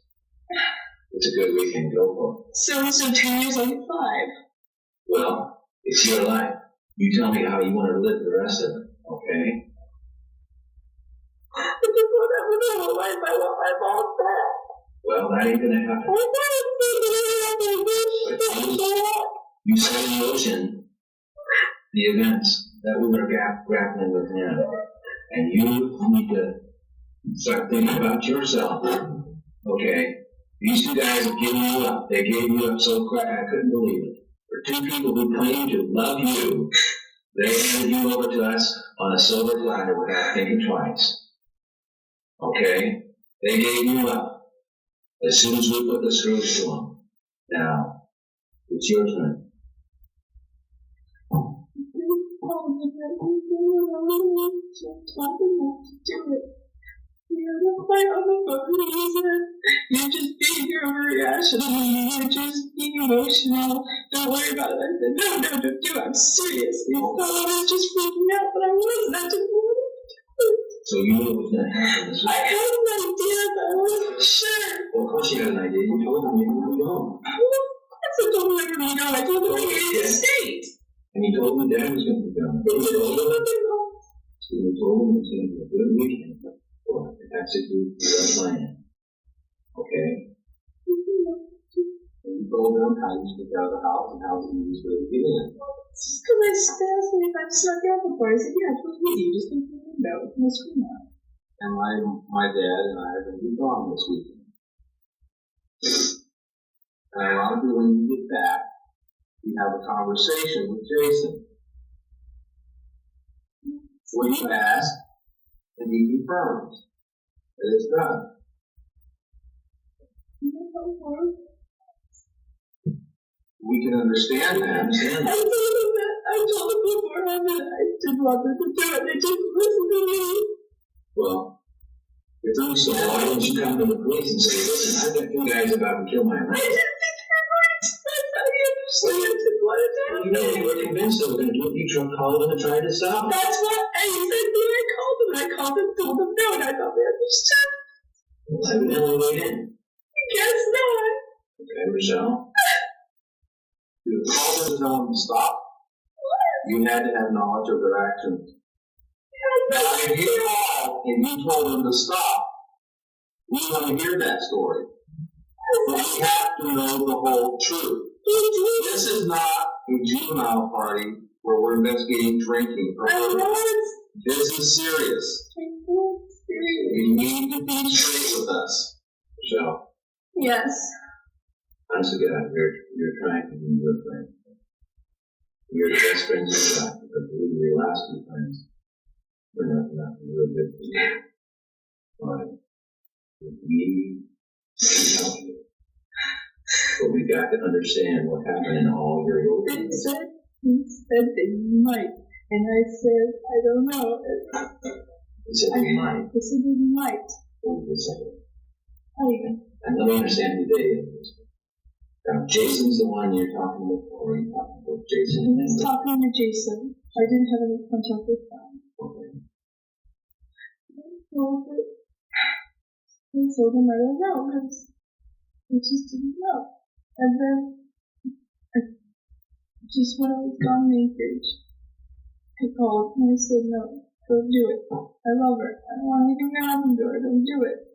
it's a good weekend, go for it. So 10 years, like 5. Well, it's your life. You tell me how you want to live the rest of it, okay? I just want to have a normal life. I want my mom back. Well, that ain't gonna happen. You set in motion the events that we were grappling with now. And you need to start thinking about yourself. Okay? These two guys have given you up. They gave you up so quick, I couldn't believe it. For two people who claim to love you, they handed you over to us on a silver platter without thinking twice. Okay? They gave you up as soon as we put the screws to them. Now, it's your turn. You're just being your overreaction. You're just being emotional. Don't worry about it. I said, no, don't do it. I'm serious. I was just freaking out, but I wasn't. I just wanted to. So you knew what was going to happen this week? I had an idea, but I wasn't sure. Well, of course you had an idea. You told them you were going. I said, don't let me go. I told them we were in the state. And you told them Dad was going to be gone. So you told them it was going to be a good weekend for to execute your plan. Okay? And you told them how you sneak out of the house and how to use the get in. It's just because I stabbed me if I snuck out before. I said, yeah, it's really easy. Just open the window. Open the screen out. And my dad and I are going to be gone this weekend. And ironically, when you get back, you have a conversation with Jason. When you ask, and he confirms that it's done. We can understand that. I told them beforehand that I didn't want them to do it. They didn't listen to me. Well, if it was so, why don't you come to the police and say, listen, I've got two guys about to kill my I wife. didn't think they were going to. That's how you understand. I didn't want it to happen. You know, you were convinced they were going to do it. You called them and tried to stop it. That's what I said when I called them. I called them, told them no, and I thought they understood. Well, evidently they didn't. I guess not. Okay, Rachelle? You called them to tell them to stop. You had to have knowledge of their actions. Now, if you called and you told them to stop, we want to hear that story. But we have to know the whole truth. This is not a juvenile party where we're investigating drinking. This is serious. You need to be straight with us. Michelle. Yes. Honest to God, you're trying to be your friend. You're the best friends you've got, because believe me, your last two friends were nothing real good for you. But we can help you. But we've got to understand what happened in all your roles. He said they might. And I said, I don't know. He said they might. He said they might. What did he say? I And let me understand who they is. Now, Jason's the one you're talking with, or are you talking with Jason? was talking to Jason. I didn't have any contact with him. Okay. I told him I don't know, because I just didn't know. And then, just when I was gone in Anchorage, I called and I said, no, don't do it. I love her. I don't want anything to happen to her. Don't do it.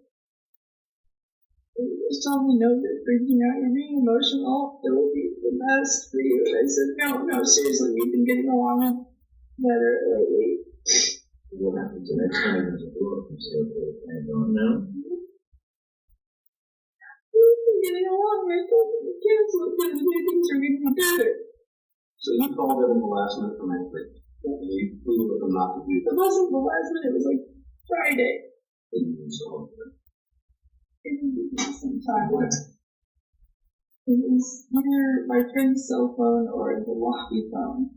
just told me, no, you're freaking out, you're being emotional, it will be the best for you. And I said, no, seriously, we've been getting along better lately. What happens the next time there's a blow up? You say, okay, and on now? We've been getting along, and I told them to cancel it because things are getting better. So you called them the last minute from Anchorage. And you flew with them not to do It that. wasn't the last minute, it was like Friday. And you installed them. It was sometime. What? It was either my friend's cell phone or the walkie phone.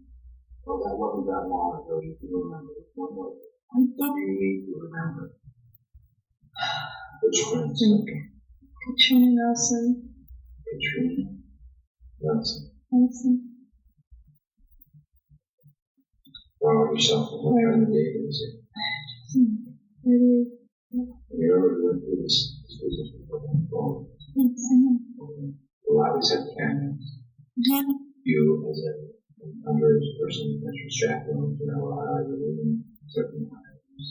Well, that wasn't that long ago. You can remember. What was it? I don't You need to remember. Which friends? think Katrina Nelson. Katrina Nelson. Wow, yourself. What kind of date is it? You already went through this business before on the phone. Well, I always have cameras. You, as an underage person, as your chaperone, you know, are removing certain items.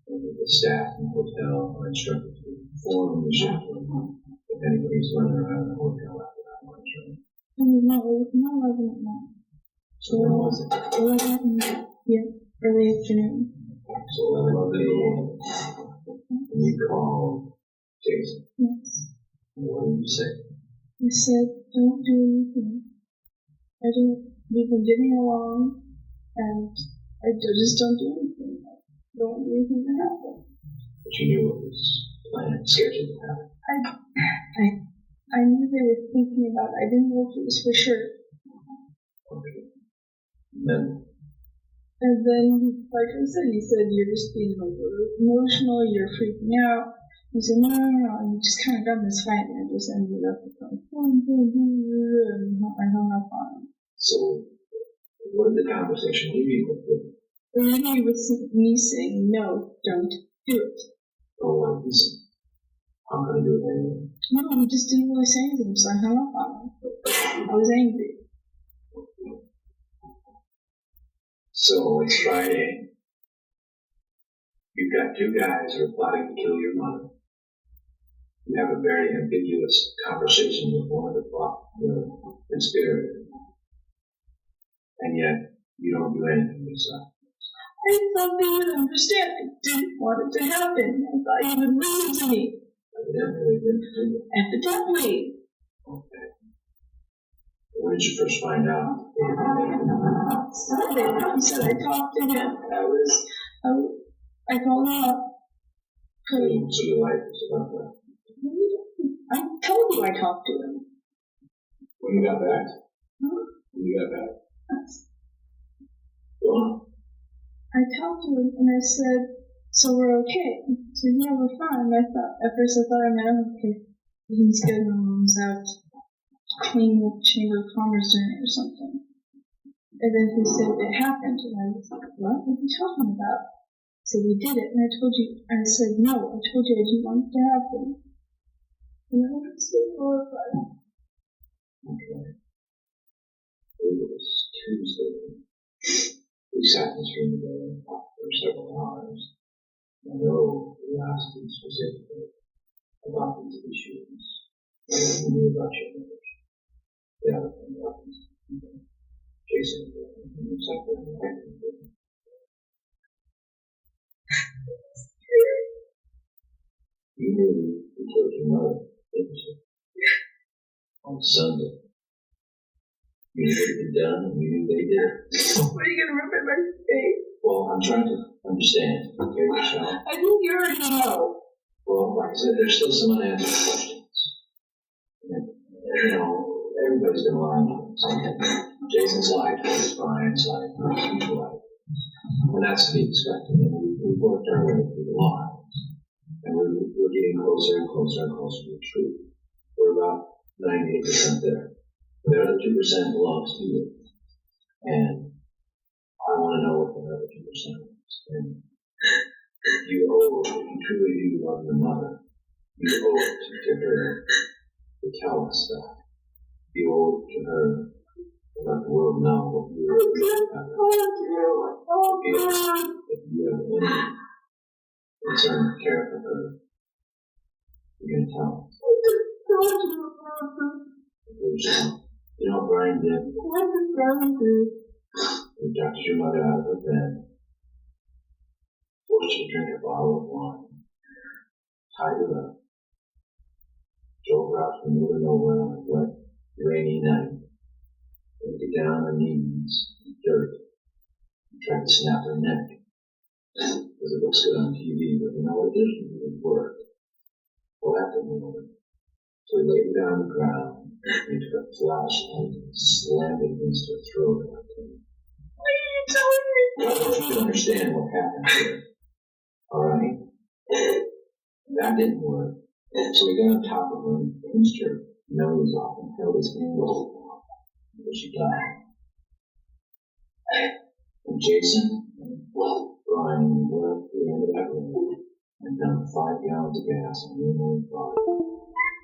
And the staff in the hotel are instructed to inform the chaperone if anybody's running around the hotel after that lunch, right? No, 11 at night. So when was it? 11 early afternoon. So 11 a.m. And you called Jason. Yes. And what did you say? He said, don't do anything. We've been getting along, and I just don't do anything. I don't want anything to happen. But you knew it was planned, scheduled to happen. I knew they were thinking about it. I didn't know if it was for sure. Okay. And then, like I said, he said, you're just being emotional, you're freaking out. He said, no, and we just kind of got in this fight, and I just ended up with and I hung up on him. So, what did the conversation leave you with? It really was me saying, no, don't do it. Oh, well, listen, I'm going to do it anyway. No, he just didn't really say anything, so I hung up on him. I was angry. So, it's Friday. You've got two guys who are plotting to kill your mother. You have a very ambiguous conversation with one of the conspirators. And yet, you don't do anything yourself. I thought they would understand. I didn't want it to happen. I thought he would listen to me. Evidently, they didn't do it. Evidently. Okay. When did you first find out? Sunday, he said I talked to him. I called him up. So your life was about that. I told you I talked to him. When you got back? Huh? When you got back? Go on. I talked to him and I said, so we're okay. So yeah, we're fine. At first I thought I meant, okay, he's good and mom's out cleaning the Chamber of Commerce dinner or something. And then he said it happened, and I was like, what are you talking about? So we did it, and I said, no, I told you I didn't want it to happen. And I was so horrified. Okay. It was Tuesday. We sat in this room together for several hours. I know we asked you specifically about these issues. And you knew about your marriage. Yeah, and about these people. Jason, and you suffered and everything. You knew you killed your mother, didn't you? On Sunday. You knew it had been done, and you knew they did it. What are you going to rip at my face? Well, I'm trying to understand, okay, Rachelle? I think you already know. Well, like I said, there's still some unanswered questions. And, you know, everybody's been lying on something. Jason's lied twice, Brian's lied twice, you've lied. And that's to be expected. And we've worked our way through the lies. And we're getting closer and closer and closer to the truth. We're about 98% there. The other 2% belongs to you. And I want to know what the other 2% is. And you truly do love your mother. You owe it to her to tell us that. You owe it to her to let the world know what you really have. If you have any concern or care for her, you're going to tell us. You know what Brian did? What did Brian do? He ducked your mother out of her bed, forced her to drink a bottle of wine, tied her up, drove her out to the middle of nowhere on a wet, rainy night, laid her down on her knees in dirt, and tried to snap her neck. Because it looks good on TV, but you know what? It doesn't really work. Well, that didn't work. So he laid her down on the ground, and he took a flashlight and slammed it against her throat. What are you telling me? I want you to understand what happened here. Alright? That didn't work. So he got on top of her and pinched her nose off and held his hand over her until she died. And Jason and Brian went up to the end of that road and dumped 5 gallons of gas on the inland car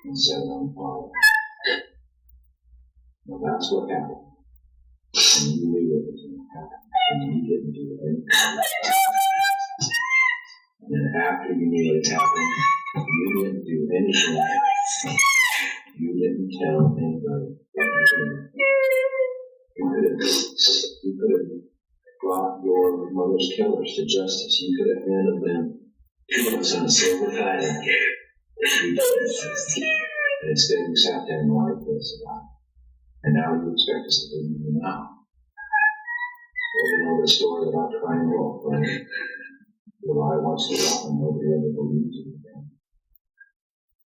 and set it on fire. Now that's what happened. And you knew it was going to happen. And you didn't do anything. And then after you knew it happened, you didn't do anything. You didn't tell anybody what you did. You could have brought your mother's killers to justice. You could have handled them on a silver platter. And instead you sat there and lied to us about it. And now you expect us to believe you now. Well, you know the story about trying wolf, right? The lie once too often, nobody ever believes you again.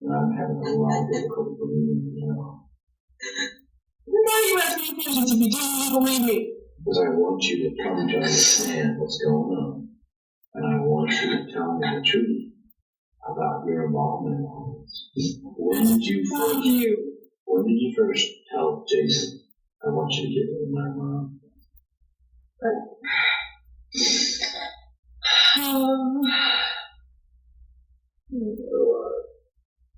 And I'm having a lot of difficulty believing you now. Why are you asking me questions if you didn't believe me? Because I want you to come to understand what's going on. And I want you to tell me the truth about your involvement in all this. When did you first tell Jason, I want you to get rid of my mom?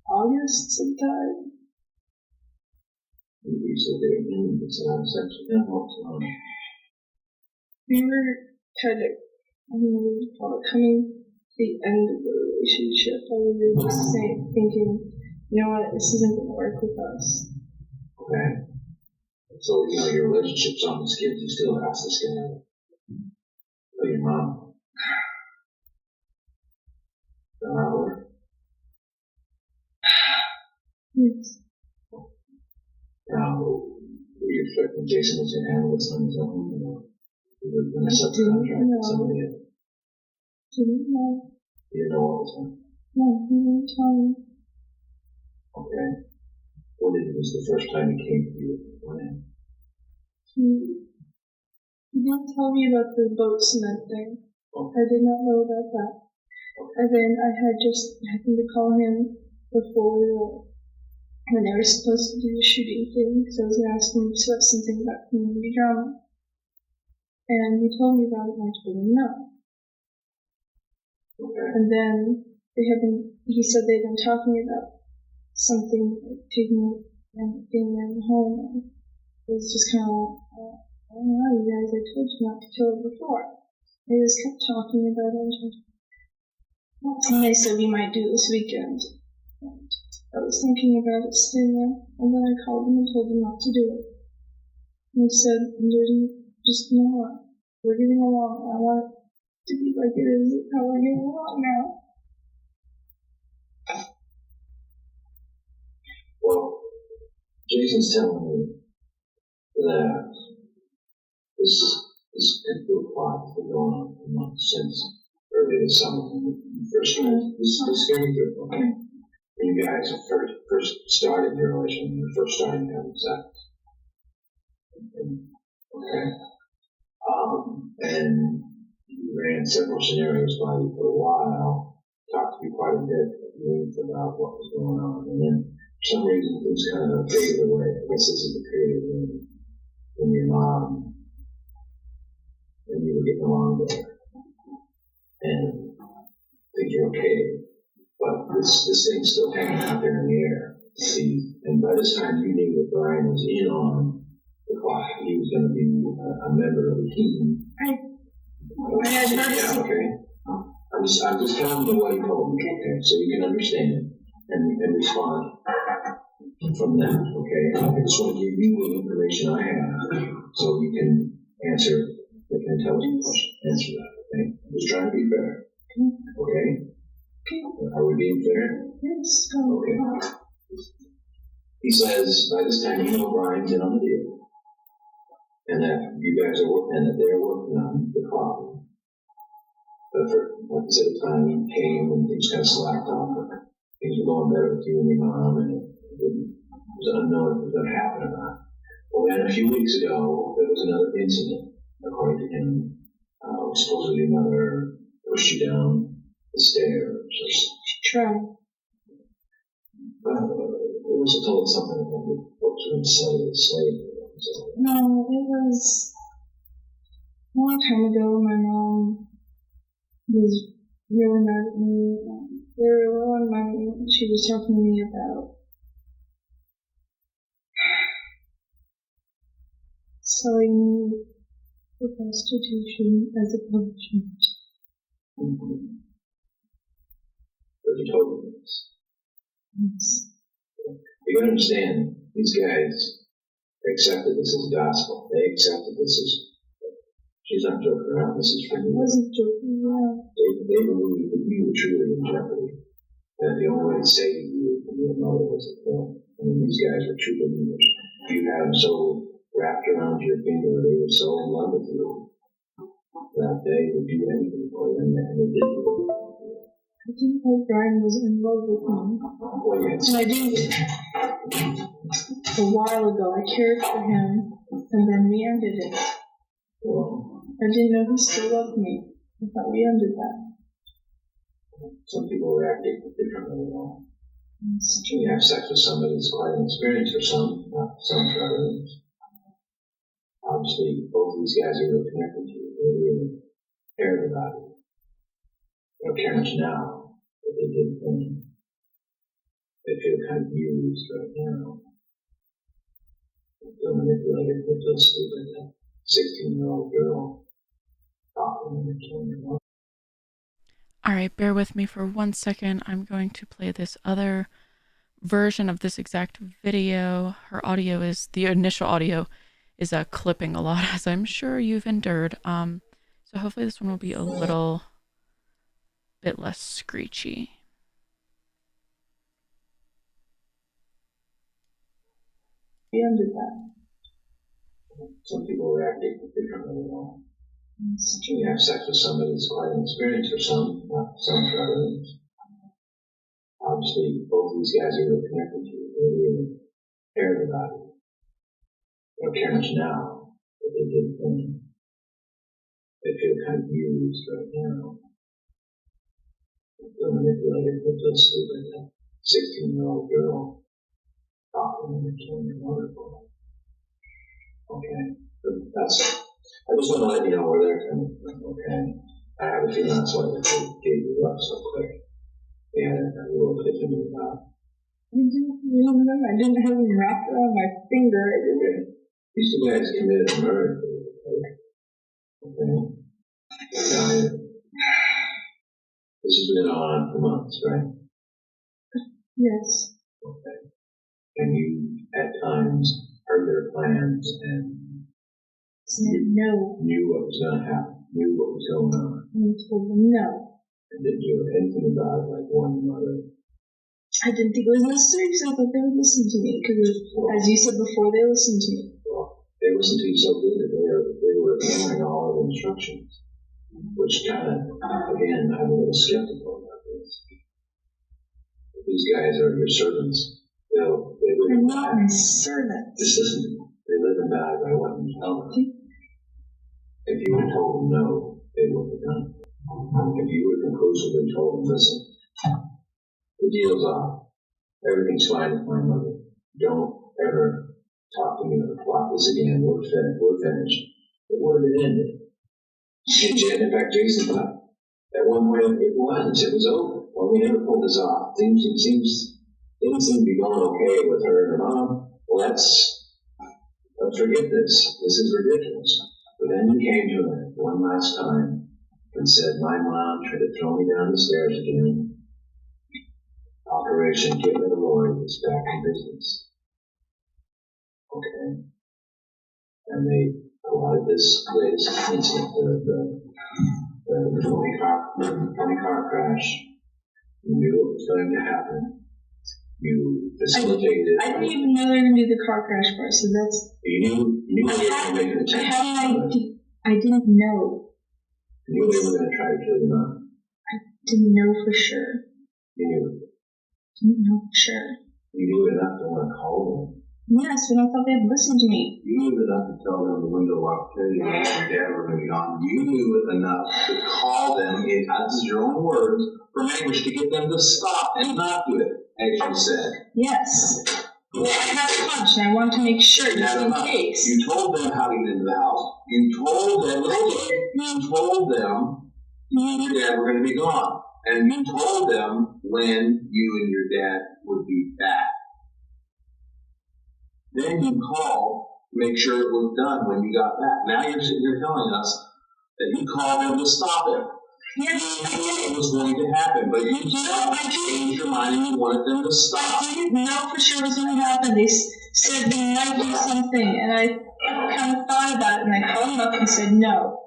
August sometime. You said they were in this and I'm sexually unwell. We were kind of, I don't know what you call it, coming to the end of the relationship. I was just thinking, you know what, this isn't going to work with us. Okay. So, you know, your relationship's on the skids, you still ask this guy, but your mom. Work? Yes. Now, were you expecting Jason was going to handle this on his own, or he was going to subcontract somebody else? Didn't know. You didn't know what was going on? No, he didn't tell me. Okay. When was the first time he came to you with the plan? He didn't tell me about the boat cement thing. Okay. I did not know about that. And then I had just happened to call him before when they were supposed to do the shooting thing, because I was going to ask him to set something about community drama. And he told me about it, and I told him no. Okay. And then he said they'd been talking about something, like taking and getting them home. And it was just kind of like, I don't know, you guys, I told you not to kill her before. They just kept talking about it. And they said we might do this weekend. And I was thinking about it still, and then I called them and told them not to do it. And they said, just you know what, we're getting along. I want it to be like it is how we're getting along now. Well, Jason's telling me that this good plot has been going on for months since early this summer when you first started. This is very good, okay? When you guys first started your relationship, when you first started having sex. Okay. And you ran several scenarios by you for a while, talked to me quite a bit at length about what was going on, and then for some reason things kind of faded away. I guess this is the period when your mom and you were getting along there, and things are okay, but this thing's still hanging out there in the air. See, and by this time you knew that Brian was in on the plot. He was going to be a member of the team. I had heard it. Yeah, okay. I'm just telling you what he told me, okay, so you can understand and respond. from that, okay? I just want to give you the information I have so you can make an intelligent question, answer that, okay? I'm just trying to be fair, okay? Are we being fair? Yes. Okay. He says, by this time, you know Brian's in on the deal, and that you guys are working, and that they're working on the problem. But for, like I said, the time came when things kind of slacked off, and things were going better with you and your mom, and it was unknown if it was going to happen or not. Well, then a few weeks ago, there was another incident, according to him. Supposedly your mother pushed you down the stairs. She tried. We also told something about the books were enslaved. No, it was a long time ago. My mom was really mad at me. They were low on money. She was talking to me about selling me for prostitution as a punishment. But you told me this. Yes. You understand, these guys accepted this as gospel. They accepted this as, she's not joking around, this is for I you. wasn't joking around. They believed that you were truly in jeopardy. And the only way to save you from your mother was to kill. I mean, these guys were true believers. You had them so wrapped around your finger, they were so in love with you that they would do anything for you, and they did. I didn't know Brian was in love with me. Well, yes. And I didn't. A while ago, I cared for him, and then we ended it. Well, I didn't know he still loved me. I thought we ended that. some people react differently, you know. It's When you have sex with somebody, it's quite an experience for some, not some for others. Obviously, both of these guys are really connected to you. They really care about you. They don't care much now, but they did then. They feel kind of used right now. They feel manipulated, they feel stupid. A 16-year-old girl talking and killing your mom. All right, bear with me for 1 second. I'm going to play this other version of this exact video. Her audio is, the initial audio is clipping a lot, as I'm sure you've endured. So hopefully this one will be a little bit less screechy. we ended that. Some people react differently, you know. When you have sex with somebody, it's quite an experience for some, not some for others. Obviously, both of these guys are really connected to you. They really care about you. They don't care much now, but they did then. They feel kind of used right now. They feel manipulated, they feel stupid. A 16-year-old girl talking and killing your mother for it. Okay, but I just want to let you know where they're coming from, okay? I have a feeling that's why they gave you up so quick. They had a little epiphany about I didn't remember. I didn't have him wrapped around my finger. I didn't. okay. These two guys committed a murder. Okay? Now, this has been on for months, right? Yes. Okay. And you, at times, heard their plans and No. knew what was going to happen, knew what was going on, And I told them no. and didn't do anything about it like one mother. I didn't think it was necessary because I thought they would listen to me. Because, as you said before, they listened to me. Well, they listened to you so good that they were ignoring all of the instructions, which kind of, again, I'm a little skeptical about this. If these guys are your servants, they live They're and not die. my servants. Just listen to me. They live and die by what you tell them. If you would have told them no, they wouldn't have done it. If you would have conclusively told them, listen, the deal's off. Everything's fine with my mother. Don't ever talk to me or plot this again. We're finished. But where did it end? In fact, Jason thought at one point it was over. Well, we never pulled this off. Things didn't seem to be going okay with her and her mom. Well, let's forget this. This is ridiculous. But then you came to her one last time and said, my mom tried to throw me down the stairs again. Operation Get Rid of Lauri is back in business. Okay? And they allowed this latest incident, the phony car crash. You knew it was going to happen. You facilitated it. I didn't even know they were going to do the car crash part, so that's... You knew they were making an attempt. I didn't know. You knew they were going to try to kill you, huh? I didn't know for sure. You knew. Didn't know for sure. You knew enough to want to call them. Yes, but I thought they'd listen to me. You knew enough to tell them the window of opportunity and your dad were going to be gone. You knew enough to call them, in this is your own words, from Anchorage to get them to stop and not do it, as you said. Yes. Well, I had a hunch, and I wanted to make sure, just in case. You told them how to get into the house. You told them, you and your dad were going to be gone. And you told them when you and your dad would be back. Then you called to make sure it was done when you got back. Now you're sitting here telling us that you called them to stop it. Yes, I did. It was going to happen, but you changed your mind and you wanted them to stop. I didn't know for sure what was going to happen. They said they might do something, and I kind of thought about it, and I called them up and said no.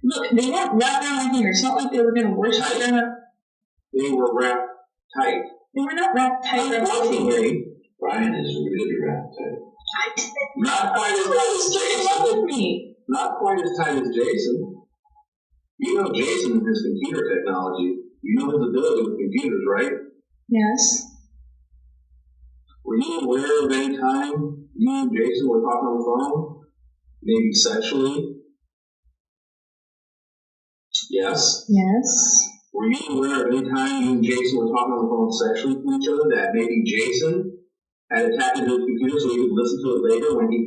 Look, they weren't wrapped around my finger. It's not like they were going to worship them. They were wrapped tight. They were not wrapped tight around my finger. Brian is really wrapped tight. I didn't. Not quite as tight as Jason. With me. Not quite as tight as Jason. You know Jason and his computer technology. You know his ability with computers, right? Yes. Were you aware of any time you and Jason were talking on the phone? Maybe sexually? Yes. Yes. Were you aware of any time you and Jason were talking on the phone sexually to each other that maybe Jason had it tapped into his computer so he could listen to it later when he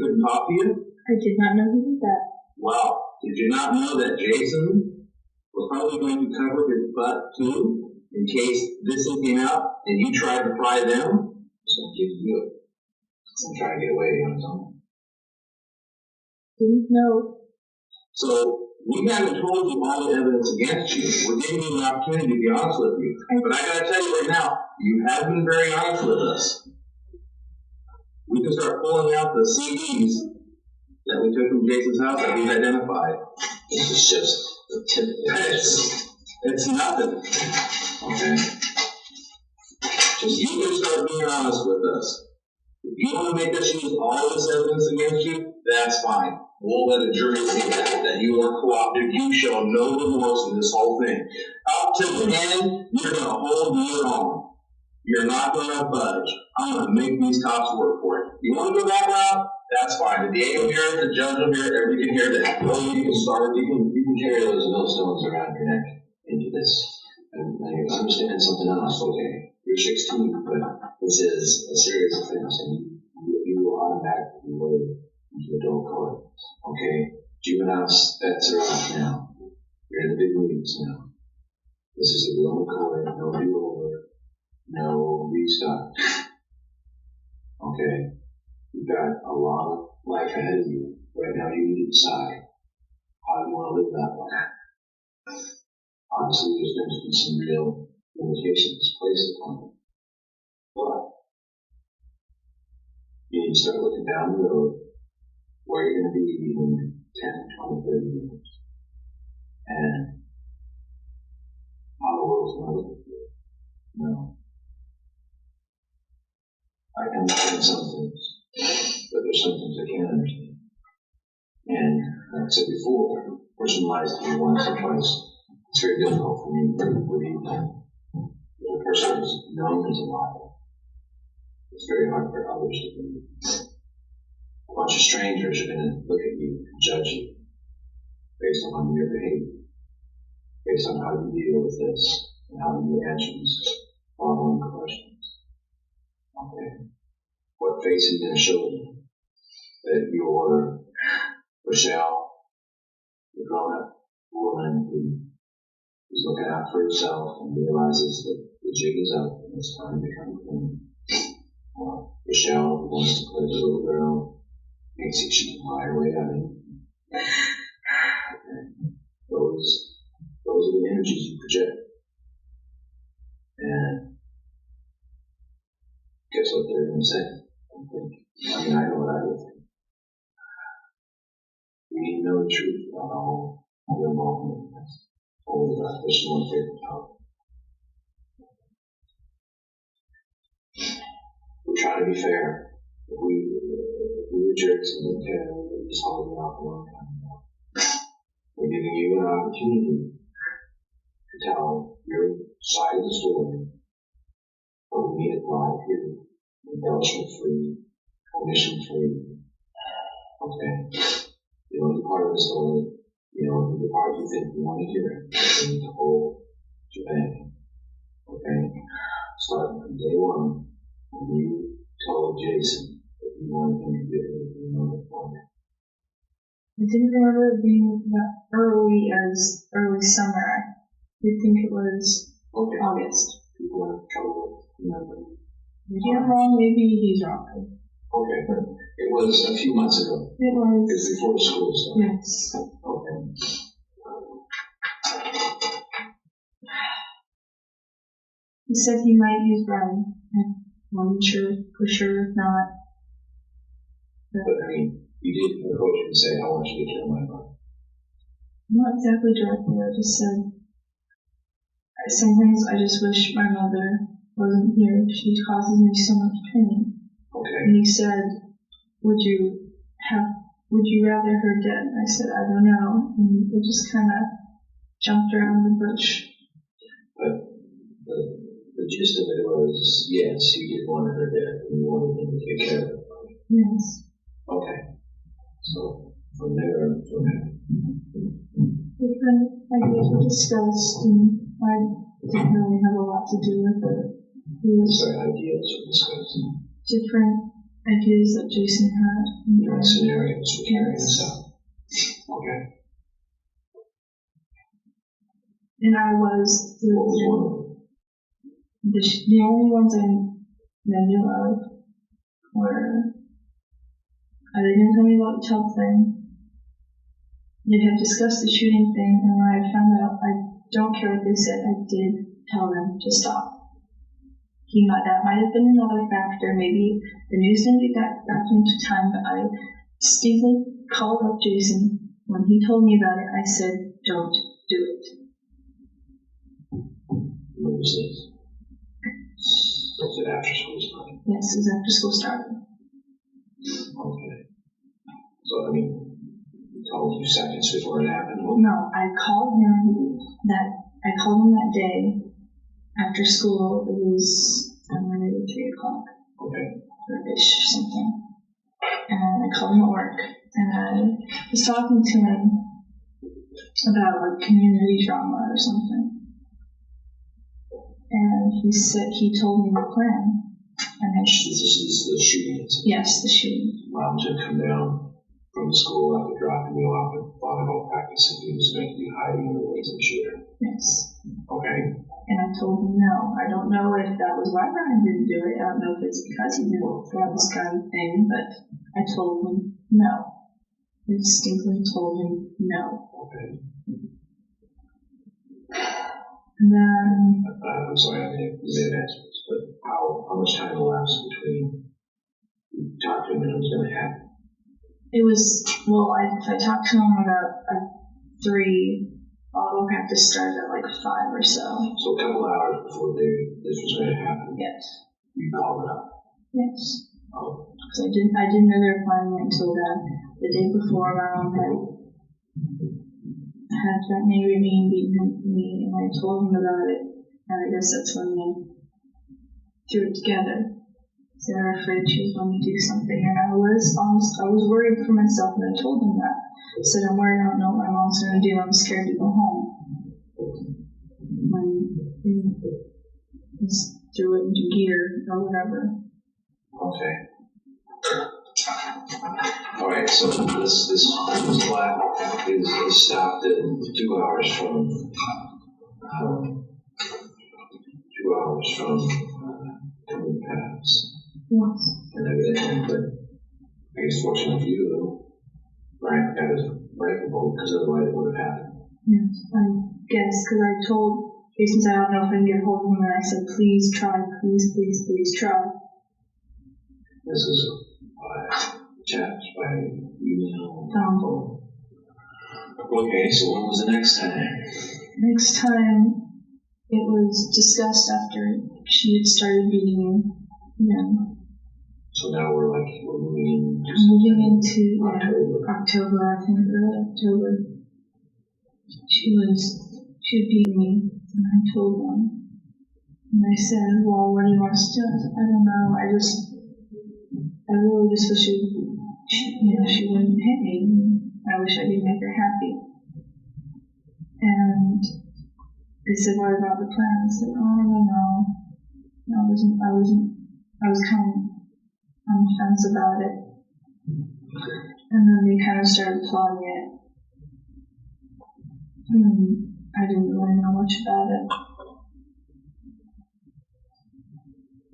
couldn't talk to you? I did not know he did that. Wow. Did you not know that Jason was probably going to cover his butt too in case this thing came out and you tried to pry them? So he didn't do it. And try to get away on his own. Didn't know. So we haven't told you all the evidence against you. We're giving you an opportunity to be honest with you. But I gotta tell you right now, you have been very honest with us. We can start pulling out the CDs that we took from Jason's house that we've identified. This is just the tip. It's nothing. Okay? Just you can start being honest with us. If you want to make us use all this evidence against you, that's fine. We'll let a jury see that you are cooperative. You show no remorse in this whole thing. Up to the end, you're going to hold your own. You're not going to budge. I'm going to make these cops work for it. You want to go that route? That's fine. The DA will hear it, the judge will hear it, everybody can hear that. Well, you can carry those millstones around your neck into this. And you understand something else, okay? You're 16, but this is a series of things, and you will automatically move into adult court. Okay? Juvenile bets are off now. You're in the big leagues now. This is the real court, no do-over, no restart. Okay? You've got a lot of life ahead of you. Right now, you need to decide how you want to live that life. Obviously, there's going to be some real limitations placed upon it. But you need to start looking down the road where you're going to be in 10, 20, 30 years. And how the world's going to look at you. No. I can understand some things, but there's some things I can't understand. And like I said before, a person lies to me once or twice. It's very difficult for me to believe that the person is known as a liar. It's very hard for others to believe. A bunch of strangers are going to look at you and judge you based on your behavior, based on how you deal with this and how you answer these following questions. Okay? What face are you going to show them? That you're Rachelle, the grown-up woman who is looking out for herself and realizes that the jig is up and it's time to come clean. Rachelle, who wants to play the little girl, thinks that she can lie her way out of it. Those are the energies you project. And guess what they're going to say? I mean, I know what I would think. We need to know the truth about all the involvement in this. Only that there's one favorite topic. We're trying to be fair. If we were jerks and didn't care, we would just hold it out for a long time. We're giving you an opportunity to tell your side of the story, but we need it live here, embellishment free, omission free. Okay? You know the part of the story, you know the part you think you want to hear. You need the whole shebang. Okay? Starting from day one, when you told Jason that you wanted him to get everything on the point. I didn't remember it being that early as early summer. I did think it was August. People have trouble remembering. Maybe I'm wrong, maybe he's wrong. Okay, but it was a few months ago. It was. It was before the school started. Yes. Okay. He said he might use Brian. I wasn't sure, for sure, if not. But I mean, you did approach him and say, I want you to kill my brother. Not exactly directly, I just said, sometimes I just wish my mother wasn't here. She causes me so much pain. Okay. And he said, would you rather her dead? And I said, I don't know. And we just kind of jumped around the bush. But the gist of it was, yes, you did want her dead, and you wanted him to take care of it. Yes. Okay. So, from there, Different ideas were discussed, and I didn't really have a lot to do with it. ideas were discussed. Different ideas that Jason had. Different scenarios for carrying this out. Okay. And I was What was one of them? the only ones I knew of were, they didn't tell me about the tub thing. They had discussed the shooting thing, and when I found out, I don't care what they said, I did tell them to stop. That might have been another factor. Maybe the news didn't get back to me in time, but I distinctly called up Jason. When he told me about it, I said, don't do it. When was this? Was it after school started? Yes, it was after school started. Okay. So, I mean, he told you seconds before it happened? No, I called him that day after school. It was maybe 3 o'clock. Okay. Or ish or something. And I called him at work, and I was talking to him about like community drama or something. And he told me the plan. And This is the shooting incident? Yes, the shooting. Mom to come down from school after dropping you off at volleyball practice, and he was going to be hiding in the woods and shoot her. Yes. Okay. And I told him no. I don't know if that was why Brian didn't do it. I don't know if it's because he didn't throw this kind of thing, but I told him no. I distinctly told him no. Okay. And then I'm sorry, I may have asked this, but how much time elapsed between you talked to him and it was going to happen? it was, well, I talked to him about 3. Auto practice started at like 5 or so. So a couple hours before this was going to happen? Yes. You called it up? Yes. Oh. Because I didn't know they were planning it until the day before my mom had threatened me and beaten me, and I told him about it, and I guess that's when they threw it together. So they were afraid she was going to do something, and I was worried for myself, and I told him that. I said, I'm worried, I don't know what my mom's going to do, I'm scared to go home. When he just threw it into gear or whatever. Okay. All right, so this lap is stopped at 2 hours from 2 hours from coming paths. Yes. And everything, but I guess fortunately for you, Brian got his rifle bolt because otherwise it would have happened. Yes, I guess, because I told Jason, I don't know if I can get hold of him, and I said, please try, please try. This is by chat, by email. phone. Okay, so when was the next time? Next time, it was discussed after she had started beating him. So now we're moving Into October. I think early October. She beat me, and I told them. And I said, well, what do you want us to do? I said, I don't know, I really just wish she wouldn't hit me. I wish I could make her happy. And they said, what about the plan? I said, oh, no, I was kind of on the fence about it. And then they kind of started plotting it. And I didn't really know much about it.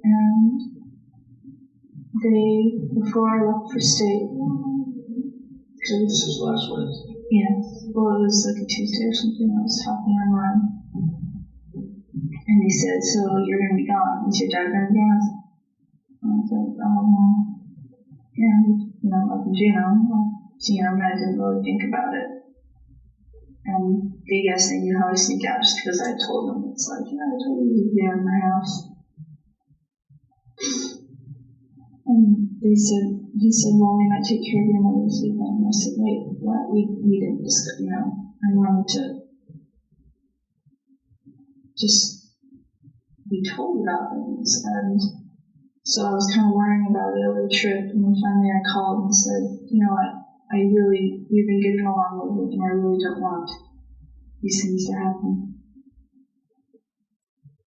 And before I left for state, This is last Wednesday. yeah, well, it was like a Tuesday or something, I was talking online. And he said, so you're going to be gone? Is your dad going to be gone? I was like, yeah, up in Juneau. I didn't really think about it. And they guess they knew how I sneak out just because I told them. It's like, yeah, I told you to be out of my house. And he said, well, we might take care of your mother this weekend. And I said, wait, what? We didn't discuss, I wanted to just be told about things. And so I was kind of worrying about it over the trip. And then finally I called and said, we've been getting along with it, and I really don't want these things to happen.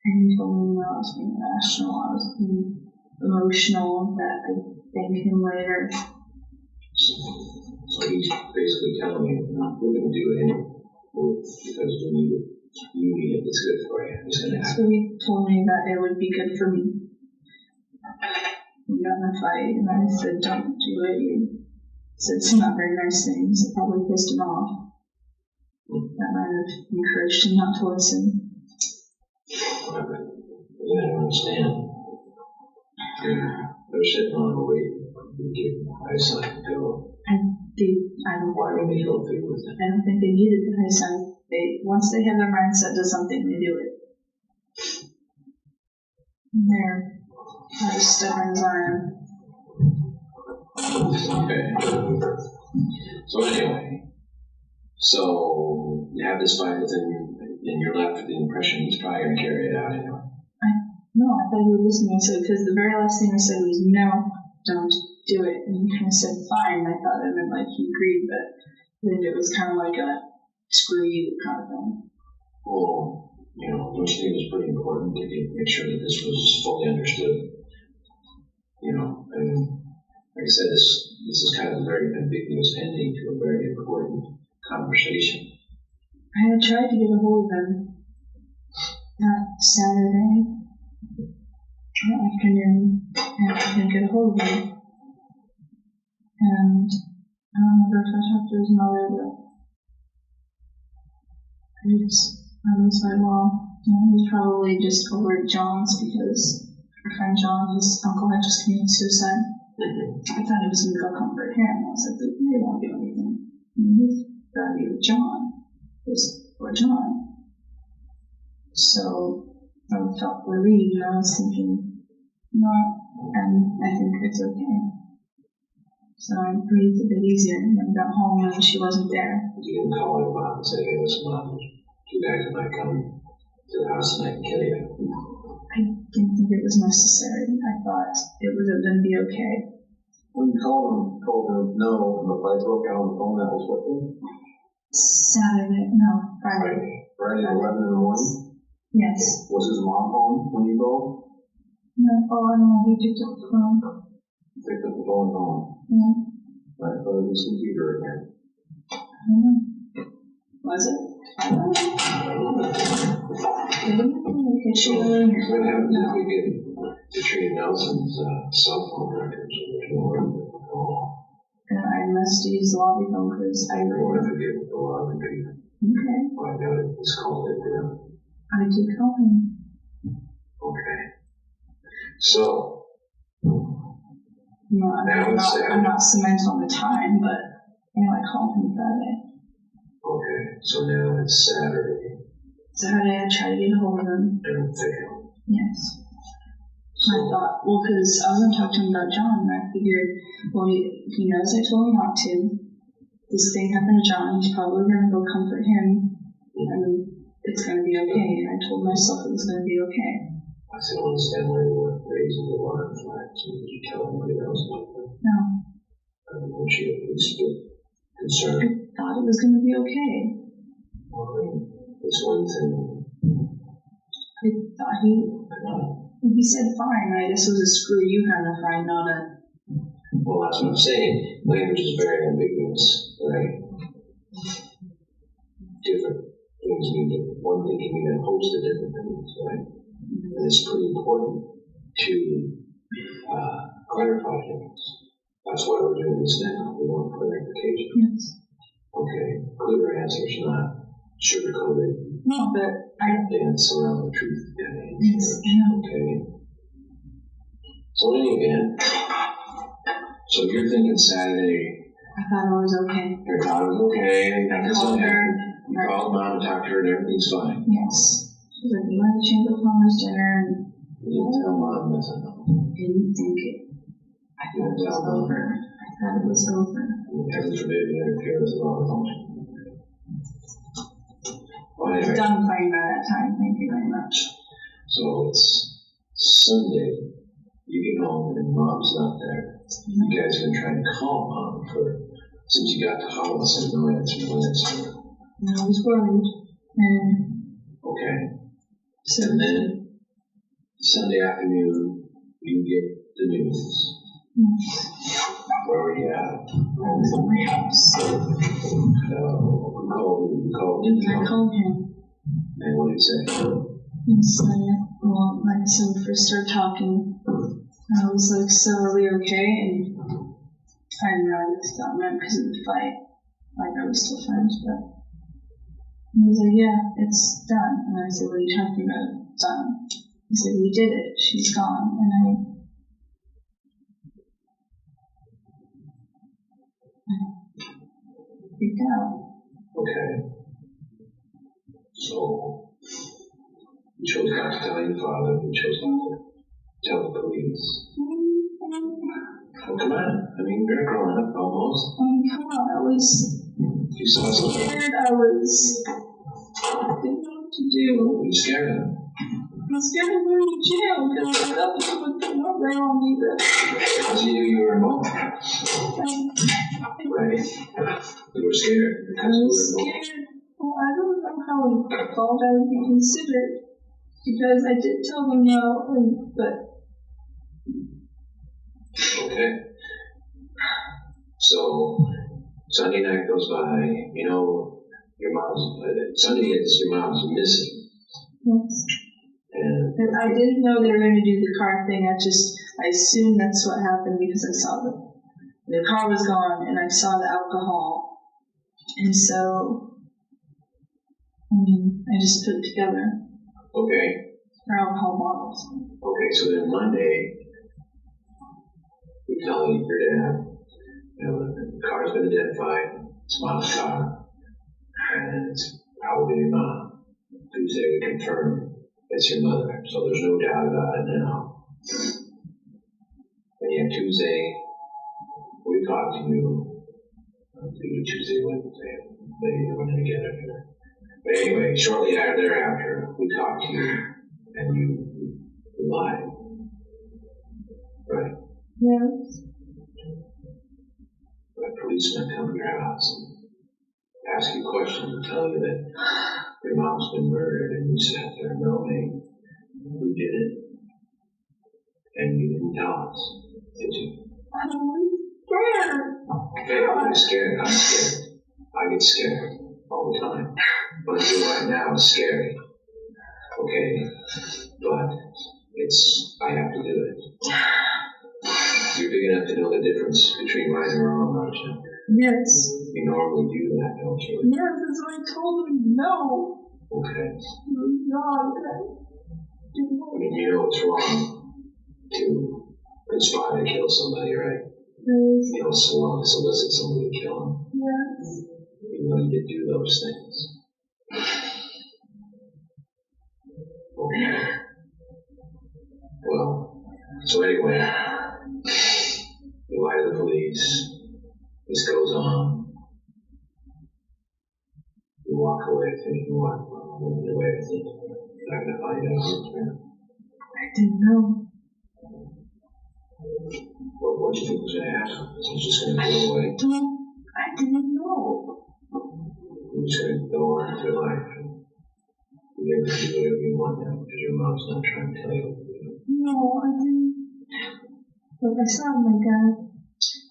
And he told me, I was being irrational, I was being emotional, that I thanked him later. So he's basically telling you, we're going to do it anyway, because we need it. You need it. It's good for you. It's going to happen. So he told me that it would be good for me. We got in a fight, and I said, don't do it. He said some not very nice things. It probably pissed him off. That might have encouraged him not to listen. I don't understand. They're sitting on the weight. You give them eyesight to go. Why don't they go through with it? I don't think they needed the eyesight. Once they have their mindset to something, they do it. And they're as stubborn as I am. Okay. So anyway, you have this fight with him, and you're left with the impression he's probably going to carry it out anyway. No, I thought you were listening. So, because the very last thing I said was, no, don't do it. And he kind of said, fine. I thought it meant he agreed, but then it was kind of like a screw you kind of thing. Well, don't you think it was pretty important to make sure that this was fully understood? And like I said, this is kind of a very ambiguous ending to a very important conversation. I had tried to get a hold of him that Saturday afternoon, and I couldn't get a hold of him. And I don't remember if I talked to his mother, but I was like, well, he's probably just over at John's because our friend John, his uncle, had just committed suicide. I thought he was going to go comfort him. I was like, but he won't do anything. He's got to be with John. Or John. So I felt relieved, and I was thinking, and I think it's okay. So I breathed a bit easier, and then got home, and she wasn't there. You didn't call your mom and say, hey, listen, Mom, two guys might come to the house and I can kill you. I didn't think it was necessary. I thought it was going to be okay. When you told him no, and the fight broke out on the phone, that was what day? Friday. Friday at 11 in the morning? Yes. Was his mom home when you called? No, I know, he picked up the phone. Picked up the phone home? Yeah. Right, but it was computer again. I don't know. Was it? I don't know. What happened if we get Katrina Nelson's cell phone records? And I must use the lobby phone because I Or if we get the lobby people. Okay. Find out if it's called it to them. I did call him. Okay. So, I'm not cement on the time, but I called him Friday. Okay, so now it's Saturday. Saturday, I tried to get a hold of him. And it failed. Yes. So, I thought, because I was going to talk to him about John, and I figured, well, he knows I told him not to. This thing happened to John, he's probably going to go comfort him, and it's going to be okay. And I told myself it was going to be okay. I still don't understand why you weren't raising the alarm flags. Did you tell anybody else about that? No. Weren't you at least concerned? I thought it was going to be okay. Well, it's one thing. I thought he said fine, right? This was a screw you kind of fine, not a... Well, that's what I'm saying. Language is very ambiguous, right? Different things mean different. One thing can mean a host of different things, right? And it's pretty important to clarify things. That's why we're doing this now. We want clarification. Yes. Okay, clear answers, not sugar-coated. No, but dance around the truth. Yes. Okay. So in any event, so you're thinking Saturday. I thought it was okay. You thought it was okay. I called her. You called mom and talked to her, and everything's fine. Yes. She was like, we went to Chamber Farmers dinner, and You didn't tell mom nothing. didn't think it. I thought it was over. I thought it was over. Heaven forbid you interfere with the law. Well, anyway, Done playing by that time. Thank you very much. so it's Sunday. You get home and mom's not there. You guys have been trying to call mom since you got to Hollis and no answer. And I was worried. And Okay. so And then Sunday afternoon, you get the news. Where were you at? I was at my house. We called him. I called him. And what did he say? And said, well, like, so we first started talking. I was like, so are we okay? And I didn't know what that meant because of the fight. Like, I was still friends, but he was like, yeah, it's done. And I said, what are you talking about? It's done. He said, we did it. She's gone. And I freaked out. Okay. So, you chose not to tell your father, you chose not to tell the police. Oh, come on. I mean, you're growing up almost. Come on, I was You saw something. scared. I didn't know what to do. You scared him. I was scared of going to jail because I felt it would come over on me, but Because you knew you were involved. Right? You were scared. I was scared. Well, I don't know how involved I would be considered because I did tell them no, but Okay. So, Sunday night goes by, you know, Sunday is your mom's missing. yes. And I didn't know they were going to do the car thing. I assumed that's what happened because I saw the car was gone and I saw the alcohol. And so, I just put it together. okay. For alcohol bottles. Okay, so then Monday, you tell your dad, you know, the car's been identified, it's mom's car, and it's probably your mom. Tuesday we confirm it's your mother, so there's no doubt about it now. Then you have Tuesday, we talk to you, Tuesday, Wednesday, maybe they're running together here. But anyway, shortly thereafter, we talk to you, and you lied. Right? Yes. A policeman come to your house and ask you questions and tell you that your mom's been murdered, and you sat there knowing who did it, and you didn't tell us, did you? I was scared. Okay, I'm scared. I'm scared. I get scared all the time. What I'm doing right now is scary. Okay, but I have to do it. You're big enough to know the difference between right and wrong, aren't you? Yes. You normally do that, don't you? Yes, that's what I told him. No. Okay. No. I mean, you know it's wrong to conspire to kill somebody, right? Yes. You know, solicit somebody to kill them. Yes. Even though you did do those things. Okay. Well, so anyway, you lie to the police. This goes on. You walk away thinking, what? Well, I'm moving away thinking, you're not going to find out. I didn't know. Well, what do you think was going to happen? He's just going to go away. I didn't know. You're just going to go on with your life. You're going to do whatever you want now because your mom's not trying to tell you what to do. No, I didn't. Like I said, my dad,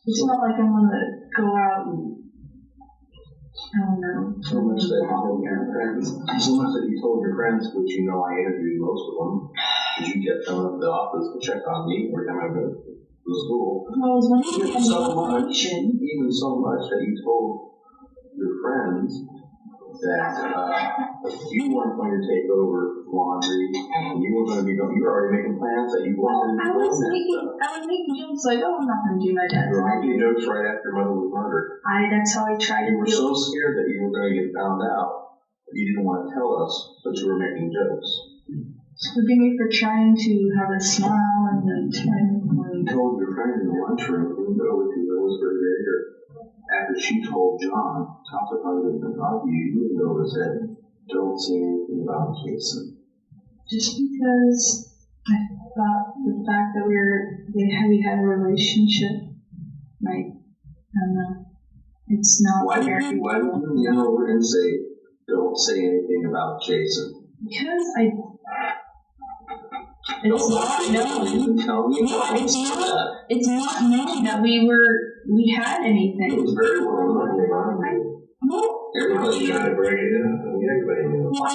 it's not like I'm gonna go out and, I don't know. So much that you told your friends, which you know I interviewed most of them. Did you get them at the office to check on me every time I go to school? Well, I was wondering Even so much that you told your friends that you weren't going to take over laundry, and you were going to be going. You were already making plans that you weren't going to do I was making jokes like, oh, I'm not going to do my dad's You were laundry. making jokes right after your mother was murdered. That's how I tried to You were feel. so scared that you were going to get found out, but you didn't want to tell us, but you were making jokes. Forgive me for trying to have a smile and then You told your friend in the lunchroom, even though with you, it was very later. After she told John, talked about it about you even though it said, don't say anything about Jason. just because I thought the fact that we had a relationship, like, I don't know, it's not Why very did you go over and say, don't say anything about Jason? because it's not known that we had anything. It was very well known around you. Well, Everybody's trying to break it up. I mean, everybody knew. I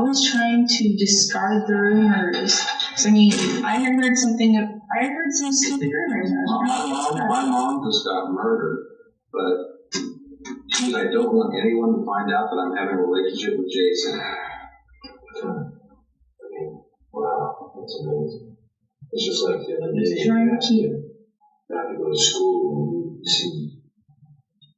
was trying to discard the rumors. So, I mean, I heard some stupid rumors. My mom just got murdered, but I don't want anyone to find out that I'm having a relationship with Jason. I mean, wow, that's amazing. It's just like the other day, you have to go to school and you see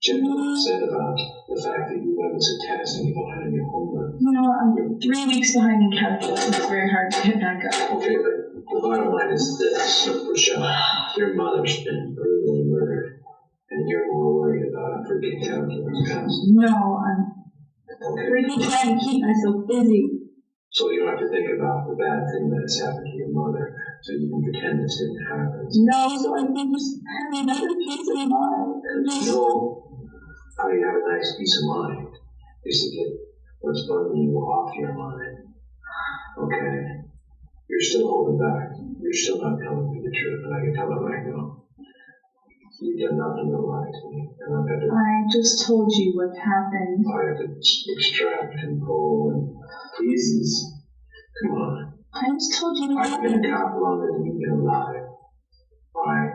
Jim said about the fact that you went to test and you behind your homework. You know, I'm 3 weeks behind in calculus. It's very hard to get back up. Okay, but the bottom line is this, Rachelle. Your mother's been brutally murdered, and you're more worried about a freaking calculus test. No, I'm Okay. freaking trying to keep myself busy. So you don't have to think about the bad thing that has happened to your mother, so you can pretend this didn't happen. No, so I can just have another peace of mind. And you know how you have a nice peace of mind is to get what's bugging you off your mind. Okay? You're still holding back. You're still not telling me the truth, and I can tell it right now. You've done nothing to lie to me, and I've had to, I just told you what happened. I have to extract and pull and pieces. Come on. I just told you what I've been happened. a cop longer than you've been alive. Right?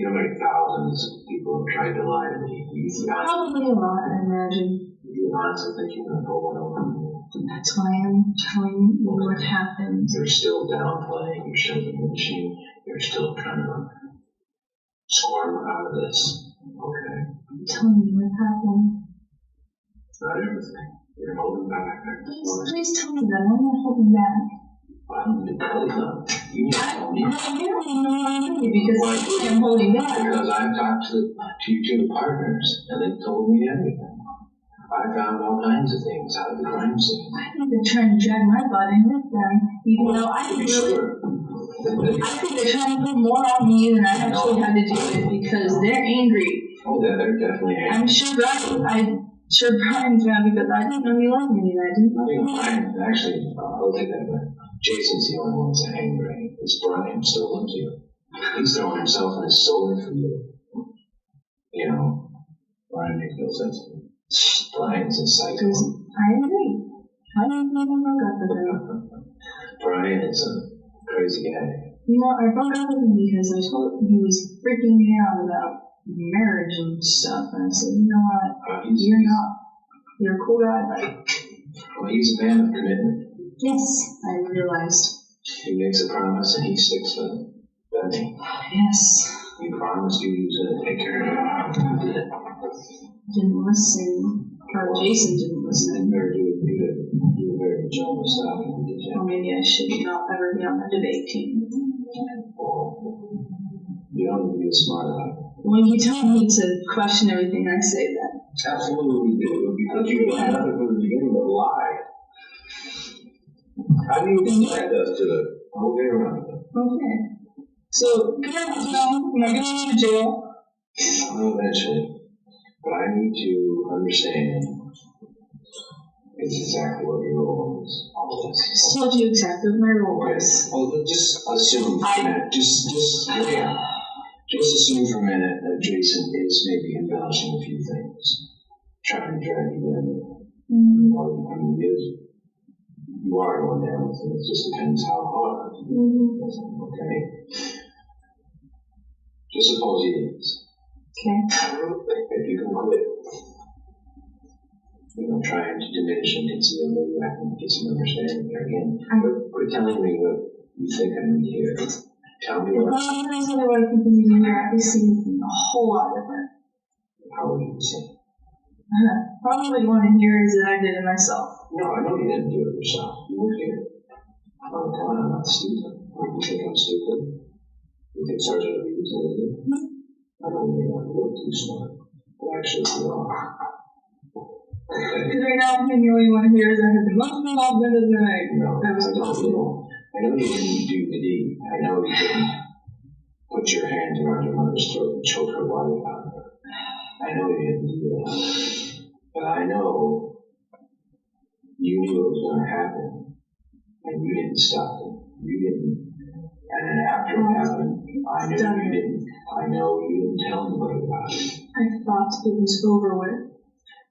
You know how many thousands of people have tried to lie to me? Probably a lot, I imagine. You honestly think you're going to pull one over me? That's why I'm telling you what happened. You're still downplaying, you're still diminishing, you're still trying to squirm out of this. Okay? I'm telling you what happened. Not everything. You're holding back. Please tell me that. I'm not holding back. I don't need to tell you that. You need to tell me. You don't even know what I'm doing because I'm holding back. Because I've talked to your two partners, and they've told me everything. I found all kinds of things out of the crime scene. I think they're trying to drag my butt in with them, even though I think Sure. I think they're trying to put more on me than I actually had to do it because they're angry. Oh, yeah, they're definitely angry. I'm sure Brian's mad because I didn't know he loved me and I didn't love him. Brian, actually, I'll take that back. Jason's the only one that's angry. It's Brian still loves you. He's throwing himself in his soul for you. You know, Brian makes no sense to me. Brian's a psycho. I agree. I didn't even broke up with him. Brian is a crazy guy. You know, I broke up with him because I told him he was freaking me out about marriage and stuff. And I said, you know what? You're not. You're a cool guy, but. Well, he's a man of commitment. Yes, I realized. He makes a promise and he sticks to it, doesn't he? Yes. He promised you he was going to take care of you. He did. Didn't listen. Or Jason didn't listen. You were very job of stopping. Did you? Or maybe I should not ever be on the debate team. Well, you don't need to be smart about it. When you tell me to question everything I say, then. Absolutely do, because you don't have it from the beginning but lie. How do you expect us to move around it? Okay. So, can I tell? Am I going to jail? Eventually. But I need to understand exactly what your role is. All of I this. just told you exactly what my role was. Well, just assume for a minute. Just assume for a minute that Jason is maybe embellishing a few things, trying to drag you in. I mean, you are going down with it. It just depends how hard. Okay. Just suppose he is. Okay. If you can quit, trying to diminish and conceal, maybe I can get some understanding there again. Quit telling me what you think I need to hear. Tell me what. I'm going to tell you what I think you need to hear. I see a whole lot different. How would you say? Probably what you want to hear is that I did it myself. No, I know you didn't do it yourself. You were here. I'm not stupid. You think I'm stupid? You think Sergeant Reeves is an idiot? I don't even want to look too smart. But actually, you are. Okay. Because right now, the only one here is I had the most involved in it than I was possible. I know you didn't do the deed. I know you didn't put your hands around your mother's throat and choke her life out of her. I know you didn't do that. But I know you knew it was going to happen, and you didn't stop it. You didn't. And then after it happened, I knew you didn't. I know you didn't tell anybody about it. I thought it was over with.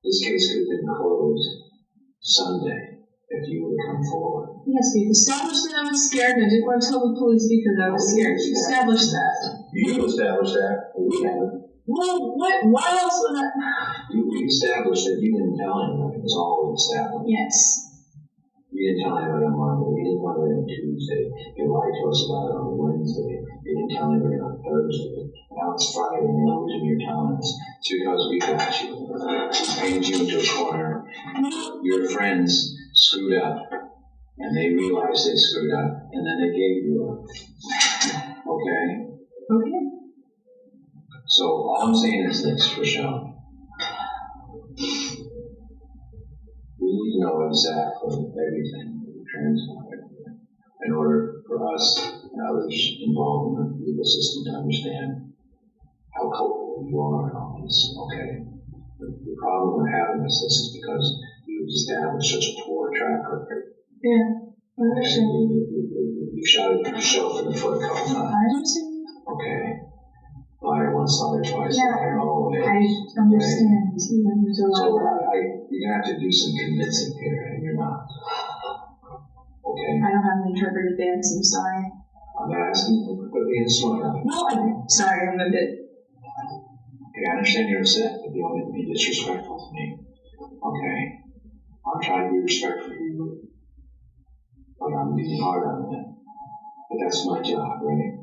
This case could have been closed Sunday if you would come forward. Yes, we've established that I was scared and I didn't want to tell the police because I was scared. We established that. You established that. We haven't. Well, what? Why else would I? We established that you didn't tell anyone. It was all established. Yes. You didn't tell anybody on Monday. You didn't tell anybody on Tuesday. You lied to us about it on Wednesday. You didn't tell anybody on Thursday. Now it's Friday and you're losing your talents. It's because we got you. We painted you into a corner. Your friends screwed up. And they realized they screwed up. And then they gave you up. Okay? Okay. So all I'm saying is this, Rachelle. We need to know exactly everything that transpired in order for us and others involved in the legal system to understand how culpable you are in all this, okay? The problem we're having is this is because you've established such a poor track record. Yeah, I understand. You shot at yourself in the foot a couple times. I understand. Okay. Liar once, liar twice, Yeah, liar always. I understand. Even there's a lot So of you're gonna have to do some convincing here, and you're not. Okay. I don't have an interpretive dance, I'm sorry. I'm not asking you to put me in a smart. No, I'm sorry, I'm a bit. Okay, I understand you're upset, but you don't be disrespectful to me. Okay. I'm trying to be respectful for you, but I'm being hard on you. But that's my job, right?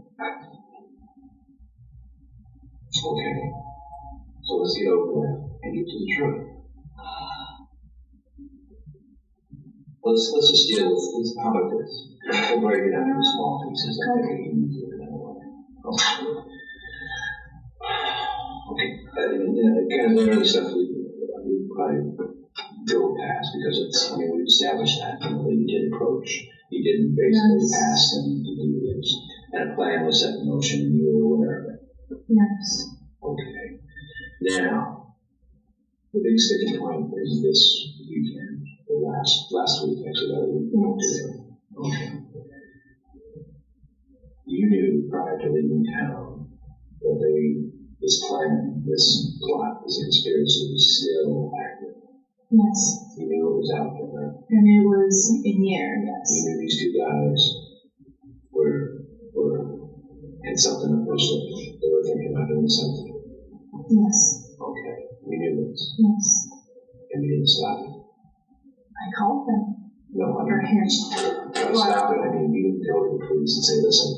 Okay. So let's get over that and get to the truth. Let's just deal with how about this? We'll break it up into small pieces. I think we can do it that way. Okay. Again, the other stuff we probably go past because it's, we've established that. That you did approach. You didn't basically ask them to do this. And a plan was set in motion and you were aware of it. Yes. Okay. Now, the big sticking point is this weekend, or last week, actually, that week. Yes. Okay. You knew prior to leaving town that this plan, this plot, this conspiracy was still active. Yes. You knew it was out there. And it was in the air, yes. You knew these two guys had something up their sleeve. They were thinking about doing something. Yes. Okay. You knew this. Yes. And you didn't stop it. I called them. No, I Or mean, here. to stop it. I mean, you can go to the police and say, listen,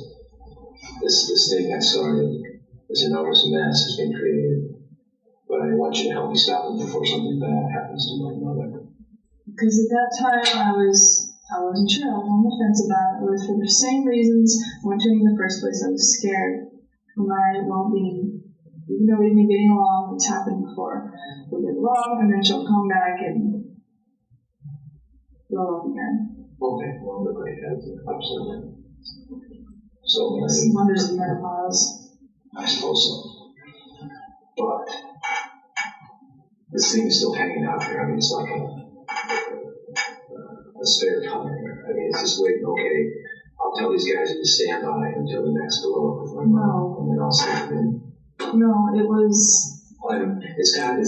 this thing I started, this enormous mess has been created, but I want you to help me stop it before something bad happens to my mother. Because at that time I wasn't sure. I was on the fence about it. It was for the same reasons I went to him in the first place. I was scared for my well-being. Even though we've been getting along, it's happened before. We'll get along, and then she'll come back and go again. Okay, well, the great absolutely. So, Mother's in menopause. I suppose so. But this thing is still hanging out there. I mean, it's like a spare tire. I mean, it's just waiting, okay, I'll tell these guys to stand by until the next blow up with my mom, and then I'll step in. No, it was. Well, it's kind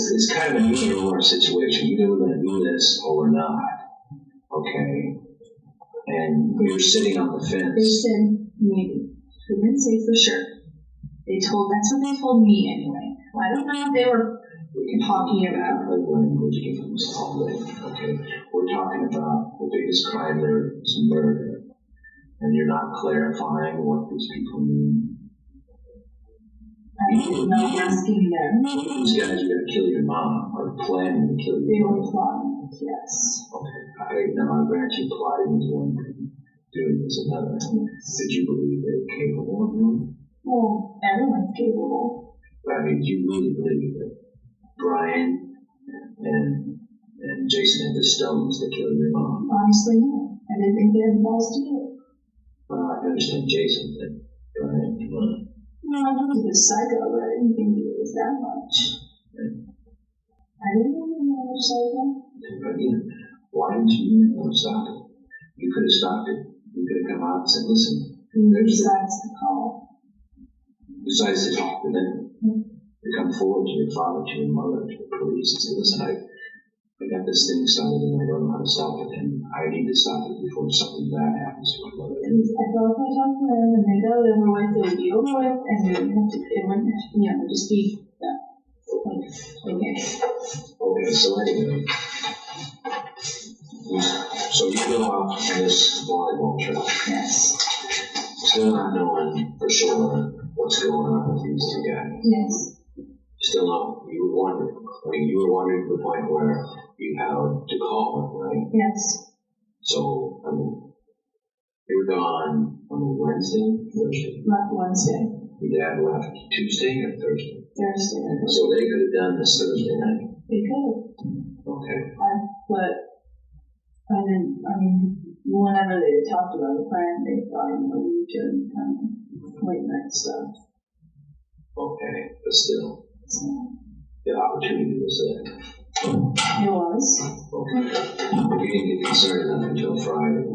of a neutral or situation. Either we're going to do this or we're not. Okay? And we were sitting on the fence. They said maybe. They didn't say for sure. That's what they told me anyway. Well, I don't know if they were talking about. Language games all day. Okay? We're talking about the biggest crime there is murder. And you're not clarifying what these people mean. I didn't know asking them. These guys are going to kill your mom, or planning to kill your They mom. were plotting, yes. Okay, now I grant you plotting is one thing, doing is another. Yes. Did you believe they're capable of doing? Well, everyone's capable. But I mean, do you really believe that Brian and Jason had the stones to kill your mom? Honestly, no. I didn't think they had the balls to do it. Well, I understand Jason, but Brian, you want No, I was a psycho, but I didn't think it was that much. I didn't know how much psycho. again, why didn't you stop it? You could have stopped it. You could have come out and said, listen, Besides the call. decides to talk to them. To come forward to your father, to your mother, to the police, and say, listen, I got this thing started and I don't know how to stop it, and I need to stop it before something bad happens to my mother. I felt like I talked to them and they got it over with, it would be over with, and it wouldn't just be, okay. Okay, so anyway, so you go off on this volleyball trip, Yes. still not knowing for sure what's going on with these two guys. Yes. Still not, you were wondering. I mean, you were wondering to the point where you had to call them, right? Yes. So, I mean, you were gone on Wednesday, Thursday. Left Wednesday. Your dad left Tuesday or Thursday. Thursday. So they could have done this Thursday night. They could. Okay. But I mean, whenever they talked about the plan, they thought, we could kind of late night stuff. Okay, but still, So the opportunity was there. it was. Okay. But you didn't get concerned enough until Friday. I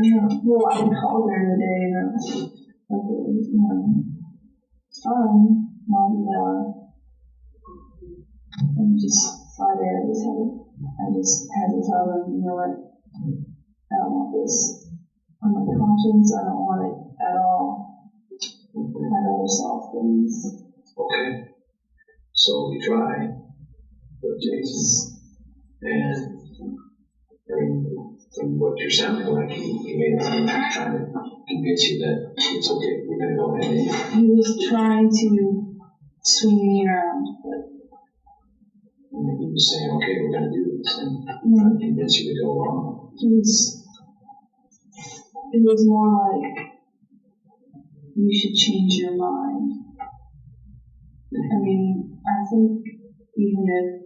don't know. Well, I called her the day that it's fine. And just Friday, I just had to tell them, you know what, I don't want this on my conscience. I don't want it at all. I'd rather solve things. Okay. So we tried with Jason, and I mean, from what you're sounding like, he made it trying to convince you that it's okay, we're going to go ahead and He was trying to swing me around, but he was saying, okay, we're going to do this, and trying to convince you to go along. it was more like, you should change your mind. I mean, I think even if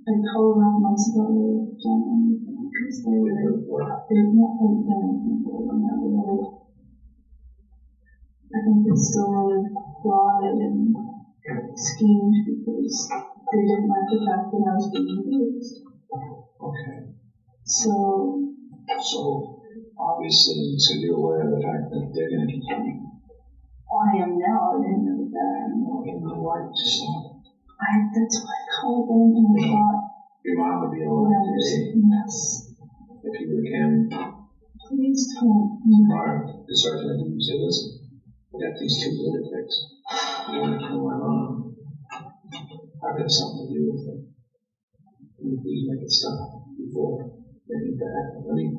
I called them months ago, because they've not really done anything for them. I think they still really plotted and schemed because they didn't like the fact that I was being abused. Okay. So obviously, so you're aware of the fact that they're going to continue. I am now. I didn't know that. In the light to stop. That's why I called them and I thought, Your mom would be alive today yes, if you were Cam. please don't. Mark, the sergeant, and you say, listen, we got these two lunatics. You want to kill my mom? I've got something to do with it. Can you please make it stop before making it bad? I mean,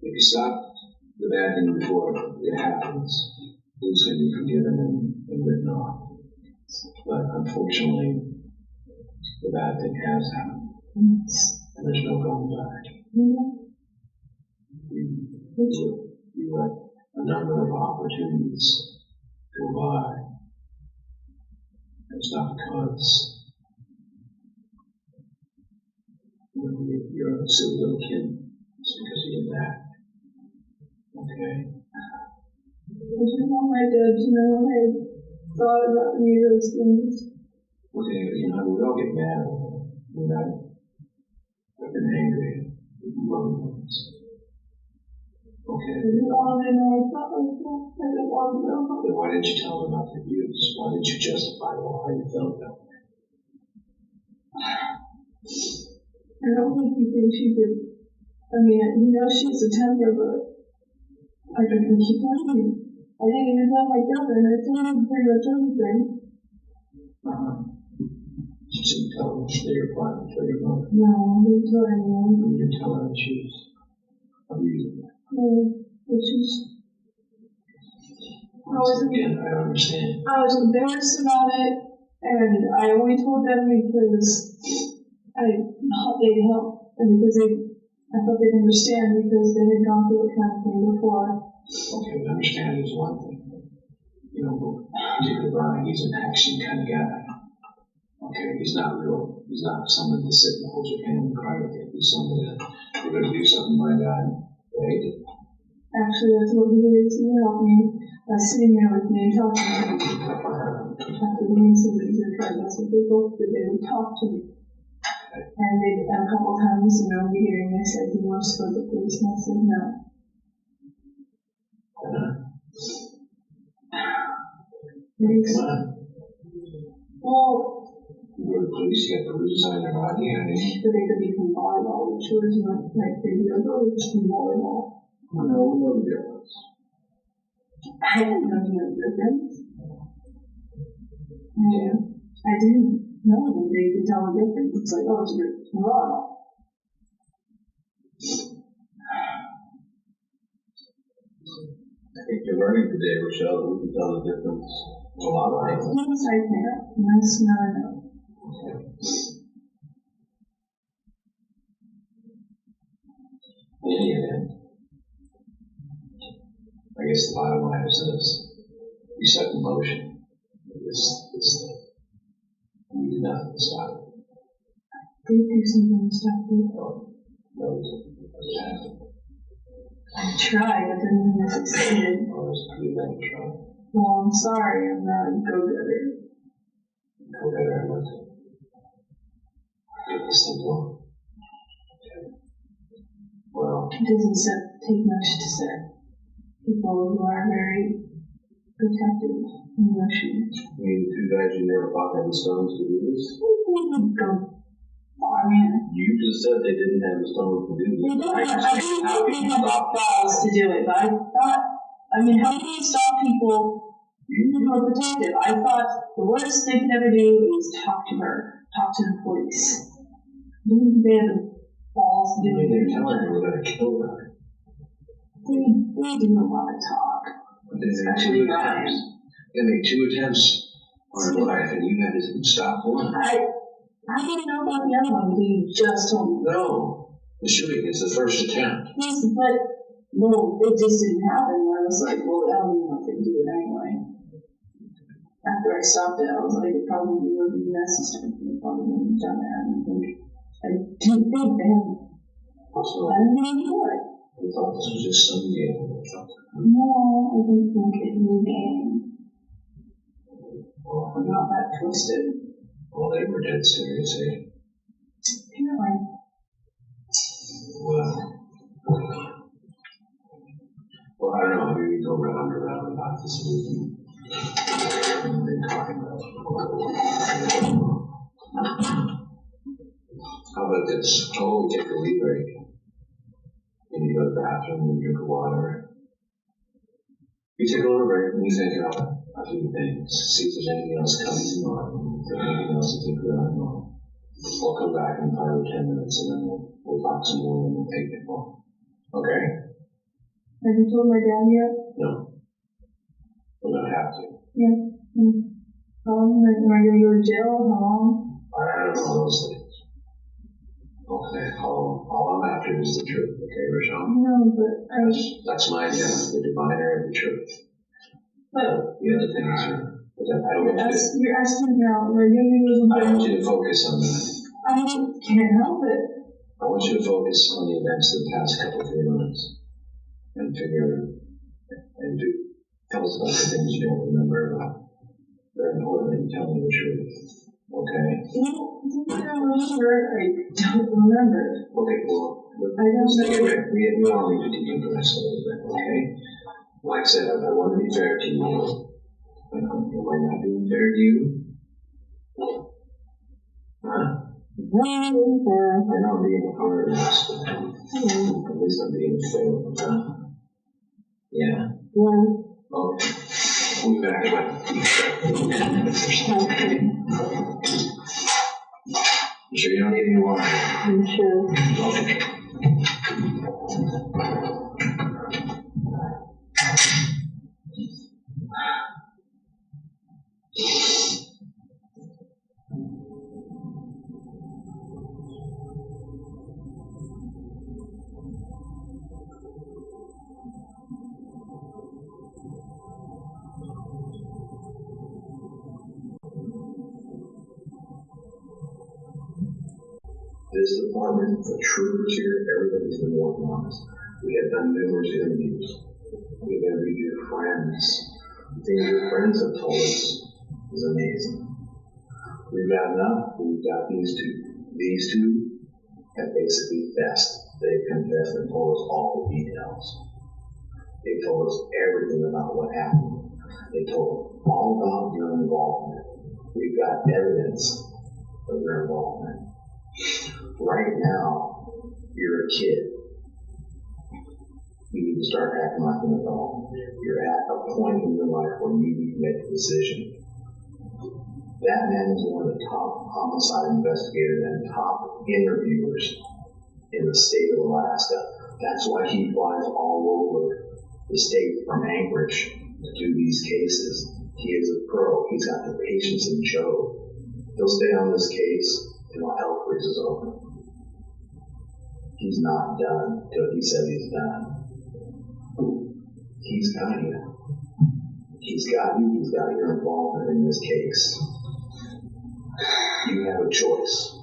if you stop the bad thing before it happens, it's going to be forgiven and written off. But unfortunately, the bad thing has happened, and there's no going back. You let a number of opportunities go by. It's not because you're a silly little kid. It's because you did that. Okay? I just want my dad to know I thought about any of those things. Okay, you know, we all get mad at them. We're not, I've been angry with loved ones. Okay? I didn't want to know I thought like that. I didn't want to know. Then why didn't you tell them about their views? Why didn't you justify why you felt that way? I don't think you think she did. I mean, you know she's a temper, but I don't think she told me. I didn't even tell my girlfriend. I told her pretty much everything. You didn't tell them that you're fine for your mother. No, I didn't tell anyone. You didn't tell her that she was abusing you. No, it's just. Again, I don't understand. I was embarrassed about it, and I only told them because I thought they'd help, and because I thought they'd understand because they had gone through it kind of thing before. Okay, understand is one thing. You know, particularly Brian, he's an action kind of guy. Okay, he's not someone to sit and hold your hand and cry with you. He's someone that you're going to do something, my God, right? Actually, that's what he is. He helped me by sitting there with me and talking to me. After doing some research, that's what they both did. They would talk to me. And they, a couple times, you know, meeting, they said, "Do you want to go to the police?" And I said, "No." Come on. Well, You go to the police, you got the bruises on your body, honey. but they could be from volleyball, which was like they'd be like, "Oh, it's from volleyball." No, no difference. I didn't know the difference. Yeah, I didn't know that they could tell the difference. It's like, oh, it's from volleyball. I think you're learning today, Rachelle, we can tell the difference a lot of things. Yes, I can. Nice to know. In any event, I guess the bottom line is this: you set in motion this thing, and you do nothing to stop it. They do something to stop me. No, it doesn't happen. I tried, but then I succeeded. Oh, it's pretty late to try. Well, I'm sorry, I'm not a go-getter. Go better and let get this thing going. Okay. Well, It doesn't take much to set people who are very protective emotions. I mean, the two guys you never thought had the stones to do this? Go far, man. You just said they didn't have the stones to do this. I didn't have the balls to do it, but I thought, I mean, how can you stop people who are protective? I thought the worst they could ever do is talk to the police. Didn't they have the balls to do it? They're telling her we're going to kill her. They do a lot of talk. Especially Brian. They made 2 attempts on her life, and you had to stop one. I didn't know about the other one. You just told me. No, the shooting is the first attempt. Yes, but no, it just didn't happen. I was like, well, I don't even know if they do it anyway. After I stopped it, I was like, it probably wouldn't be necessary. They probably wouldn't have done that. I didn't think they had. I didn't even do it. We thought this was just some game or something. No, I didn't think it was a game. Well, I'm not that twisted. well, they were dead serious, eh? Apparently. Well, I don't know. Maybe we go round and round about this movie. We've been talking about it for quite a while. How about this? Oh, we take a wee break. And you go to the bathroom and drink water. You take a little break and you think about a few things. See if there's anything else coming to mind. If there's anything else you think we don't know. We'll come back in 5 or 10 minutes and then we'll talk some more and we'll take it home. Okay? Have you told my dad yet? No. We're gonna have to. Yeah. How long? Like, am I gonna go to jail? How long? I don't know those things. Okay, all I'm after is the truth, okay, Rachelle? No, but That's my agenda, the diviner of the truth. But The other things are, I don't want you to, you're asking now. Like, I want you to focus on that. I can't help it. I want you to focus on the events of the past couple 3 months and tell us about the things you don't remember about. They're important that you tell me the truth. Okay? I don't remember. Okay, well, I don't know. we all need to decompress a little bit, okay? Like I said, I want to be fair to you. Am I not being fair to you? Huh? I know I'm being honest. At least I'm being fair. Huh? Yeah. Okay. We'll be back in about 10 minutes or so. Okay. You sure you don't need any water? I'm sure. Okay. This department, the troopers here, everybody's been working on this. We have done numerous interviews. We've interviewed your friends. The things your friends have told us is amazing. We've got enough. We've got these two. These two have basically confessed. They've confessed and told us all the details. They told us everything about what happened. They told us all about your involvement. We've got evidence of your involvement. Right now, you're a kid. You need to start acting like an adult. You're at a point in your life where you need to make a decision. That man is one of the top homicide investigators and top interviewers in the state of Alaska. That's why he flies all over the state from Anchorage to do these cases. He is a pro. He's got the patience in Joe. He'll stay on this case until hell freezes over. He's not done till he says he's done. He's got you. He's got you. He's got your involvement in this case. You have a choice.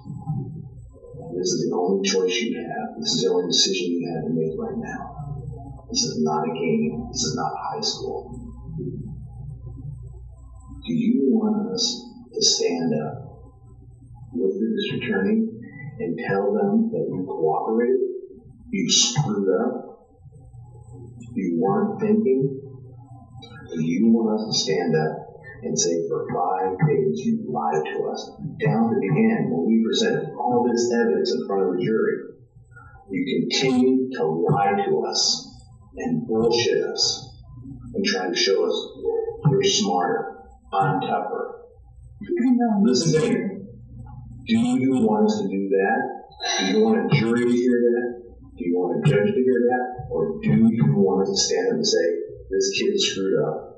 This is the only choice you have. This is the only decision you have to make right now. This is not a game. This is not high school. Do you want us to stand up with the district attorney and tell them that you cooperated, you screwed up, you weren't thinking? Do you want us to stand up and say for 5 days you lied to us, down to the end when we presented all this evidence in front of the jury? You continue to lie to us and bullshit us and try to show us you're smarter, I'm tougher. Listen to me. Do you want us to do that? Do you want a jury to hear that? Do you want a judge to hear that? Or do you want us to stand up and say, this kid screwed up?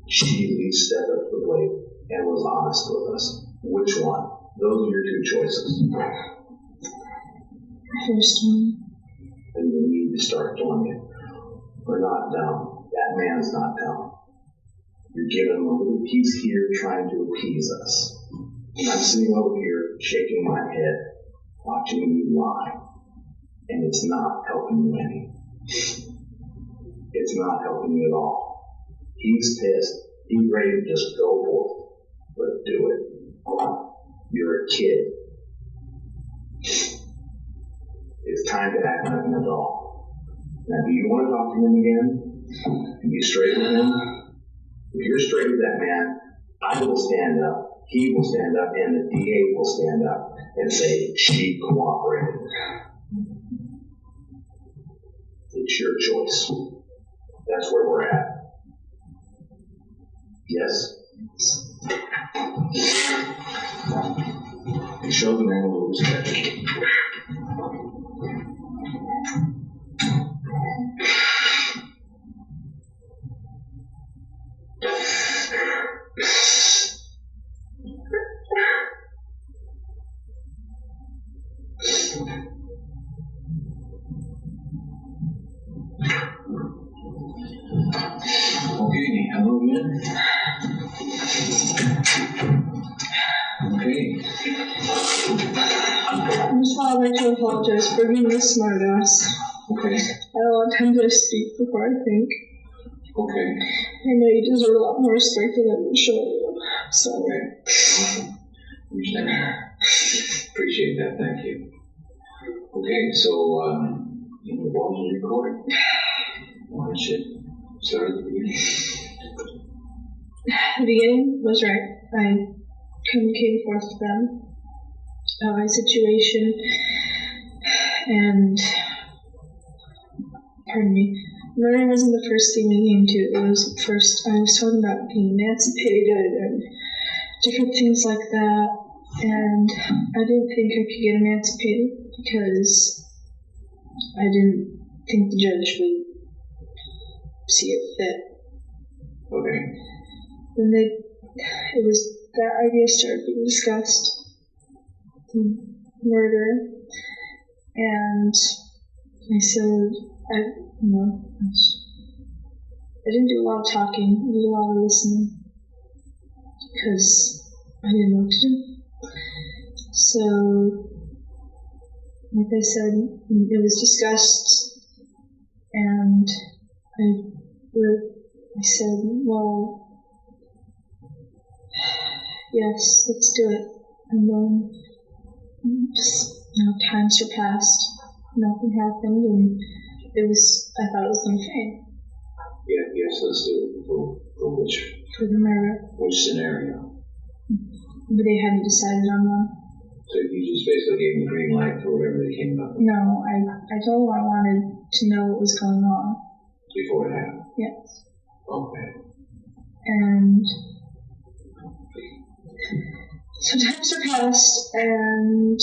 She at least stepped up to the plate and was honest with us. Which one? Those are your two choices. First one. And we need to start doing it. We're not dumb. That man's not dumb. You're giving him a little piece here trying to appease us. I'm sitting over here shaking my head, watching you lie. And it's not helping you any. It's not helping you at all. He's pissed. He's ready to just go for it. But do it. You're a kid. It's time to act like an adult. Now, do you want to talk to him again? And be straight with him? If you're straight with that man, I will stand up, he will stand up, and the DA will stand up and say, she cooperated. It's your choice. That's where we're at. Yes? You show the man who was tragically. Okay, hello again. Okay. I just want to apologize for being a smartass. Okay. I don't tend to speak before I think. Okay. I know you deserve a lot more respect than I'm showing you. So, Okay. Appreciate that. Thank you. Okay, so you know, what was the recording? Why don't you start at the beginning? the beginning was right. I communicated forth to them my situation, and pardon me, murder wasn't the first thing we came to. It was first, I was talking about being emancipated and different things like that, and I didn't think I could get emancipated because I didn't think the judge would see it fit. Okay. Then it was, that idea started being discussed, murder, and I said, I didn't do a lot of talking, I did a lot of listening, because I didn't know what to do. So, like I said, it was discussed, and I said, well, yes, let's do it. And then, just, time surpassed, nothing happened, and I thought it was going to fade. Yeah, yes, let's do it. For which? For the murder. Which scenario? But they hadn't decided on one. So you just basically gave them the green light for whatever they came up with No, I told them I wanted to know what was going on. before it happened? Yes. Okay. And so time surpassed, and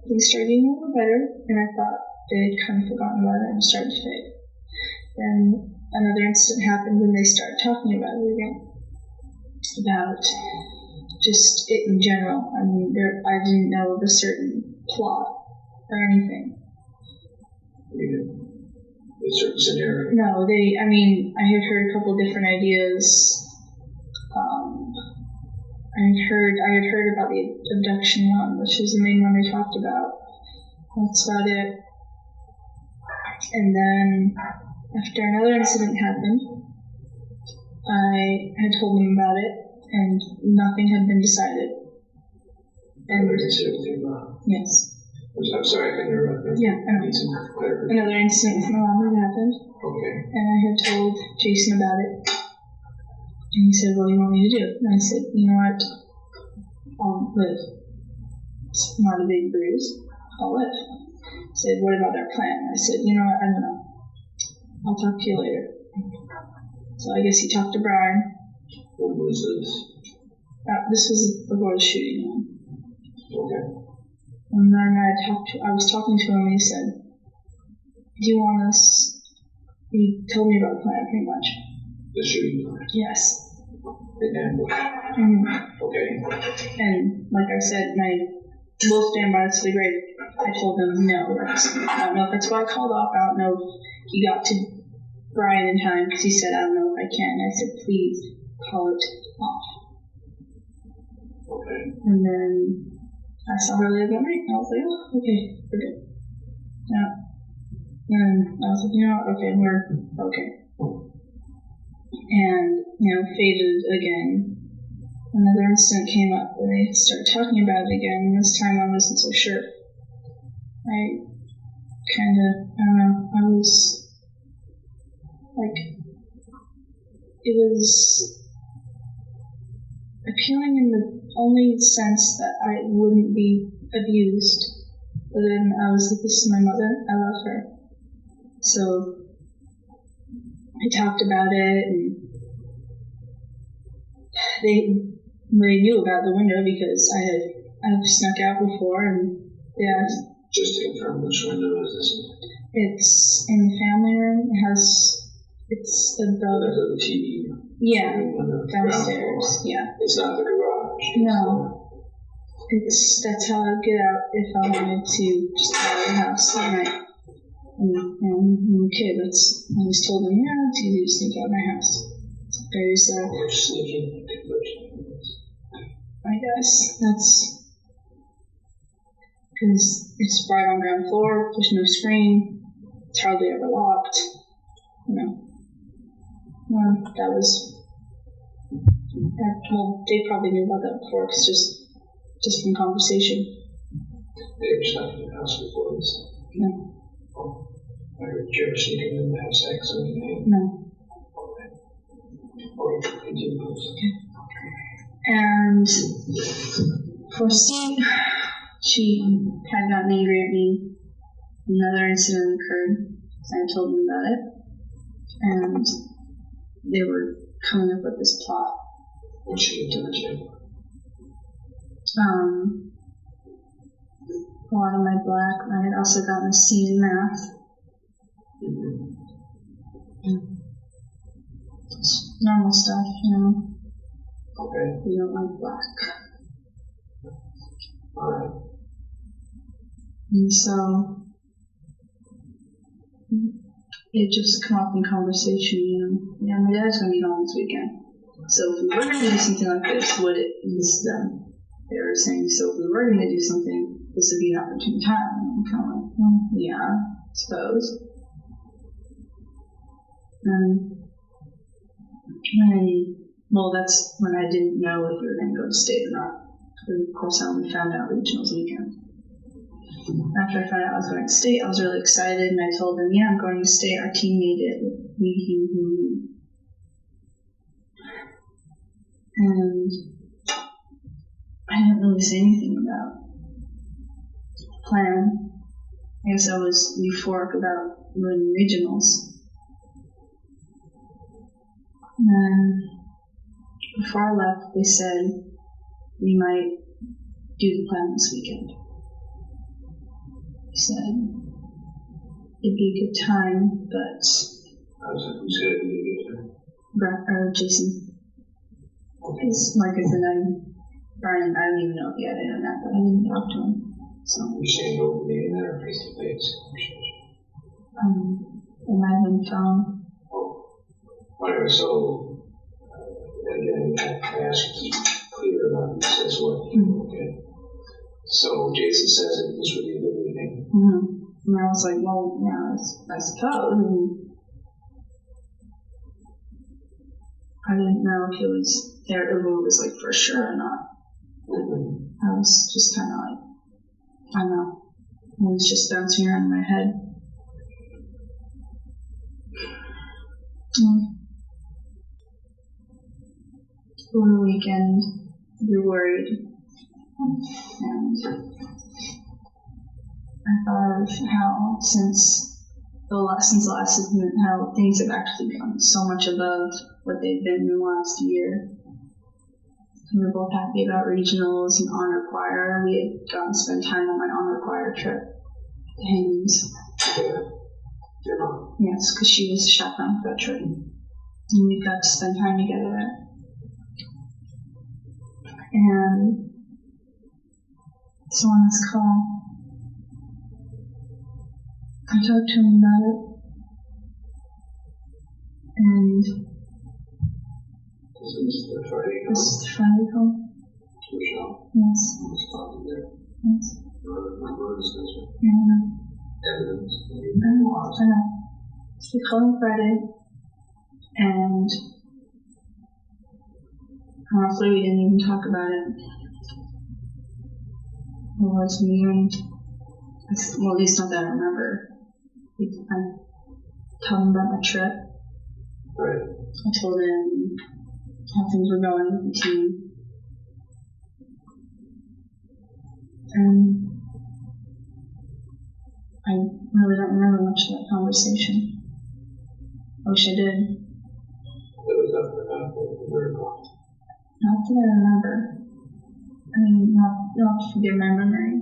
things started getting a little better, and I thought they'd kind of forgotten about it and started to fade. Then another incident happened, and they started talking about it again. About just it in general. I mean, I didn't know of a certain plot or anything. A certain scenario? No, I had heard a couple different ideas. I had heard about the abduction one, which is the main one they talked about. That's about it. And then, after another incident happened, I had told them about it, and nothing had been decided. And Another incident came up? Yes. I'm sorry, I can interrupt. Yeah, I know. Need some clarification. Another incident with my mom had happened, Okay. and I had told Jason about it. And he said, what do you want me to do? And I said, you know what? I'll live. It's not a big bruise. I'll live. He said, what about our plan? I said, you know what? I don't know. I'll talk to you later. So I guess he talked to Brian. What was this? This was before the shooting. Okay. And then I was talking to him, and he said, do you want us? He told me about the plan, pretty much. The shooting plan? Yes. The ambush? Mm-hmm. Okay. And like I said, and I will stand by this to the grave. I told him no. I don't know if that's why I called off. I don't know if he got to Brian in time, because he said, I don't know if I can. And I said, please call it off. Okay. And then I saw her later that night, and I was like, oh, okay, we're good. Yeah. And I was like, you know what, okay, we're okay. And, faded again. Another incident came up, and they started talking about it again, and this time I wasn't so sure. I don't know, I was, it was appealing in the only sense that I wouldn't be abused. But then I was like, this is my mother, I love her. So I talked about it, and they knew about the window because I've snuck out before, and yeah. Just to confirm, which window is this? It's in the family room. It's about The TV. yeah, Window, downstairs. Yeah. It's not the garage. No. That's how I'd get out if I wanted to just get out of the house at night. And I'm a kid. I was told them, yeah, it's easy to sneak out of my house. There's Or sneaking. I guess that's because it's right on ground floor. There's no screen. It's hardly ever locked. You know. Well, that was. Well, they probably knew about that before, cause just from conversation. They ever snuck in the house before this? No. Oh. I heard you ever sneaking in the house sex or anything? No. Okay, continue. And for Steve, she had gotten angry at me. Another incident occurred. I told them about it. And they were coming up with this plot. What she did to you? A lot of my black. I had also gotten a C in math. It's normal stuff, you know. Okay. We don't like black. Alright. And so it just come up in conversation, you know. Yeah, my dad's gonna be gone this weekend. So if we were gonna do something like this, would it miss them? They were saying, so if we were gonna do something, this would be an opportune time. I'm kind of like, well, yeah, I suppose. Well, that's when I didn't know if we were going to go to state or not. But of course, I only found out regionals weekend. After I found out I was going to state, I was really excited, and I told them, yeah, I'm going to state. Our team made it. And I didn't really say anything about the plan. I guess I was euphoric about winning regionals. And before I left, they said we might do the plan this weekend. They said it'd be a good time, but Who said it would be a good time? Jason. Because my good friend Brian, I don't even know if he had internet, but I didn't talk to him. So You're saying over the internet or face to face? it might have been phone. Oh. Alright, so again, I ask you to be clear about who says what. Okay. So Jason says that this would be a good evening. And I was like, well, yeah, I suppose. And I didn't know if it was there, if it was like for sure or not. I was just kind of like, I don't know. It was just bouncing around in my head. Over the weekend, you're worried. And I thought of how since the last season, how things have actually gone so much above what they've been in the last year. We were both happy about regionals and honor choir. We had gotten to spend time on my honor choir trip to Haynes. Your mom? Yes, because she was a chaperone for that trip. And we got to spend time together there. And so on this call, I talked to him about it. And This is the Friday this is the Friday call. Rachelle? Yes. Who's talking there? Yes. What is this? Yeah, I know. Evidence? I know. So we called on Friday, and honestly, we didn't even talk about it. It was me and, well, at least not that I remember. I told him about my trip. Right. I told him how things were going with the team. And I really don't remember much of that conversation. I wish I did. It was up and about the miracle. Not that I remember. I mean, you'll have to forgive my memory.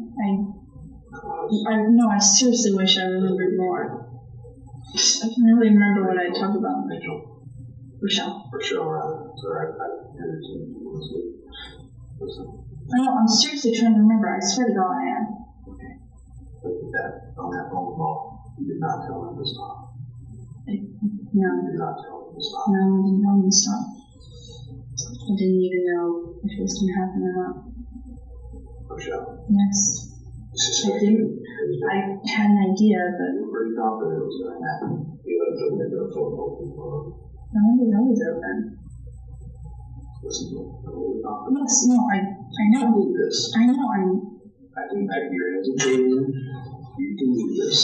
No, I seriously wish I remembered more. I can really remember what I talked about. Rachelle. Rachelle, sorry, No, I'm seriously trying to remember. I swear to God I am. Okay. Look at that. On that phone call, you did not tell him to stop. No. You did not tell him to stop. No, I didn't know him to stop. I didn't even know if it was going to happen or not. Rachelle. Yes. I didn't. I had an idea, but. You were pretty confident it was going to happen. You had the window phone open for him. The window's always open. Listen to him. I'm really confident. Yes, no, I know. You can do this. I know, I think you're hesitating. You can do this.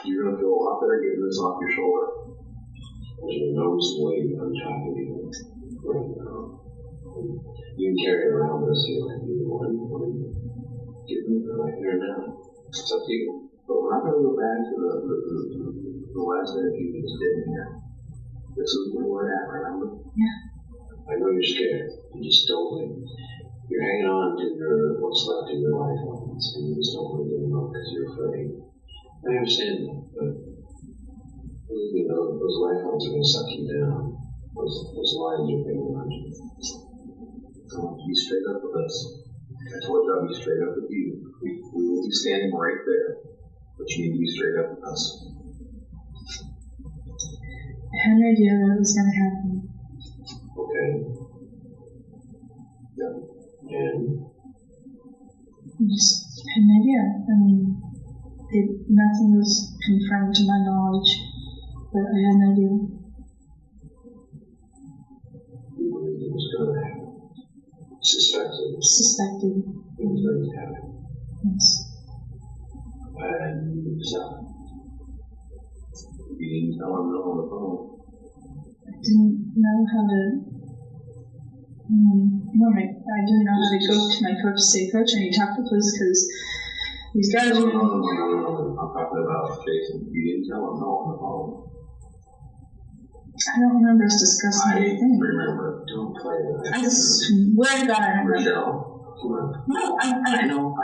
You're going to feel a lot better getting this off your shoulder. There's been no weight on top of you right now. You can carry it around this here like you want. Get moving right here now. It's up to you. But we're not going to go back to the last minute you just did here. This is where we're at, remember? Yeah. I know you're scared. You just don't like. You're hanging on to what's left of your life, and you just don't want to give them up because you're afraid. I understand that, but you know those lifelines are going to suck you down. Those lines are going to run you. So be straight up with us. I told you I'll be straight up with you. We will be standing right there, but you need to be straight up with us. I had an idea that it was going to happen. Okay. Yeah. And I just had an idea. I mean, nothing was confirmed to my knowledge, but I had an idea. you believe it was going to happen. Suspected. It was going to happen. Yes. And you didn't tell him no on the phone. I didn't know how to. I didn't know how to go to my coach and say, Coach, I need to talk to police because these guys are. No. I'm talking about Jason. You didn't tell him no on the phone. I don't remember us discussing anything. I remember. Don't play with it. I swear to God I don't remember. Rachelle, come on. No, I know.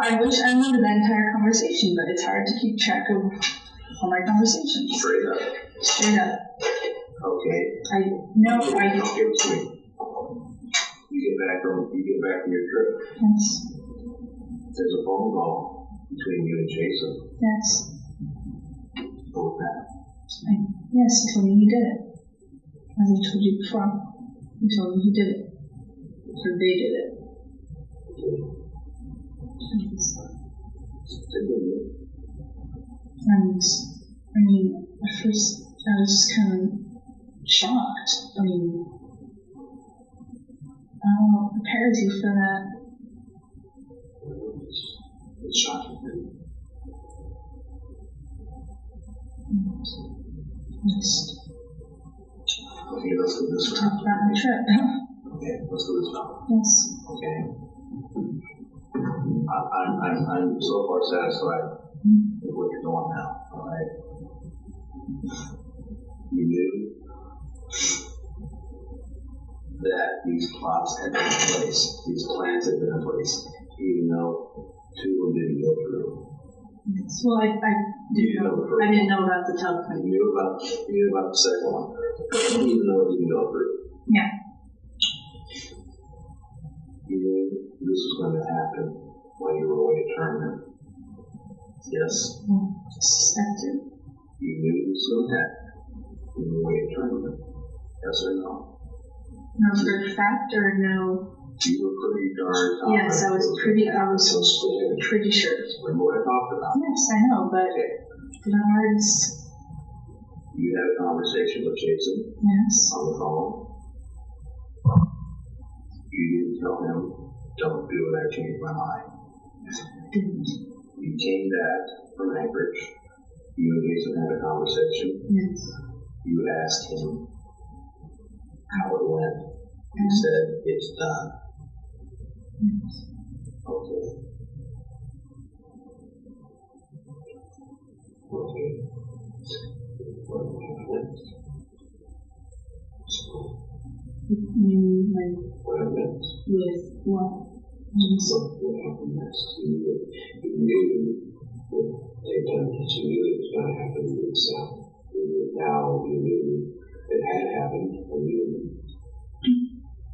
I wish I remember that entire conversation, but it's hard to keep track of all my conversations. Straight up. Okay. No, Don't give it to me. You get back from your trip. Yes. There's a phone call between you and Jason. Yes. Go with that. Yes, he told me he did it. As I told you before, he told me he did it. So they did it. And, I mean, at first I was just kind of shocked. I mean, I don't know what prepares you for that. It's shocking. Yes. Okay, let's go this Talk route. about my trip. Okay, let's go this route. Yes. Okay. I'm so far satisfied with what you're doing now. All right. You knew that these plots had been in place, these plans had been in place, even though two of them didn't go through. Well, I didn't know about the telephone. You knew about the second one, even though it didn't go through. Yeah. You knew this was going to happen while you were away at tournament. Yes. Suspected. You knew it was going to happen when you were away at tournament. Yes or no? No for a fact or no? You were pretty darn confident. Yes, I was pretty sure. Remember what I talked about? Yes, I know, but in words. You had a conversation with Jason. Yes. On the phone. You didn't tell him, don't do it, I changed my mind. Didn't. You came back from Anchorage. You and Jason had a conversation. Yes. You asked him how it went. He said, it's done. Yes. Okay. He Like, What I meant. with what? What happened next? You knew what they'd done. You knew it was going to happen to yourself. Now you knew it had happened, and you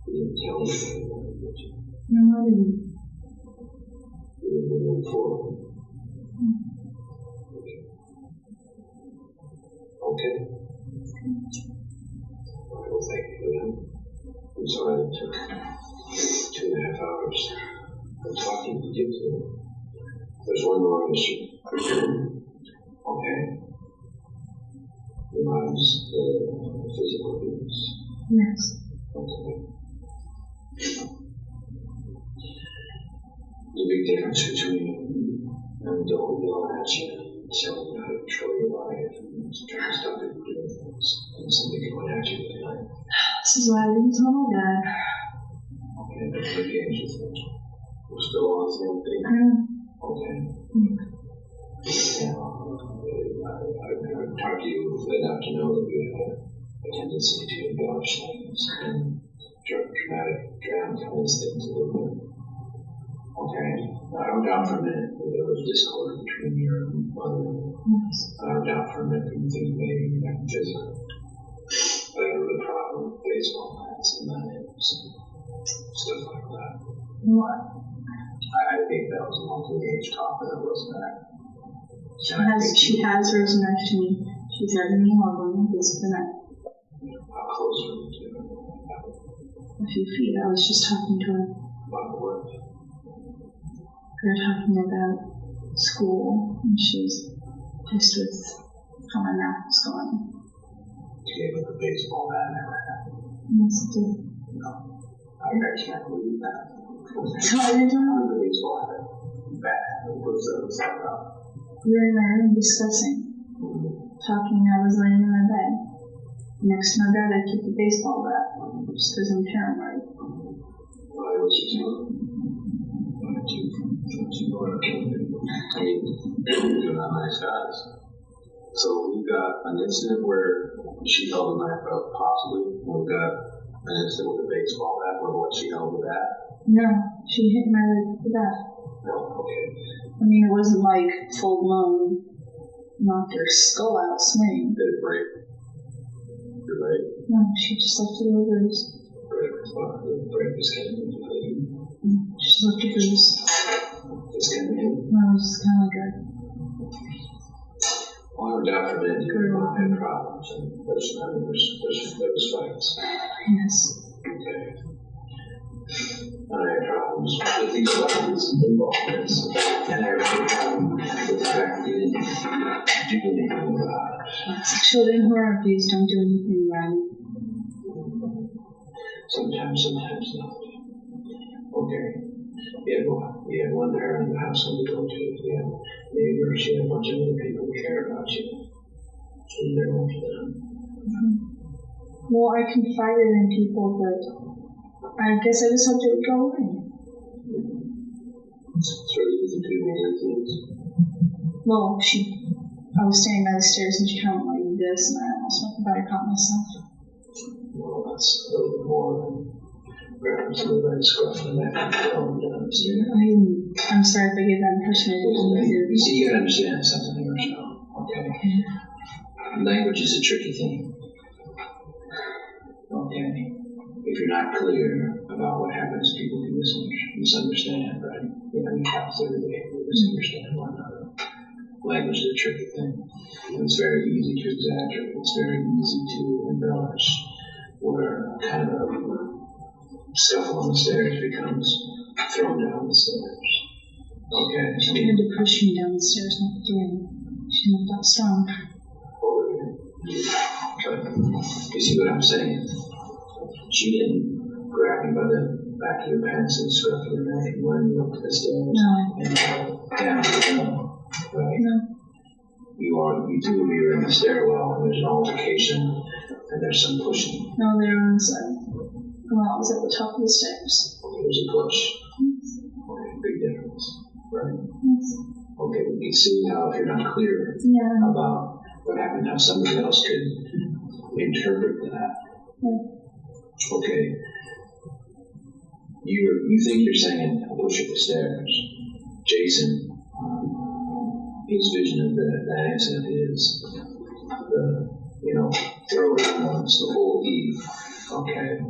didn't tell anybody about it, did you? No, I didn't. You didn't move forward. Okay. Well, thank you. I'm sorry it took 2.5 hours of talking to get to it. There's one more issue. Okay. Your mom's physical abuse. Yes. Okay. The big difference between an adult yelling at you and telling you how to control your life and trying to stop you from doing things, and somebody coming at you at night. This is why I didn't tell my dad. Okay, that's the games you think. We're still on the same thing. Okay. Yeah. I've talked to you enough to know that you have a tendency to embellish things and dramatize things a little bit. Okay. I don't doubt for a minute that there was discord between your mother and you. I don't doubt for a minute that you think maybe you got physical. But I have a problem with baseball bats and knives and stuff like that. What? I think that was a multi-age topic, that wasn't that. She has hers next to me. She's letting me hold on this for that. How close were you to her? A few feet. I was just talking to her. About what? We were talking about school, and she was pissed with how my math was going. She gave up a baseball bat never happened. Yes, it did. No. I can't believe that. So I didn't know. The baseball bat. What was that about? We were in my room discussing, talking. I was laying in my bed. Next to my bed, I keep a baseball bat, just because I'm paranoid. Why was you doing? Why did you go out and I mean, you're not nice guys. So we've got an incident where she held a knife up, possibly. We've got an incident with a baseball bat where what she held with that. No, she hit my leg with the bat. No, okay. I mean, it wasn't like full blown, knocked her skull out swing. Did it break? Your leg? No, she just left it a bruise. Break the skin. She just left a bruise. The skin in? No, it was just kind of like a. Well, I doubt for a minute you had problems, and there was fights. Yes. Okay. I had problems with these weapons involvements, and I had a problem with the fact that you didn't do anything about it. Children who are abused don't do anything wrong. Sometimes not. Okay. You had one parent in the household to go to. You had neighbors, you had a bunch of other people who care about you. And they're one for them. Well, I confided in people, but I guess I just hoped it would go away. So you didn't do many things. Well, I was standing by the stairs and she kind of went like this, and I almost went by and caught myself. Well, that's a little bit more than grabbing somebody's scruff and neck and throwing down the stairs. I'm sorry if I gave that impression. I didn't mean to. You see, you gotta understand something here, Rachelle. Okay. Language is a tricky thing. Okay. If you're not clear about what happens, people can misunderstand, right? You know, you have clearly misunderstand one another. Language is a tricky thing. And it's very easy to exaggerate. It's very easy to embellish. Where kind of a scuffle on the stairs becomes thrown down the stairs. Okay. She tried to push me down the stairs, not through me. She's not that strong. You see what I'm saying? She didn't grab you by the back of your pants and scruff your neck and run you up to the stairs and down to the floor, right? No. You two of you are in the stairwell and there's an altercation and there's some pushing. No, they were on the side. Well, I was at the top of the stairs. Okay, there's a push. Okay, big difference, right? Yes. Okay, we can see how if you're not clear about what happened, how somebody else could interpret that. Yeah. Okay. You think you're saying, I'll push up the stairs. Jason, his vision of the accident is throw it once, the whole eve. Okay.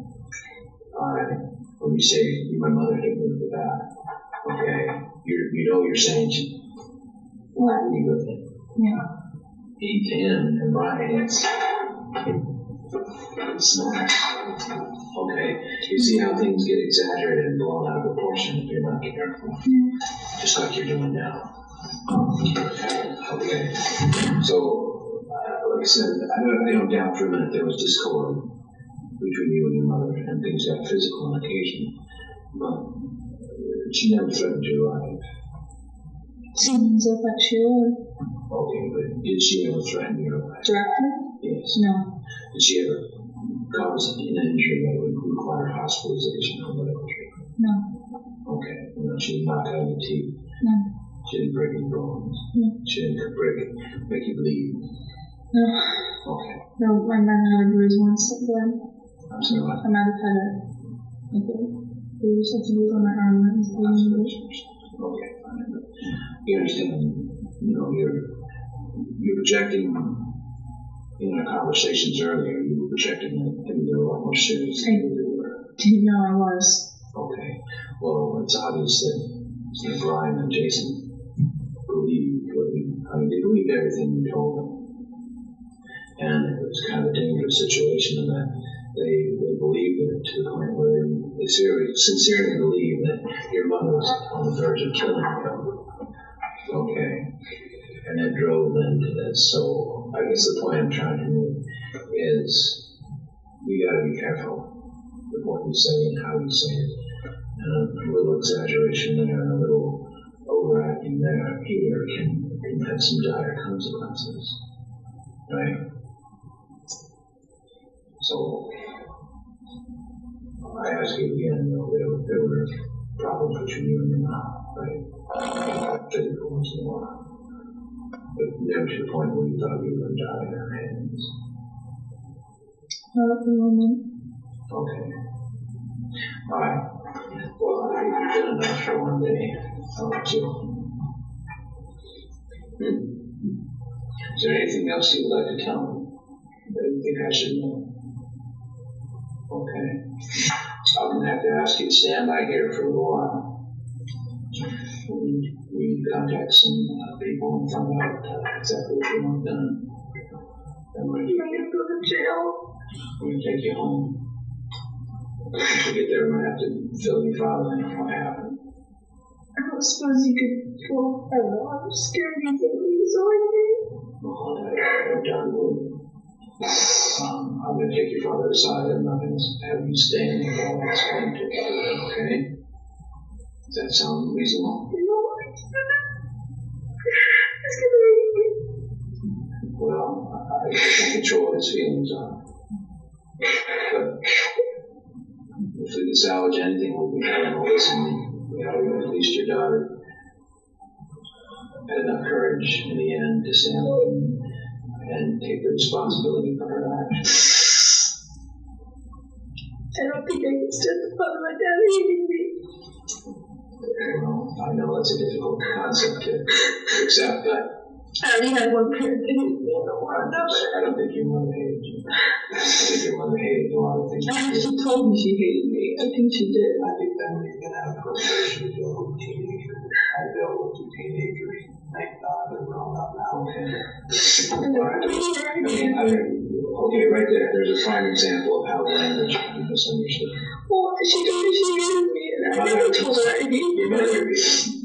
Alright. When you say, my mother hit me with the bat, okay, you're saying, why are you with it? Yeah. He, him, and Brian, it's not. Okay. You see how things get exaggerated and blown out of proportion if you're not careful. Just like you're doing now. Okay. So, like I said, I don't doubt for a minute there was discord between you and your mother, and things got physical on occasion. But she never threatened your life. Seems like she would. Okay, but did she ever threaten your life? Directly? Yes. No. Did she ever cause an injury that would require hospitalization or whatever? No. Okay. She didn't knock out your teeth. No. She didn't break any bones. No. She didn't make you bleed. No. Okay. No, I might have had a bruise once then. I'm sorry, what? I might have had a bruise. I think it was on my arm. That was bleeding. Okay. You understand, you're projecting in our conversations earlier, you were projecting that things are a lot more serious than they were. Didn't know I was. Okay. Well, it's obvious that Brian and Jason believed they believed everything you told them. And it was kind of a dangerous situation in that they believed it to the point where they sincerely believed that your mother was on the verge of killing you. Okay. And that drove them to this. So I guess the point I'm trying to make is we got to be careful with what you say and how you say it. And a little exaggeration there and a little overacting there here can have some dire consequences. Right? So I ask you again, there were problems between you and your mom, right? Physical ones and what. But never to the point where you thought you were going to die in her hands. Not at the moment. Okay. Alright. Well, I think you've done enough for one day. How about you? Is there anything else you'd like to tell me that you think I should know? Okay. I'm going to have to ask you to stand by here for a little while. We contact some people and find out exactly what you want done. Then we're going to go to jail. We're going to take you home. Once we get there, we're going to have to fill your file in on what happened. I don't suppose you could go. I don't know. I'm scared you can leave so I Well, I'm done with I'm going to take your father aside. I'm not going to have you stand there while I explain to you. Okay? Does that sound reasonable? Well, I can't control what his feelings are. But if we can salvage anything, we'll be trying to listen. At least your daughter had enough courage in the end to stand up and take the responsibility for her actions. I don't think I can stand the thought of my dad hating me. Well, I know that's a difficult concept to accept, but I already had one parent that hated me. I don't want another. I don't think your mother hated you. I think your mother hated a lot of things. She told me she hated me. I think she did. I think families can have frustration dealing with teenagers. I dealt with two teenagers. Thank God they're grown up now. Okay, right there. There's a prime example of how language can be misunderstood. Well, she told me she hated me, and I never told her I hated you.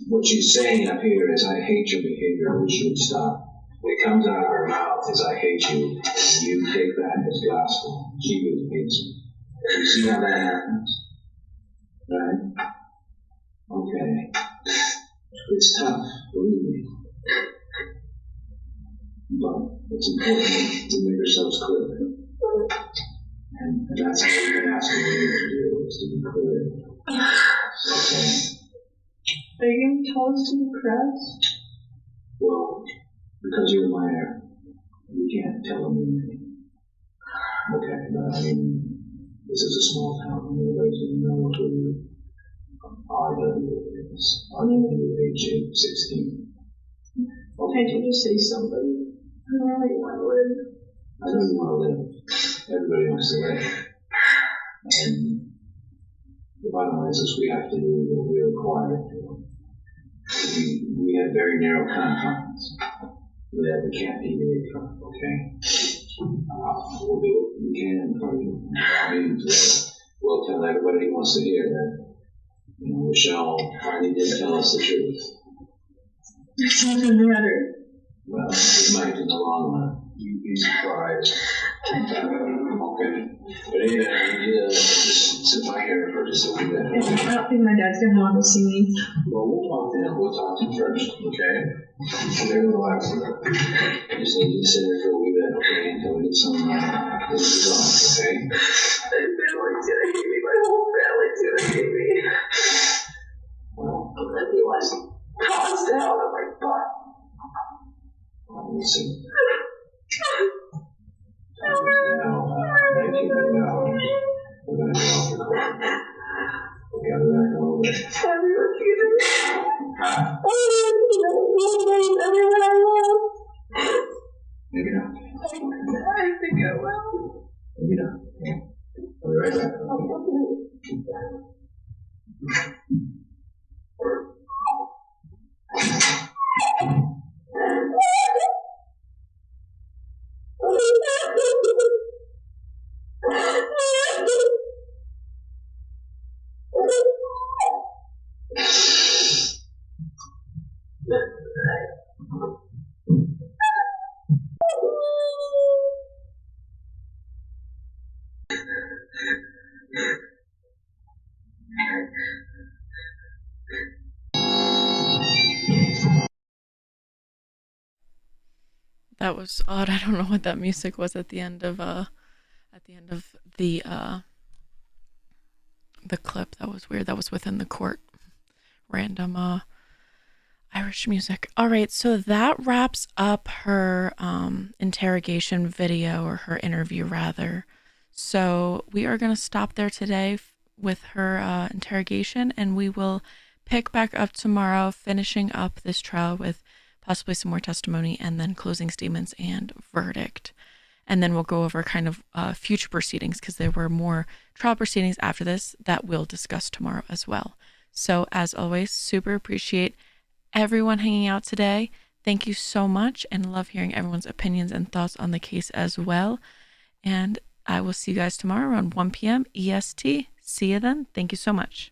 What she's saying up here is, I hate your behavior, which should stop. What comes out of her mouth is, I hate you, and you take that as gospel. She really hates me. You see how that happens? Right? Okay. It's tough, believe me. But it's important to make ourselves clear. And that's what we've been asking you to do, is to be clear. Okay. Are you going to tell us to be pressed? Well, because you're a minor, you can't tell them anything. Okay, but I mean, this is a small town, and everybody doesn't know who RW is. RW age 16. Can't you just say somebody? I don't really want to live. I know you want to live. Everybody wants to live. And the bottom line is we have to do what we are required to. We have very narrow confines that we can't deviate from, okay? We'll do what we can for you. I mean, we'll tell everybody who wants to hear that, you know, Rachelle finally did tell us the truth. It doesn't matter. Well, it might in the long run. You'd be surprised. Okay. But anyway, you need to just sit by here for just a wee bit. I don't think my dad's gonna want to see me. Well, we'll talk to him. We'll talk to him first, okay? Okay, relax a bit. I just need you to sit here for a wee bit, okay? Until we get some things resolved, okay? My family's gonna hate me. My whole family's gonna hate me. Well, I'm gonna be like tossed out of my butt. we'll see. Now, 1999, we're going to go off the court. We got it back a little bit. Everyone's gonna Huh? everyone I love. Maybe not. I think I will. Maybe not. I'll be right back. That was odd. I don't know what that music was at the end of the clip. That was weird. That was within the court. Random Irish music. All right, so that wraps up her interrogation video, or her interview rather. So we are going to stop there today with her interrogation, and we will pick back up tomorrow, finishing up this trial with possibly some more testimony, and then closing statements and verdict. And then we'll go over kind of future proceedings, because there were more trial proceedings after this that we'll discuss tomorrow as well. So as always, super appreciate everyone hanging out today. Thank you so much, and love hearing everyone's opinions and thoughts on the case as well. And I will see you guys tomorrow around 1 p.m. EST. See you then. Thank you so much.